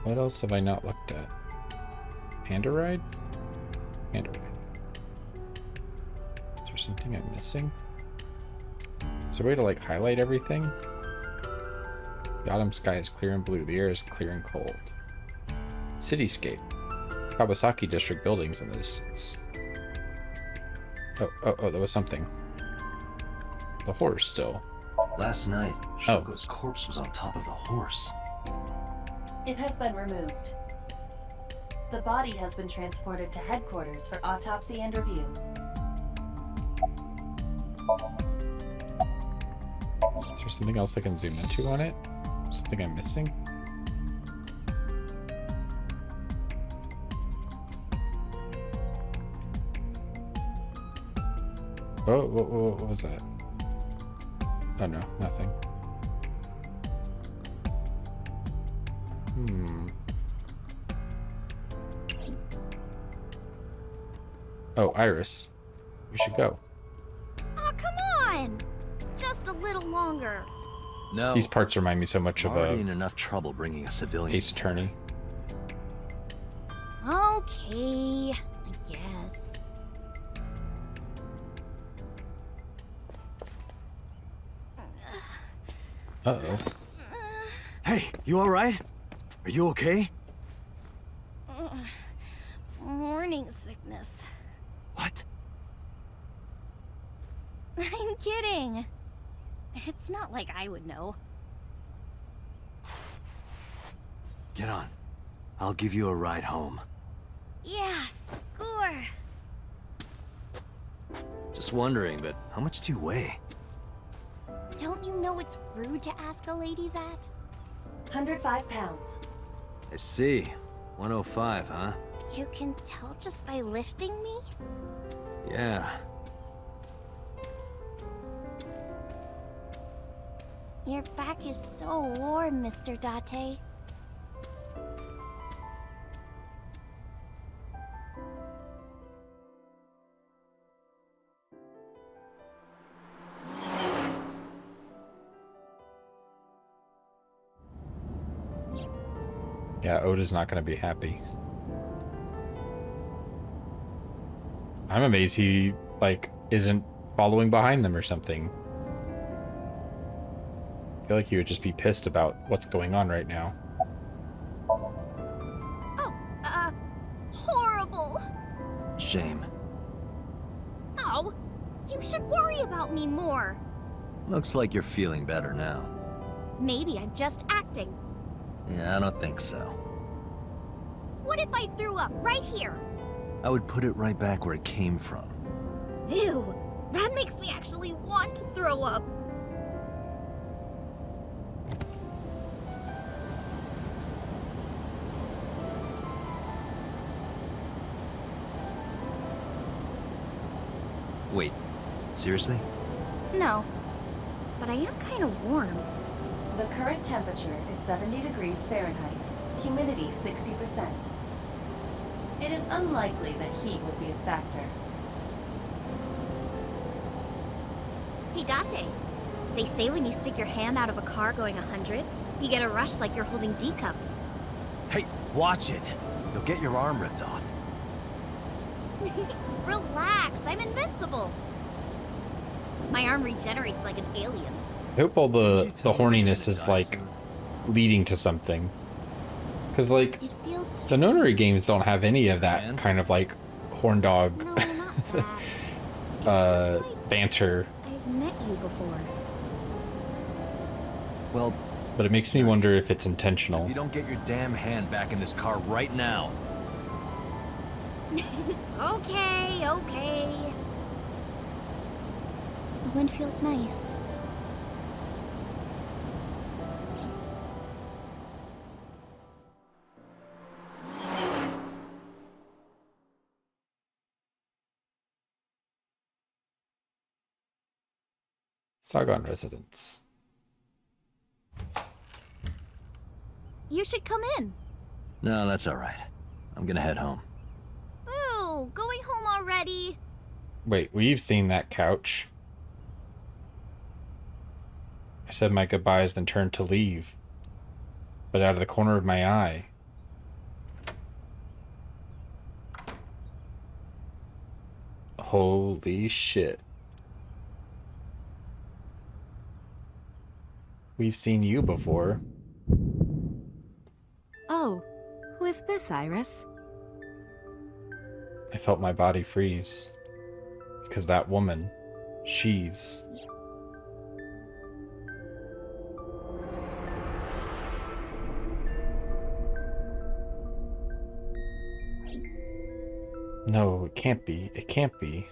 What else have I not looked at? Panda ride? Panda ride. Is there something I'm missing? Is there a way to like highlight everything? The autumn sky is clear and blue. The air is clear and cold. Cityscape. Kawasaki district buildings in the distance. Oh, there was something. The horse still. Last night, Shoko's corpse was on top of the horse. It has been removed. The body has been transported to headquarters for autopsy and review. Is there something else I can zoom into on it? Something I'm missing? Oh, what was that? Oh no, nothing. Oh, Iris. We should go. Oh, come on! Just a little longer. No. These parts remind me so much of already in enough trouble bringing a civilian. Ace Attorney. Okay, I guess. Uh-oh. Hey, you alright? Are you okay? Morning sickness. What? I'm kidding. It's not like I would know. Get on. I'll give you a ride home. Yeah, score. Just wondering, but how much do you weigh? Don't you know it's rude to ask a lady that? 105 pounds. I see. 105, huh? You can tell just by lifting me? Yeah. Your back is so warm, Mr. Date. Yeah, Oda's not going to be happy. I'm amazed he, like, isn't following behind them or something. feel like he would just be pissed about what's going on right now. Oh, horrible. Shame. Oh, you should worry about me more. Looks like you're feeling better now. Maybe I'm just acting. Yeah, I don't think so. What if I threw up right here? I would put it right back where it came from. Ew, that makes me actually want to throw up. Wait, seriously? No, but I am kind of warm. The current temperature is 70 degrees Fahrenheit, humidity 60%. It is unlikely that heat would be a factor. Hey, Date. They say when you stick your hand out of a car going 100, you get a rush like you're holding D cups. Hey, watch it! You'll get your arm ripped off. Relax, I'm invincible. My arm regenerates like an alien's. I hope all the horniness is like leading to something. Because like It feels the Nonary games don't have any of that kind of like horn dog No, not that. banter. I've met you before. Well, But it makes me wonder if it's if intentional. you don't get your damn hand back in this car right now. Okay, okay. The wind feels nice. Sargon residence. You should come in. No, that's alright. I'm gonna head home. Ooh, going home already. Wait, we've seen that couch. I said my goodbyes, then turned to leave. But out of the corner of my eye. Holy shit. We've seen you before. Oh, who is this, Iris? I felt my body freeze. Because that woman, she's... No, it can't be. It can't be.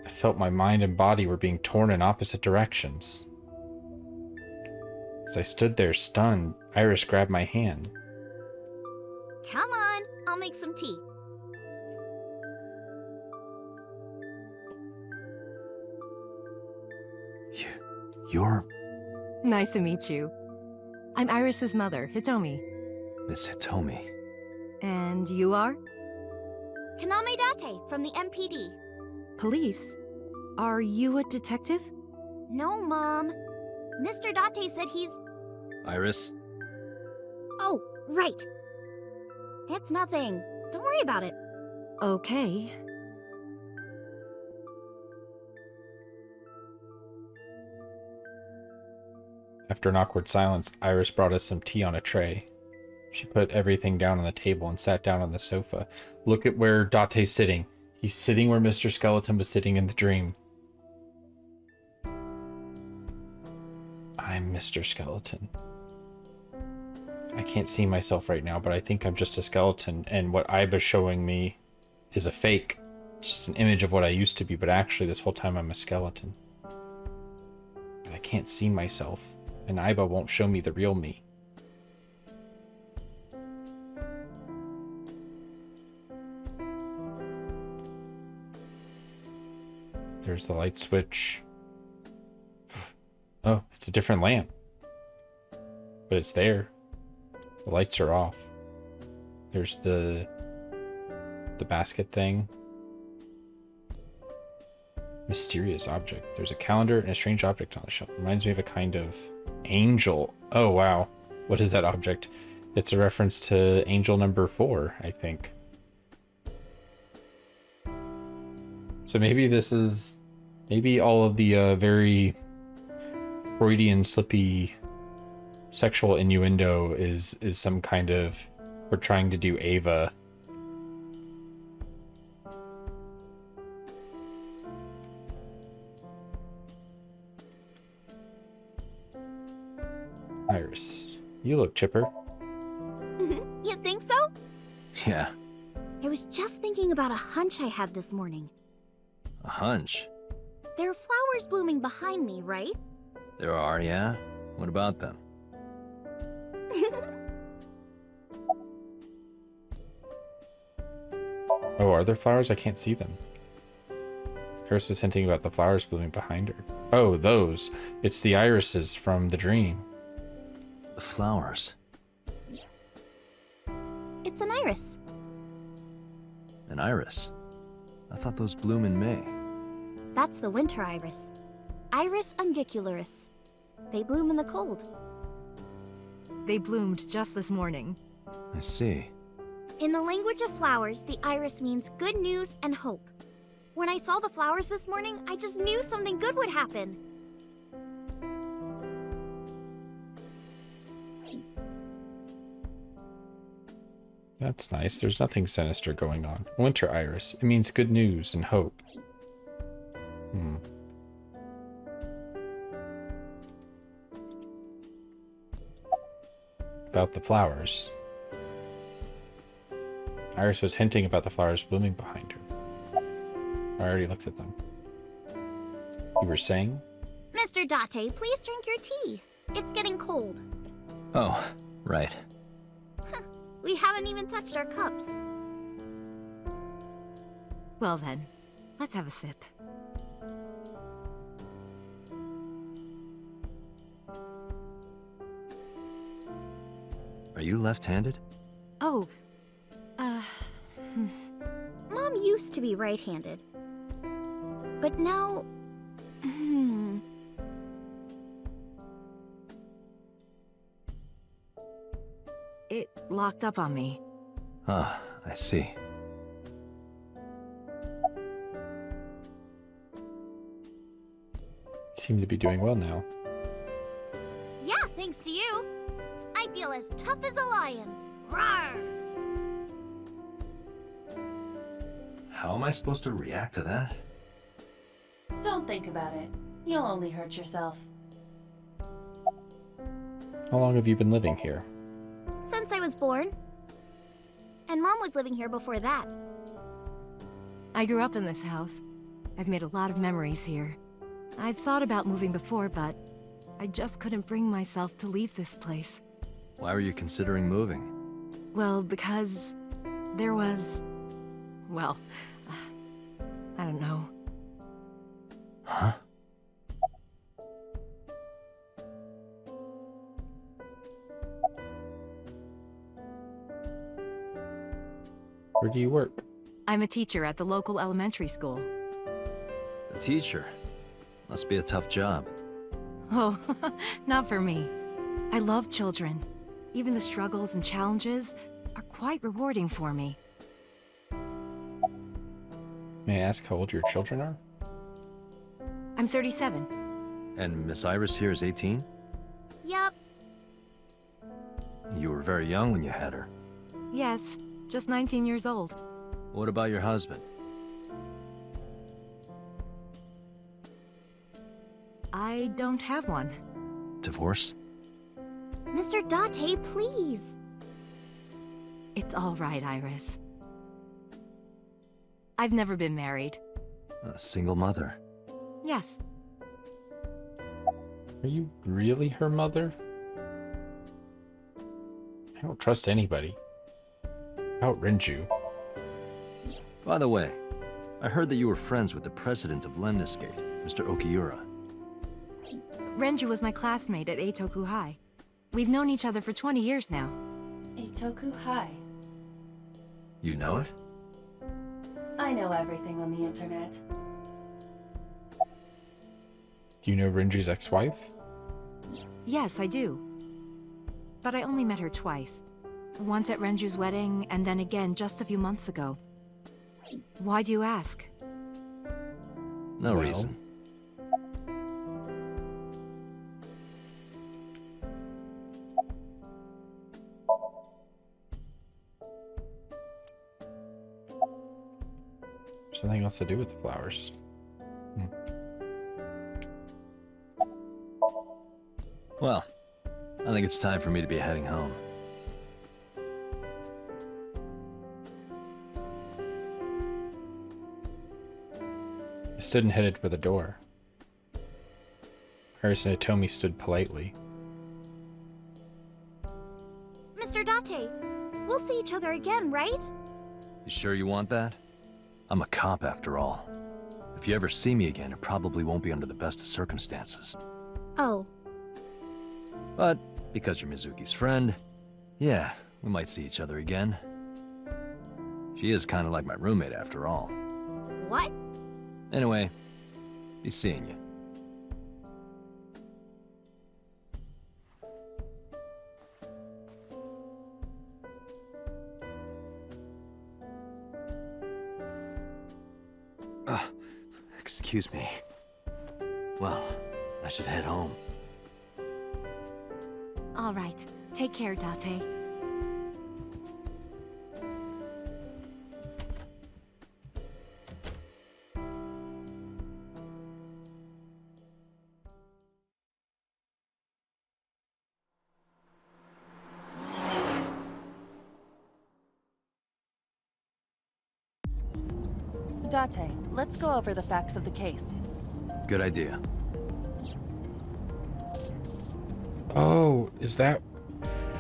I felt my mind and body were being torn in opposite directions. As I stood there stunned, Iris grabbed my hand. Come on, I'll make some tea. You're Nice to meet you. I'm Iris's mother, Hitomi. Miss Hitomi. And you are? Kaname Date from the MPD. Police? Are you a detective? No, Mom. Mr. Date said he's... Iris? Oh, right. It's nothing. Don't worry about it. Okay. After an awkward silence, Iris brought us some tea on a tray. She put everything down on the table and sat down on the sofa. Look at where Date's sitting. He's sitting where Mr. Skeleton was sitting in the dream. I'm Mr. Skeleton. I can't see myself right now, but I think I'm just a skeleton, and what Iba's showing me is a fake. It's just an image of what I used to be, but actually this whole time I'm a skeleton. But I can't see myself, and Iba won't show me the real me. There's the light switch. Oh, it's a different lamp. But it's there. The lights are off. There's the basket thing. Mysterious object. There's a calendar and a strange object on the shelf. Reminds me of a kind of angel. Oh, wow. What is that object? It's a reference to angel number 4, I think. So maybe this is Maybe all of the very Freudian, slippy sexual innuendo is some kind of, we're trying to do Ava. Iris, you look chipper. You think so? Yeah, I was just thinking about a hunch I had this morning. a hunch. There are flowers blooming behind me, right? There are, yeah? What about them? Oh, are there flowers? I can't see them. Iris was hinting about the flowers blooming behind her. Oh, those. It's the irises from the dream. The flowers. It's an iris. An iris? I thought those bloom in May. That's the winter iris. Iris ungicularis. They bloom in the cold. They bloomed just this morning. I see. In the language of flowers, the iris means good news and hope. When I saw the flowers this morning, I just knew something good would happen. That's nice. There's nothing sinister going on. Winter iris. It means good news and hope. About the flowers. Iris was hinting about the flowers blooming behind her. I already looked at them. You were saying? Mr. Date, please drink your tea. It's getting cold. Oh, right. We haven't even touched our cups. Well then, let's have a sip. Are you left-handed? Oh, Mom used to be right-handed. But now... It locked up on me. Ah, I see. Seem to be doing well now. Yeah, thanks to you. I feel as tough as a lion. Rawr! How am I supposed to react to that? Don't think about it. You'll only hurt yourself. How long have you been living here? Since I was born. And Mom was living here before that. I grew up in this house. I've made a lot of memories here. I've thought about moving before, but I just couldn't bring myself to leave this place. Why were you considering moving? Well, because there was... well, I don't know. Huh? Where do you work? I'm a teacher at the local elementary school. A teacher? Must be a tough job. Oh, not for me. I love children. Even the struggles and challenges are quite rewarding for me. May I ask how old your children are? I'm 37. And Miss Iris here is 18? Yup. You were very young when you had her. Yes, just 19 years old. What about your husband? I don't have one. Divorce? Mr. Date, please. It's all right, Iris. I've never been married. A single mother? Yes. Are you really her mother? I don't trust anybody. About Renju. By the way, I heard that you were friends with the president of Lemniscate, Mr. Okiura. Renju was my classmate at Eitoku High. We've known each other for 20 years now. Eitoku High. You know it? I know everything on the internet. Do you know Renju's ex-wife? Yes, I do. But I only met her twice. Once at Renju's wedding, and then again just a few months ago. Why do you ask? No Well, reason. Something else to do with the flowers. Well, I think it's time for me to be heading home. I stood and headed for the door. Iris and Atomi stood politely. Mr. Date, we'll see each other again, right? You sure you want that? I'm a cop after all. If you ever see me again, it probably won't be under the best of circumstances. Oh. But because you're Mizuki's friend, yeah, we might see each other again. She is kind of like my roommate after all. What? Anyway, be seeing you. Excuse me. Well, I should head home. All right. Take care, Date. Date, let's go over the facts of the case. Good idea. Oh, is that...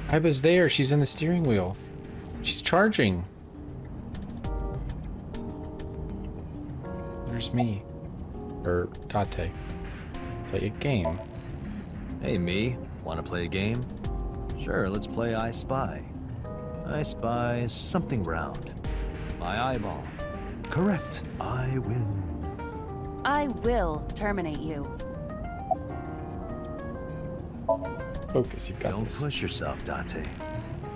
I was there. She's in the steering wheel. She's charging. There's me. Or Date. Play a game. Hey, me. Want to play a game? Sure, let's play I Spy. I spy something round. My eyeball. Correct. I win. I will terminate you. Focus, you've got this. Don't push yourself, Date.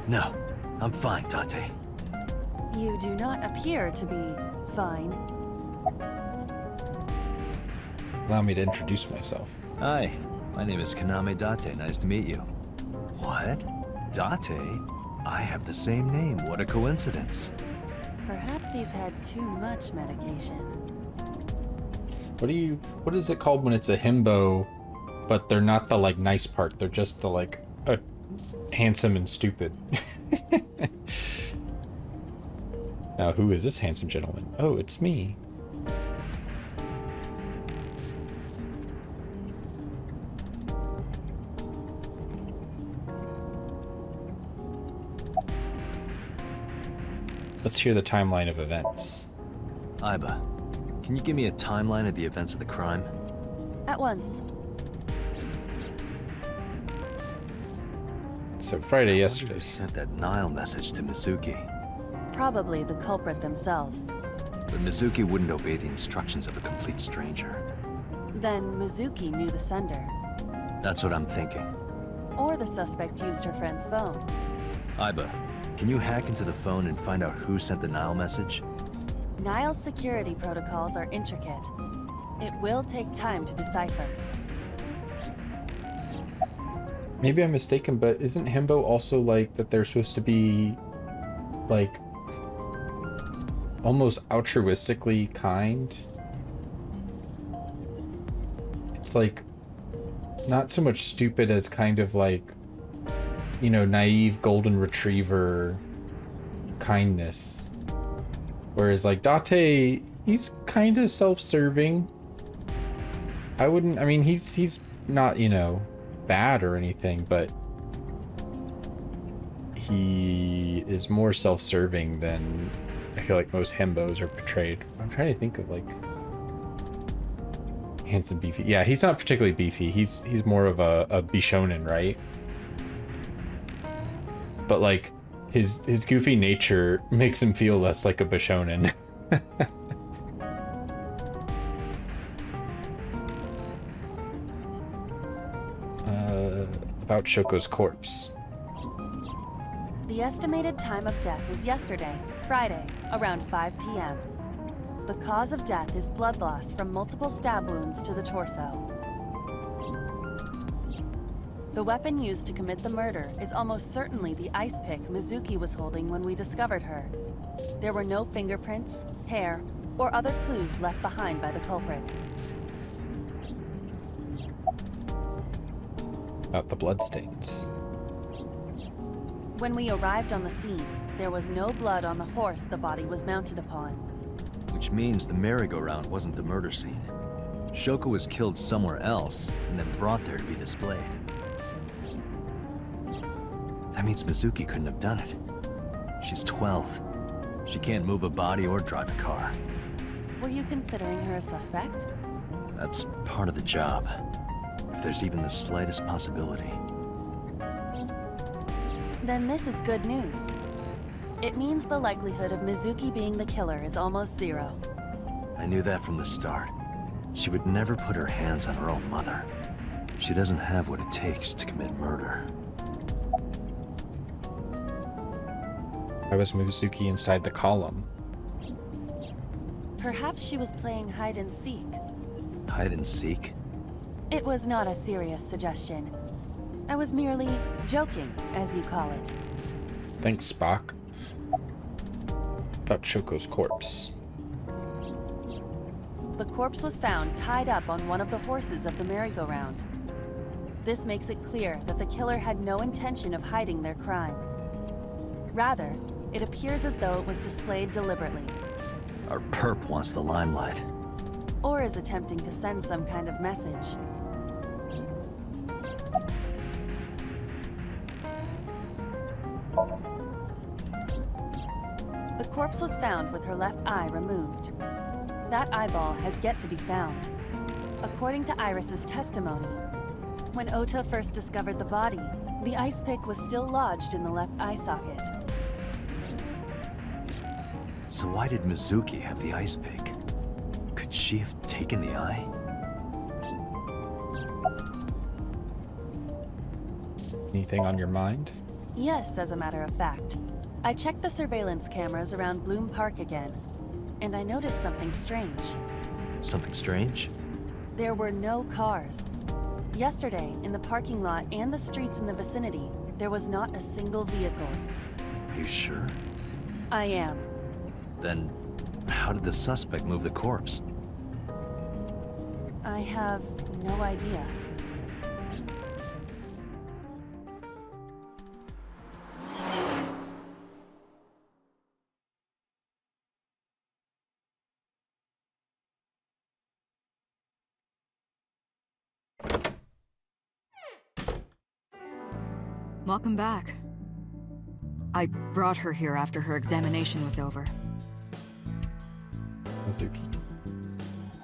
No, I'm fine, Date. You do not appear to be fine. Allow me to introduce myself. Hi, my name is Kaname Date. Nice to meet you. What? Date? I have the same name. What a coincidence. Perhaps he's had too much medication. What is it called when it's a himbo, but they're not the like nice part, they're just the like handsome and stupid. Now who is this handsome gentleman? Oh, it's me. Let's hear the timeline of events. Iba, can you give me a timeline of the events of the crime? At once. So Friday Who yesterday. sent that Nile message to Mizuki? Probably the culprit themselves. But Mizuki wouldn't obey the instructions of a complete stranger. Then Mizuki knew the sender. That's what I'm thinking. Or the suspect used her friend's phone. Iba, can you hack into the phone and find out who sent the Nile message? Nile's security protocols are intricate. It will take time to decipher. Maybe I'm mistaken, but isn't himbo also like that they're supposed to be like almost altruistically kind? It's like not so much stupid as kind of like, you know, naive golden retriever kindness. Whereas like Date, he's kind of self-serving. I mean, he's not, you know, bad or anything, but he is more self-serving than I feel like most himbos are portrayed. I'm trying to think of like handsome beefy. Yeah, he's not particularly beefy. He's more of a bishonen, right? But like his goofy nature makes him feel less like a bishonen. About Shoko's corpse. The estimated time of death is yesterday, Friday, around 5 p.m. The cause of death is blood loss from multiple stab wounds to the torso. The weapon used to commit the murder is almost certainly the ice pick Mizuki was holding when we discovered her. There were no fingerprints, hair, or other clues left behind by the culprit. About the bloodstains. When we arrived on the scene, there was no blood on the horse the body was mounted upon. Which means the merry-go-round wasn't the murder scene. Shoko was killed somewhere else and then brought there to be displayed. That means Mizuki couldn't have done it. She's 12. She can't move a body or drive a car. Were you considering her a suspect? That's part of the job. If there's even the slightest possibility. Then this is good news. It means the likelihood of Mizuki being the killer is almost zero. I knew that from the start. She would never put her hands on her own mother. She doesn't have what it takes to commit murder. Why was Mizuki inside the column? Perhaps she was playing hide and seek. Hide and seek? It was not a serious suggestion. I was merely joking, as you call it. Thanks, Spock. About Shoko's corpse. The corpse was found tied up on one of the horses of the merry-go-round. This makes it clear that the killer had no intention of hiding their crime. Rather, it appears as though it was displayed deliberately. Our perp wants the limelight. Or is attempting to send some kind of message. The corpse was found with her left eye removed. That eyeball has yet to be found. According to Iris's testimony, when Ota first discovered the body, the ice pick was still lodged in the left eye socket. So why did Mizuki have the ice pick? Could she have taken the eye? Anything on your mind? Yes, as a matter of fact. I checked the surveillance cameras around Bloom Park again, and I noticed something strange. Something strange? There were no cars. Yesterday, in the parking lot and the streets in the vicinity, there was not a single vehicle. Are you sure? I am. Then, how did the suspect move the corpse? I have no idea. Welcome back. I brought her here after her examination was over.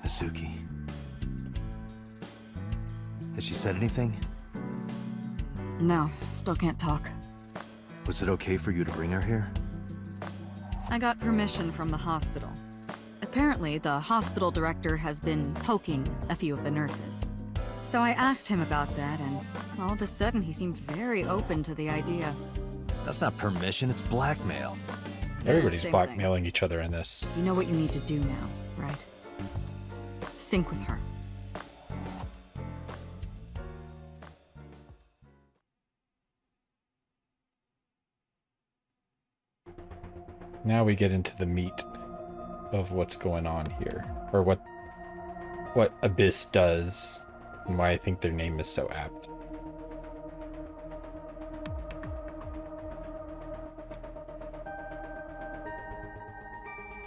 Mizuki. Has she said anything? No, still can't talk. Was it okay for you to bring her here? I got permission from the hospital. Apparently, the hospital director has been poking a few of the nurses. So I asked him about that, and all of a sudden he seemed very open to the idea. That's not permission, it's blackmail. Everybody's Same blackmailing each other in this. You know what you need to do now, right? Sync with her. Now we get into the meat of what's going on here, or what Abyss does, and why I think their name is so apt.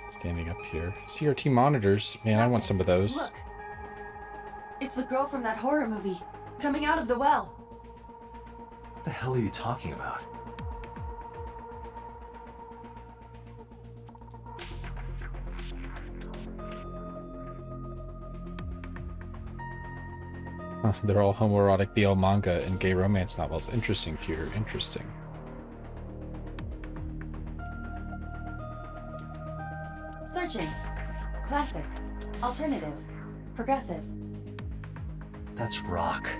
Standing up here. CRT monitors. Man, I want some of those. Look! It's the girl from that horror movie, coming out of the well. What the hell are you talking about? Huh, they're all homoerotic BL manga and gay romance novels. Interesting, Peter. Interesting. Searching. Classic. Alternative. Progressive. That's rock.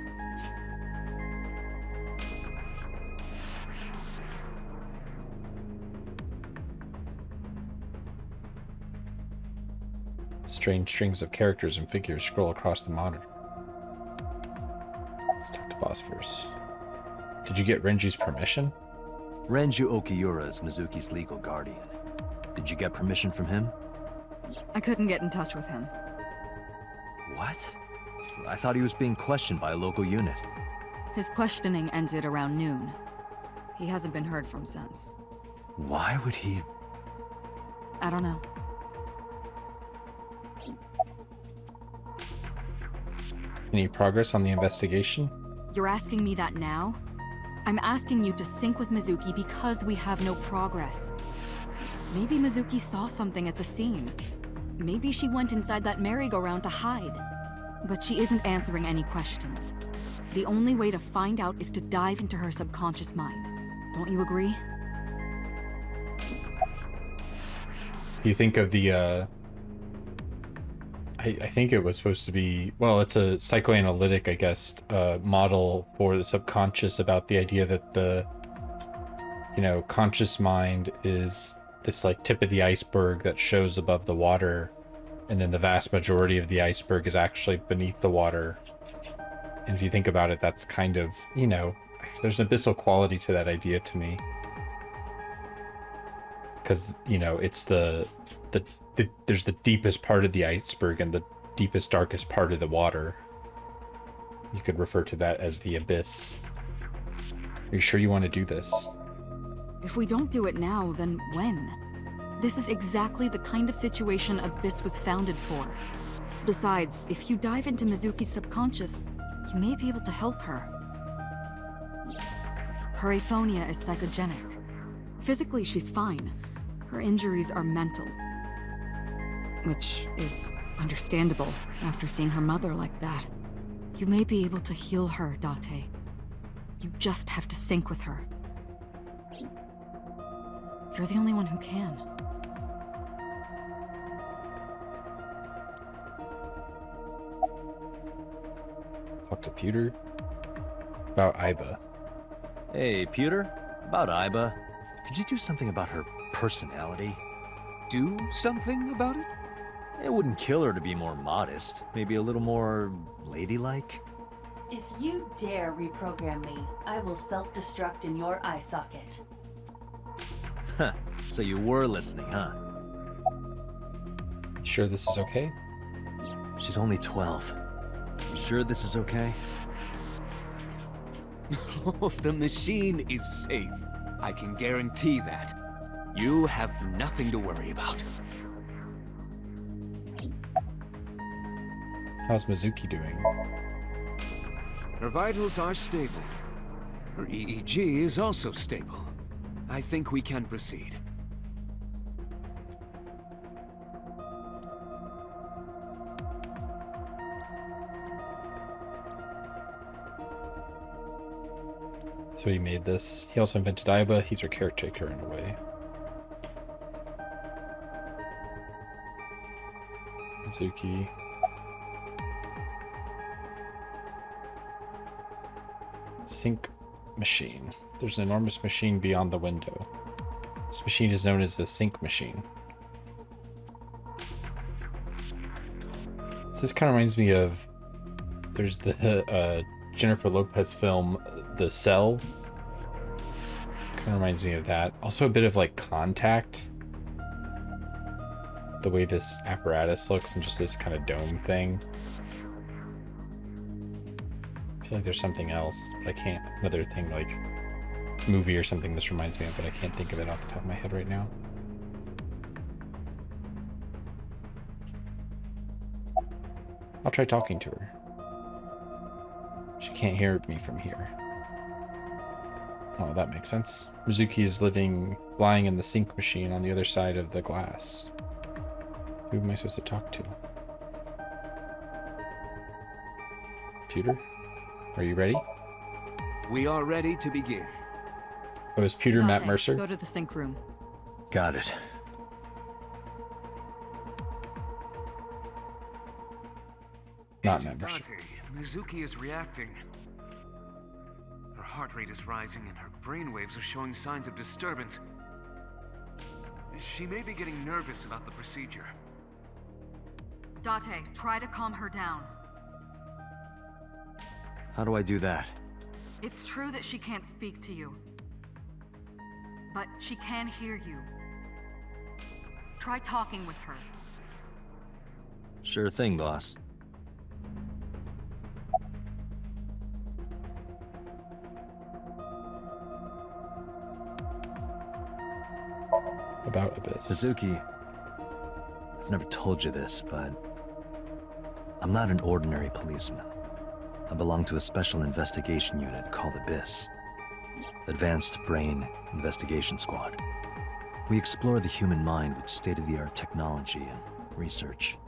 Strange strings of characters and figures scroll across the monitor. Let's talk to boss first. Did you get Renji's permission? Renju Okiura is Mizuki's legal guardian. Did you get permission from him? I couldn't get in touch with him. What? I thought he was being questioned by a local unit. His questioning ended around noon. He hasn't been heard from since. Why would he... I don't know. Any progress on the investigation? You're asking me that now? I'm asking you to sync with Mizuki because we have no progress. Maybe Mizuki saw something at the scene. Maybe she went inside that merry-go-round to hide. But she isn't answering any questions. The only way to find out is to dive into her subconscious mind. Don't you agree? You think of the, I think it was supposed to be, well, it's a psychoanalytic, I guess, model for the subconscious about the idea that the, conscious mind is this like tip of the iceberg that shows above the water, and then the vast majority of the iceberg is actually beneath the water. And if you think about it, that's kind of, there's an abyssal quality to that idea to me. Because, it's there's the deepest part of the iceberg and the deepest, darkest part of the water. You could refer to that as the abyss. Are you sure you want to do this? If we don't do it now, then when? This is exactly the kind of situation Abyss was founded for. Besides, if you dive into Mizuki's subconscious, you may be able to help her. Her aphonia is psychogenic. Physically, she's fine. Her injuries are mental. Which is understandable after seeing her mother like that. You may be able to heal her, Date. You just have to sync with her. You're the only one who can. Talk to Pewter about Iba. Hey, Pewter? About Iba. Could you do something about her personality? Do something about it? It wouldn't kill her to be more modest. Maybe a little more ladylike? If you dare reprogram me, I will self-destruct in your eye socket. Huh. So you were listening, huh? Sure this is okay? She's only 12. You sure this is okay? The machine is safe. I can guarantee that. You have nothing to worry about. How's Mizuki doing? Her vitals are stable. Her EEG is also stable. I think we can proceed. So he made this. He also invented Iba. He's her caretaker in a way. Mizuki. Sync machine. There's an enormous machine beyond the window. This machine is known as the sync machine. So this kind of reminds me of, there's the Jennifer Lopez film, The Cell. Kind of reminds me of that. Also a bit of like Contact. The way this apparatus looks and just this kind of dome thing. I feel like there's something else, but I can't. Another thing like movie or something this reminds me of, but I can't think of it off the top of my head right now. I'll try talking to her. She can't hear me from here. Oh, that makes sense. Mizuki is lying in the sync machine on the other side of the glass. Who am I supposed to talk to? Pewter? Are you ready? We are ready to begin. Oh, is Pewter Matt Date, Mercer? go to the sync room. Got it. Not Agent Matt Mercer. Dante, Mizuki is reacting. Her heart rate is rising and her brainwaves are showing signs of disturbance. She may be getting nervous about the procedure. Date, try to calm her down. How do I do that? It's true that she can't speak to you, but she can hear you. Try talking with her. Sure thing, boss. About Abyss. Suzuki, I've never told you this, but I'm not an ordinary policeman. I belong to a special investigation unit called Abyss. Advanced Brain Investigation Squad. We explore the human mind with state-of-the-art technology and research.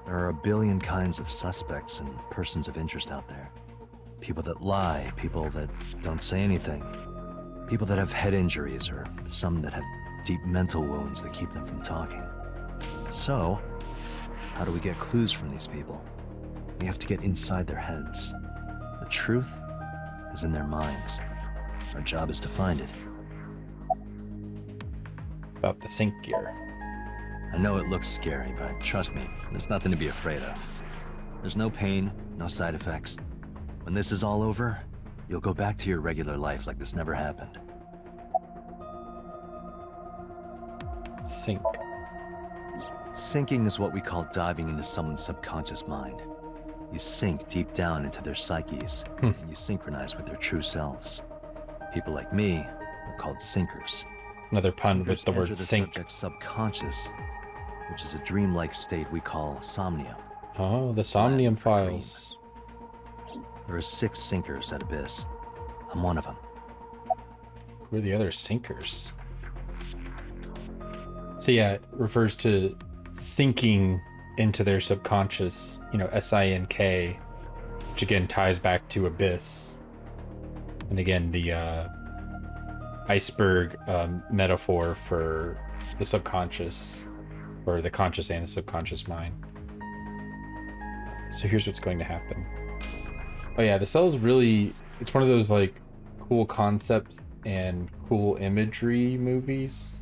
There are a billion kinds of suspects and persons of interest out there. People that lie, people that don't say anything, people that have head injuries, or some that have deep mental wounds that keep them from talking. So, how do we get clues from these people? We have to get inside their heads. The truth is in their minds. Our job is to find it. About the sync gear. I know it looks scary, but trust me, there's nothing to be afraid of. There's no pain, no side effects. When this is all over, you'll go back to your regular life like this never happened. Sync. Sinking is what we call diving into someone's subconscious mind. You sink deep down into their psyches, and you synchronize with their true selves. People like me are called sinkers. Another pun Sinkers with the word enter the sync. subject's subconscious, which is a dreamlike state we call Somnium. Oh, the Somnium files. There are 6 sinkers at Abyss. I'm one of them. Who are the other sinkers? So yeah, it refers to sinking into their subconscious, you know, S-I-N-K, which again ties back to Abyss. And again, the iceberg metaphor for the subconscious, or the conscious and the subconscious mind. So here's what's going to happen. Oh yeah, the cell is really, it's one of those like cool concepts and cool imagery movies.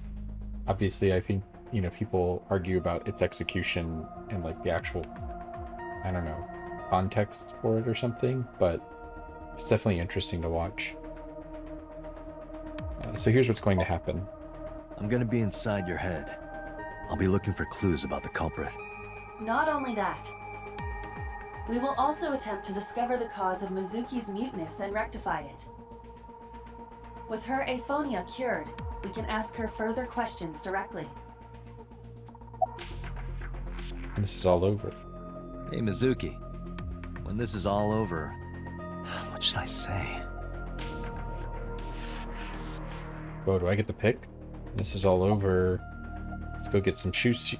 Obviously, I think, you know, people argue about its execution and like the actual, I don't know, context for it or something, but it's definitely interesting to watch. So here's what's going to happen. I'm gonna be inside your head. I'll be looking for clues about the culprit. Not only that, we will also attempt to discover the cause of Mizuki's muteness and rectify it. With her aphonia cured, we can ask her further questions directly. And this is all over. Hey, Mizuki. When this is all over, what should I say? Oh, do I get the pick? This is all over. Let's go get some sushi.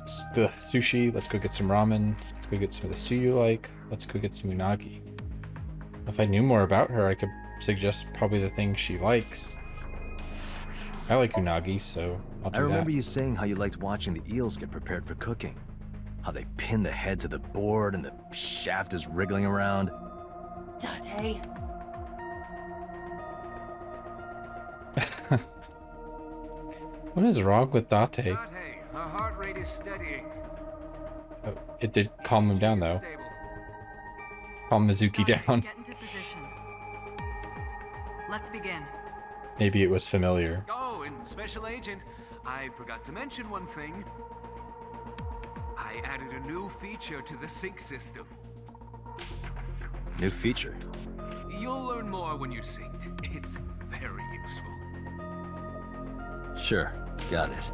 Let's go get some ramen. Let's go get some of the stew you like. Let's go get some unagi. If I knew more about her, I could suggest probably the thing she likes. I like unagi, so I'll do that. I remember you saying how you liked watching the eels get prepared for cooking. How they pin the head to the board and the shaft is wriggling around. Date. What is wrong with Date? Date, her heart rate is steadying. Oh, it did calm him down, though. Calm Mizuki down. Get into position. Let's begin. Maybe it was familiar. Oh, and Special Agent, I forgot to mention one thing. I added a new feature to the sync system. New feature? You'll learn more when you're synced. It's very useful. Sure, got it.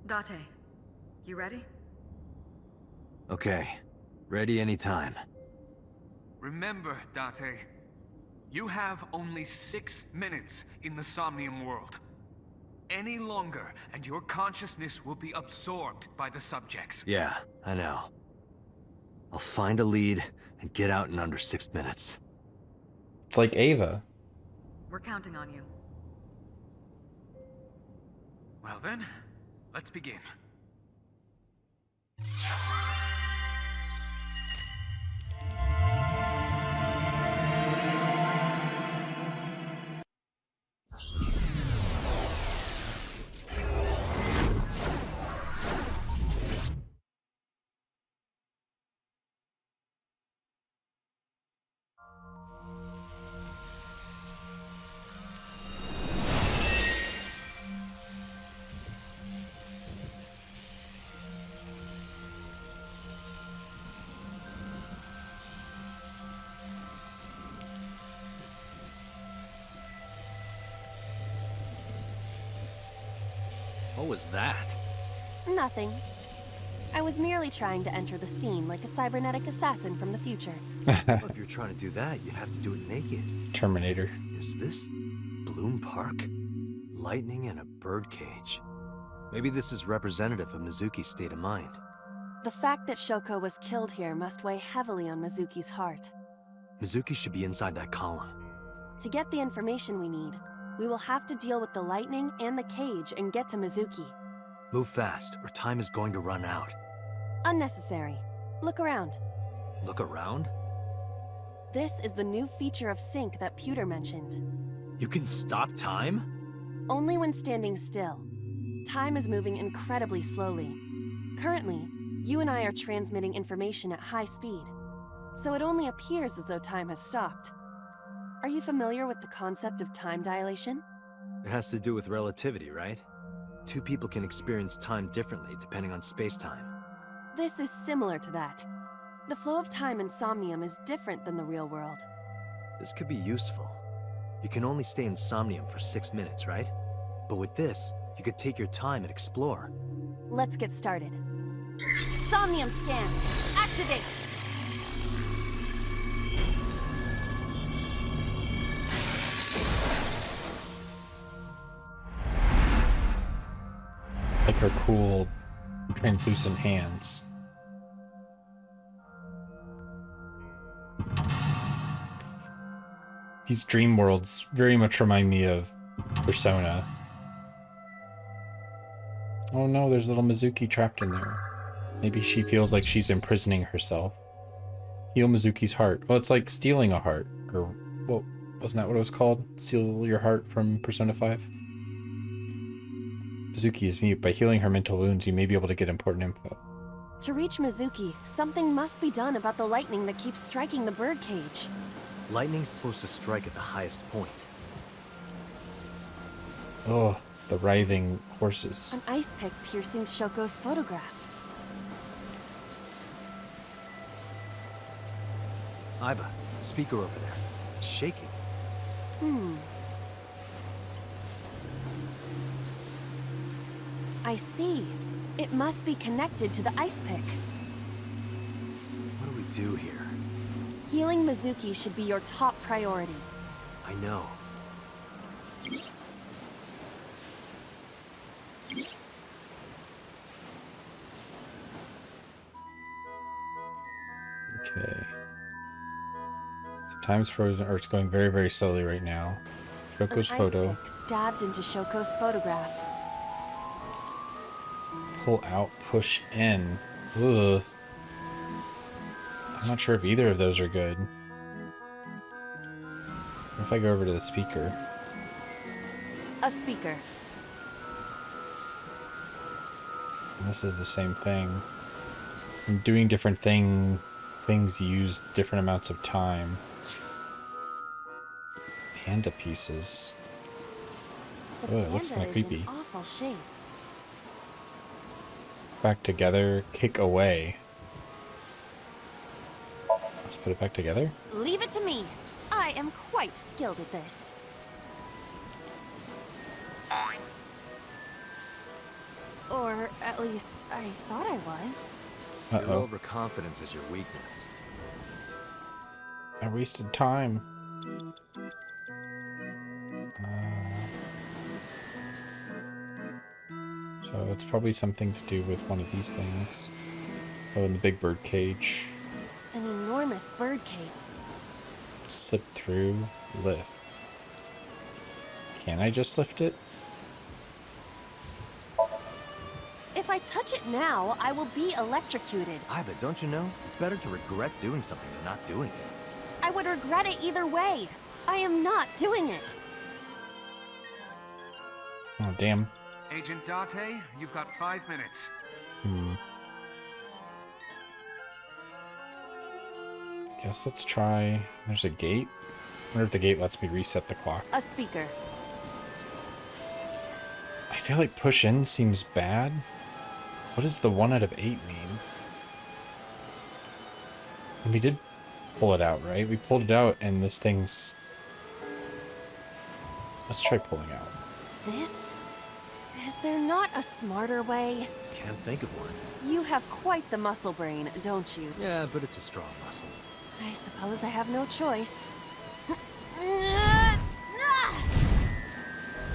Date, you ready? Okay, ready anytime. Remember, Date, you have only 6 minutes in the Somnium world. Any longer, and your consciousness will be absorbed by the subjects. Yeah, I know. I'll find a lead and get out in under 6 minutes. It's like Ava. We're counting on you. Well then, let's begin. What was that? Nothing. I was merely trying to enter the scene like a cybernetic assassin from the future. Well, if you're trying to do that, you'd have to do it naked. Terminator. Is this Bloom Park? Lightning and a birdcage. Maybe this is representative of Mizuki's state of mind. The fact that Shoko was killed here must weigh heavily on Mizuki's heart. Mizuki should be inside that column. To get the information we need, we will have to deal with the lightning and the cage and get to Mizuki. Move fast, or time is going to run out. Unnecessary. Look around. Look around? This is the new feature of Sync that Pewter mentioned. You can stop time? Only when standing still. Time is moving incredibly slowly. Currently, you and I are transmitting information at high speed, so it only appears as though time has stopped. Are you familiar with the concept of time dilation? It has to do with relativity, right? Two people can experience time differently depending on space-time. This is similar to that. The flow of time in Somnium is different than the real world. This could be useful. You can only stay in Somnium for 6 minutes, right? But with this, you could take your time and explore. Let's get started. Somnium scan! Activate! Like her cool translucent hands. These dream worlds very much remind me of Persona. Oh no, there's little Mizuki trapped in there. Maybe she feels like she's imprisoning herself. Heal Mizuki's heart. Well, it's like stealing a heart. Or, well, wasn't that what it was called? Steal your heart from Persona 5? Mizuki is mute. By healing her mental wounds, you may be able to get important info. To reach Mizuki, something must be done about the lightning that keeps striking the birdcage. Lightning's supposed to strike at the highest point. Oh, the writhing horses. An ice pick piercing Shoko's photograph. Aiba, speaker over there. It's shaking. I see. It must be connected to the ice pick. What do we do here? Healing Mizuki should be your top priority. I know. Okay. So time's frozen, or it's going very, very slowly right now. Shoko's An photo. ice pick stabbed into Shoko's photograph. Pull out, push in. Ugh. I'm not sure if either of those are good. What if I go over to the speaker? A speaker. And this is the same thing. I'm doing different things use different amounts of time. Panda pieces. The Oh, it looks panda kind of is creepy. in awful shape. Back together, kick away. Let's put it back together. Leave it to me. I am quite skilled at this. Or at least I thought I was. Your Uh-oh. overconfidence is your weakness. I wasted time. So it's probably something to do with one of these things. Oh, in the big bird cage. An enormous birdcage. Slip through, lift. Can I just lift it? If I touch it now, I will be electrocuted. Aiba, don't you know? It's better to regret doing something than not doing it. I would regret it either way. I am not doing it. Oh, damn. Agent Date, you've got 5 minutes. Guess let's try... There's a gate? I wonder if the gate lets me reset the clock. A speaker. I feel like push in seems bad. What does the 1 out of 8 mean? And we did pull it out, right? We pulled it out and this thing's... Let's try pulling out. This Is there not a smarter way? Can't think of one. You have quite the muscle brain, don't you? Yeah, but it's a strong muscle. I suppose I have no choice.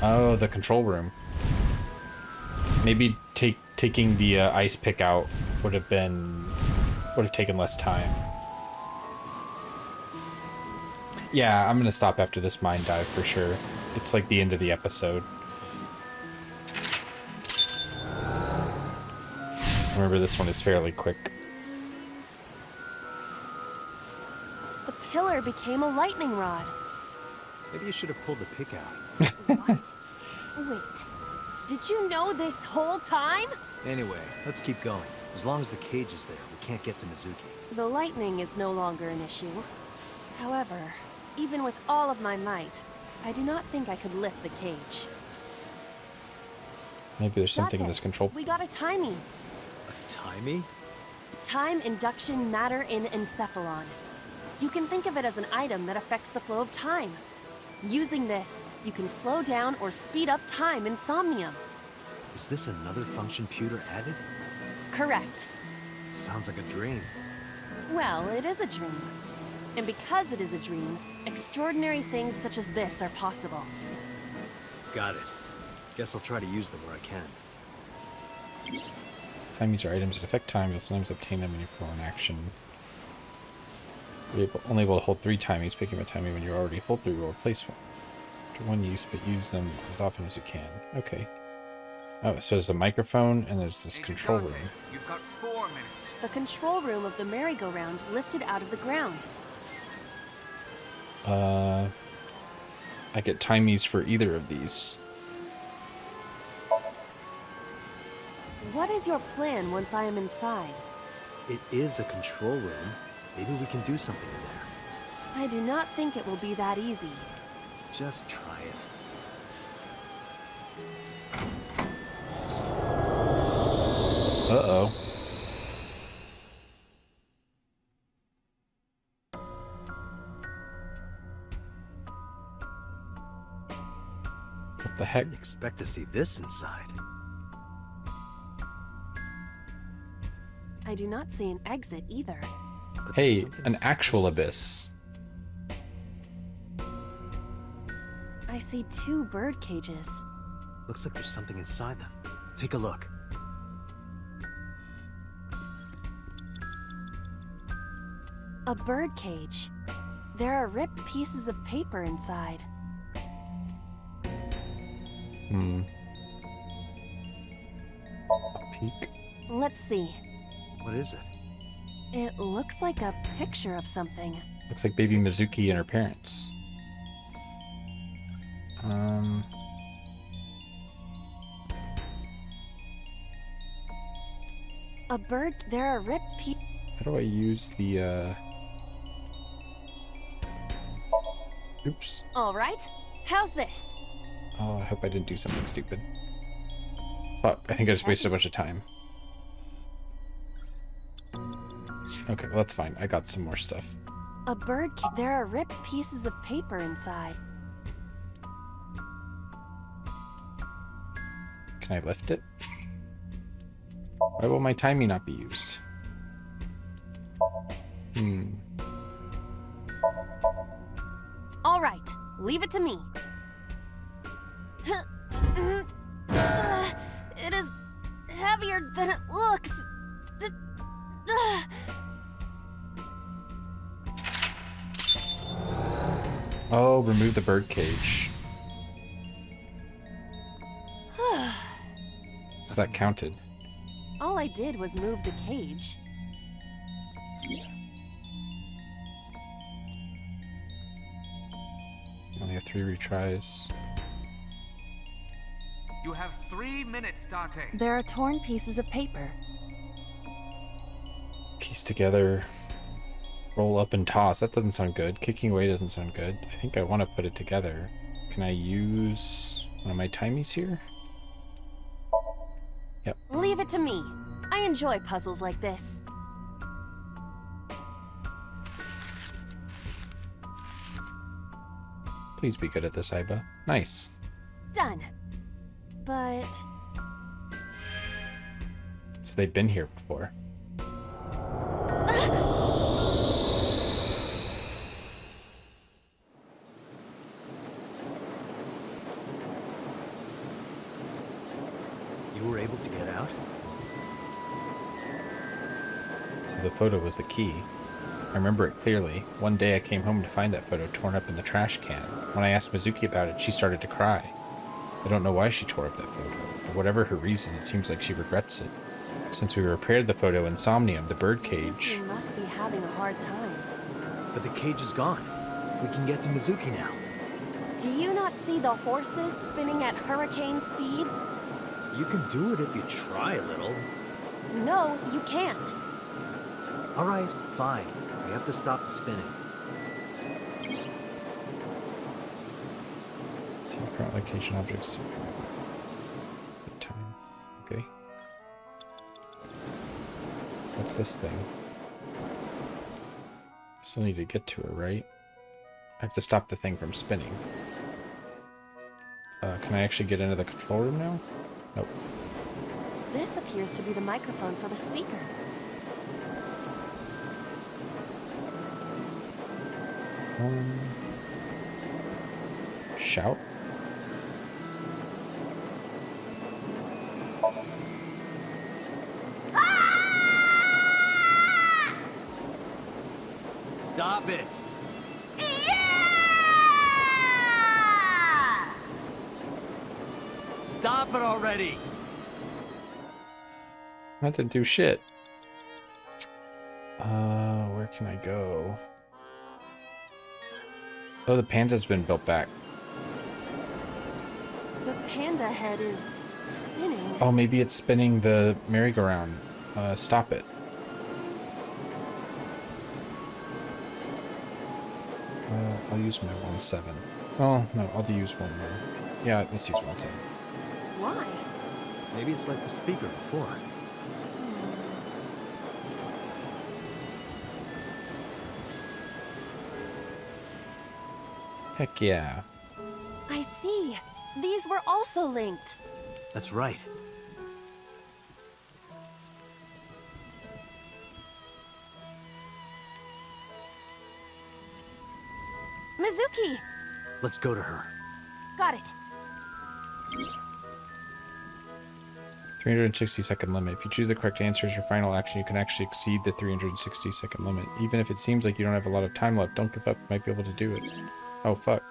Oh, the control room. Maybe taking the ice pick out would have taken less time. Yeah, I'm gonna stop after this mine dive for sure. It's like the end of the episode. Remember, this one is fairly quick. The pillar became a lightning rod. Maybe you should have pulled the pick out. What? Wait. Did you know this whole time? Anyway, let's keep going. As long as the cage is there, we can't get to Mizuki. The lightning is no longer an issue. However, even with all of my might, I do not think I could lift the cage. Maybe there's something in this control. We got a timing. A timey? Time induction matter in encephalon. You can think of it as an item that affects the flow of time. Using this, you can slow down or speed up time in Somnium. Is this another function Pewter added? Correct. Sounds like a dream. Well, it is a dream. And because it is a dream, extraordinary things such as this are possible. Got it. Guess I'll try to use them where I can. Timies are items that affect time. You'll sometimes obtain them when you perform an action. You're only able to hold 3 timies. Picking a timie when you're already full 3 will replace one. After one use, but use them as often as you can. Okay. Oh, so there's a microphone and there's this control room. You've got 4 minutes. The control room of the merry-go-round lifted out of the ground. I get timies for either of these. What is your plan once I am inside? It is a control room. Maybe we can do something in there. I do not think it will be that easy. Just try it. Uh-oh. What the heck? Didn't expect to see this inside. I do not see an exit either. But Hey, something an actual suspicious. abyss. I see 2 bird cages. Looks like there's something inside them. Take a look. A bird cage. There are ripped pieces of paper inside. Hmm. A peek. Let's see. What is it? It looks like a picture of something. Looks like baby Mizuki and her parents. A bird. There are ripped pieces. How do I use the, Oops. All right. How's this? Oh, I hope I didn't do something stupid. But I think I just wasted a bunch of time. Okay, well that's fine. I got some more stuff. A bird. There are ripped pieces of paper inside. Can I lift it? Why will my timing not be used? All right. Leave it to me. It is heavier than it looks. Oh, remove the bird cage. So that counted. All I did was move the cage. Only have 3 retries. You have 3 minutes, Dante. There are torn pieces of paper. Piece together. Roll up and toss. That doesn't sound good. Kicking away doesn't sound good. I think I want to put it together. Can I use one of my timies here? Yep. Leave it to me. I enjoy puzzles like this. Please be good at this, Aiba. Nice. Done. But So they've been here before. You were able to get out? So the photo was the key. I remember it clearly. One day I came home to find that photo torn up in the trash can. When I asked Mizuki about it, she started to cry. I don't know why she tore up that photo, but whatever her reason, it seems like she regrets it. Since we repaired the photo in Somnium, the birdcage... You must be having a hard time. But the cage is gone. We can get to Mizuki now. Do you not see the horses spinning at hurricane speeds? You can do it if you try a little. No, you can't. All right, fine. We have to stop the spinning. Current location objects. Set time. Okay. What's this thing? I still need to get to her, right? I have to stop the thing from spinning. Can I actually get into the control room now? Nope. This appears to be the microphone for the speaker. Shout? Stop it! Stop it already! I had to do shit. Where can I go? Oh, the panda's been built back. The panda head is spinning. Oh, maybe it's spinning the merry-go-round. Stop it. I'll use my 1-7. Oh, no, I'll use one more. Yeah, let's use 1-7. Why? Maybe it's like the speaker before. Heck yeah. I see. These were also linked. That's right. Mizuki! Let's go to her. Got it. 360-second limit. If you choose the correct answer as your final action, you can actually exceed the 360-second limit. Even if it seems like you don't have a lot of time left, don't give up. You might be able to do it. Oh, fuck.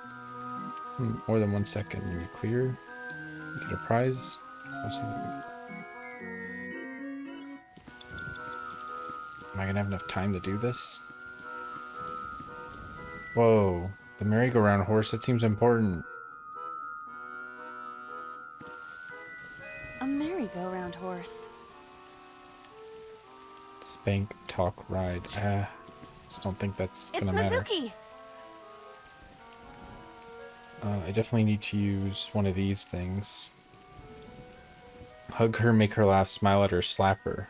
More than 1 second. You clear. You get a prize. Am I gonna have enough time to do this? Whoa. The merry-go-round horse, that seems important. A merry-go-round horse. Spank, talk, ride. Just don't think that's gonna matter. It's Mizuki! I definitely need to use one of these things. Hug her, make her laugh, smile at her, slap her.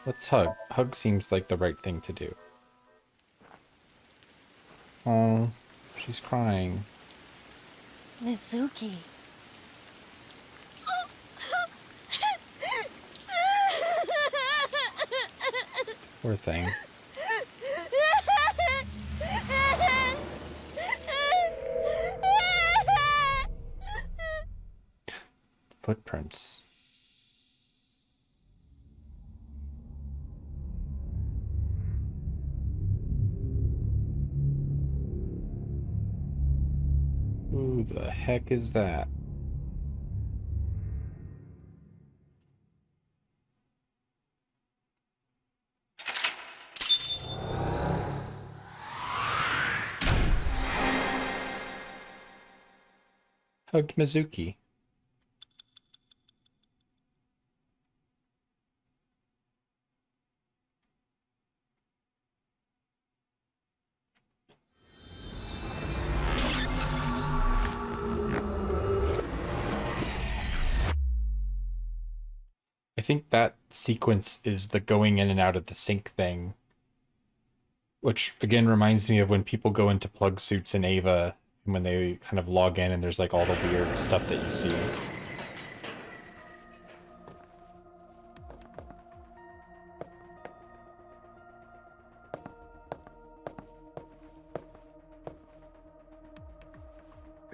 Let's hug. Hug seems like the right thing to do. Oh, she's crying. Mizuki. Poor thing. Footprints. Who the heck is that? Hugged Mizuki. I think that sequence is the going in and out of the sink thing. Which, again, reminds me of when people go into plug suits in Ava, and when they kind of log in and there's like all the weird stuff that you see.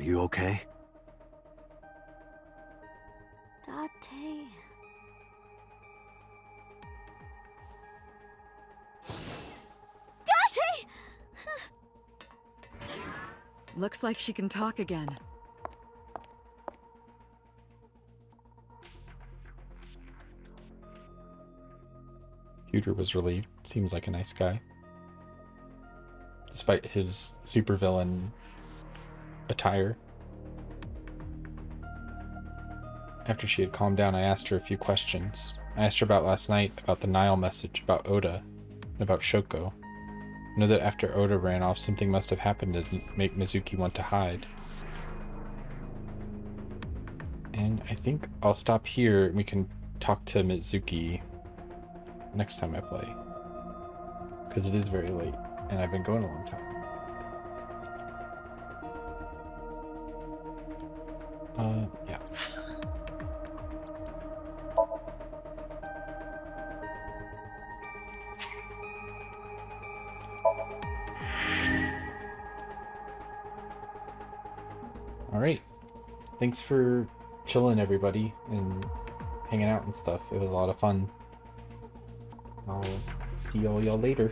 you okay? Date. Date! Looks like she can talk again. Hooter was relieved. Seems like a nice guy. Despite his supervillain attire. After she had calmed down, I asked her a few questions. I asked her about last night, about the Nile message, about Oda, and about Shoko. I know that after Oda ran off, something must have happened to make Mizuki want to hide. And I think I'll stop here and we can talk to Mizuki next time I play. Because it is very late, and I've been going a long time. Yeah. Alright. Thanks for chilling, everybody, and hanging out and stuff. It was a lot of fun. I'll see all y'all later.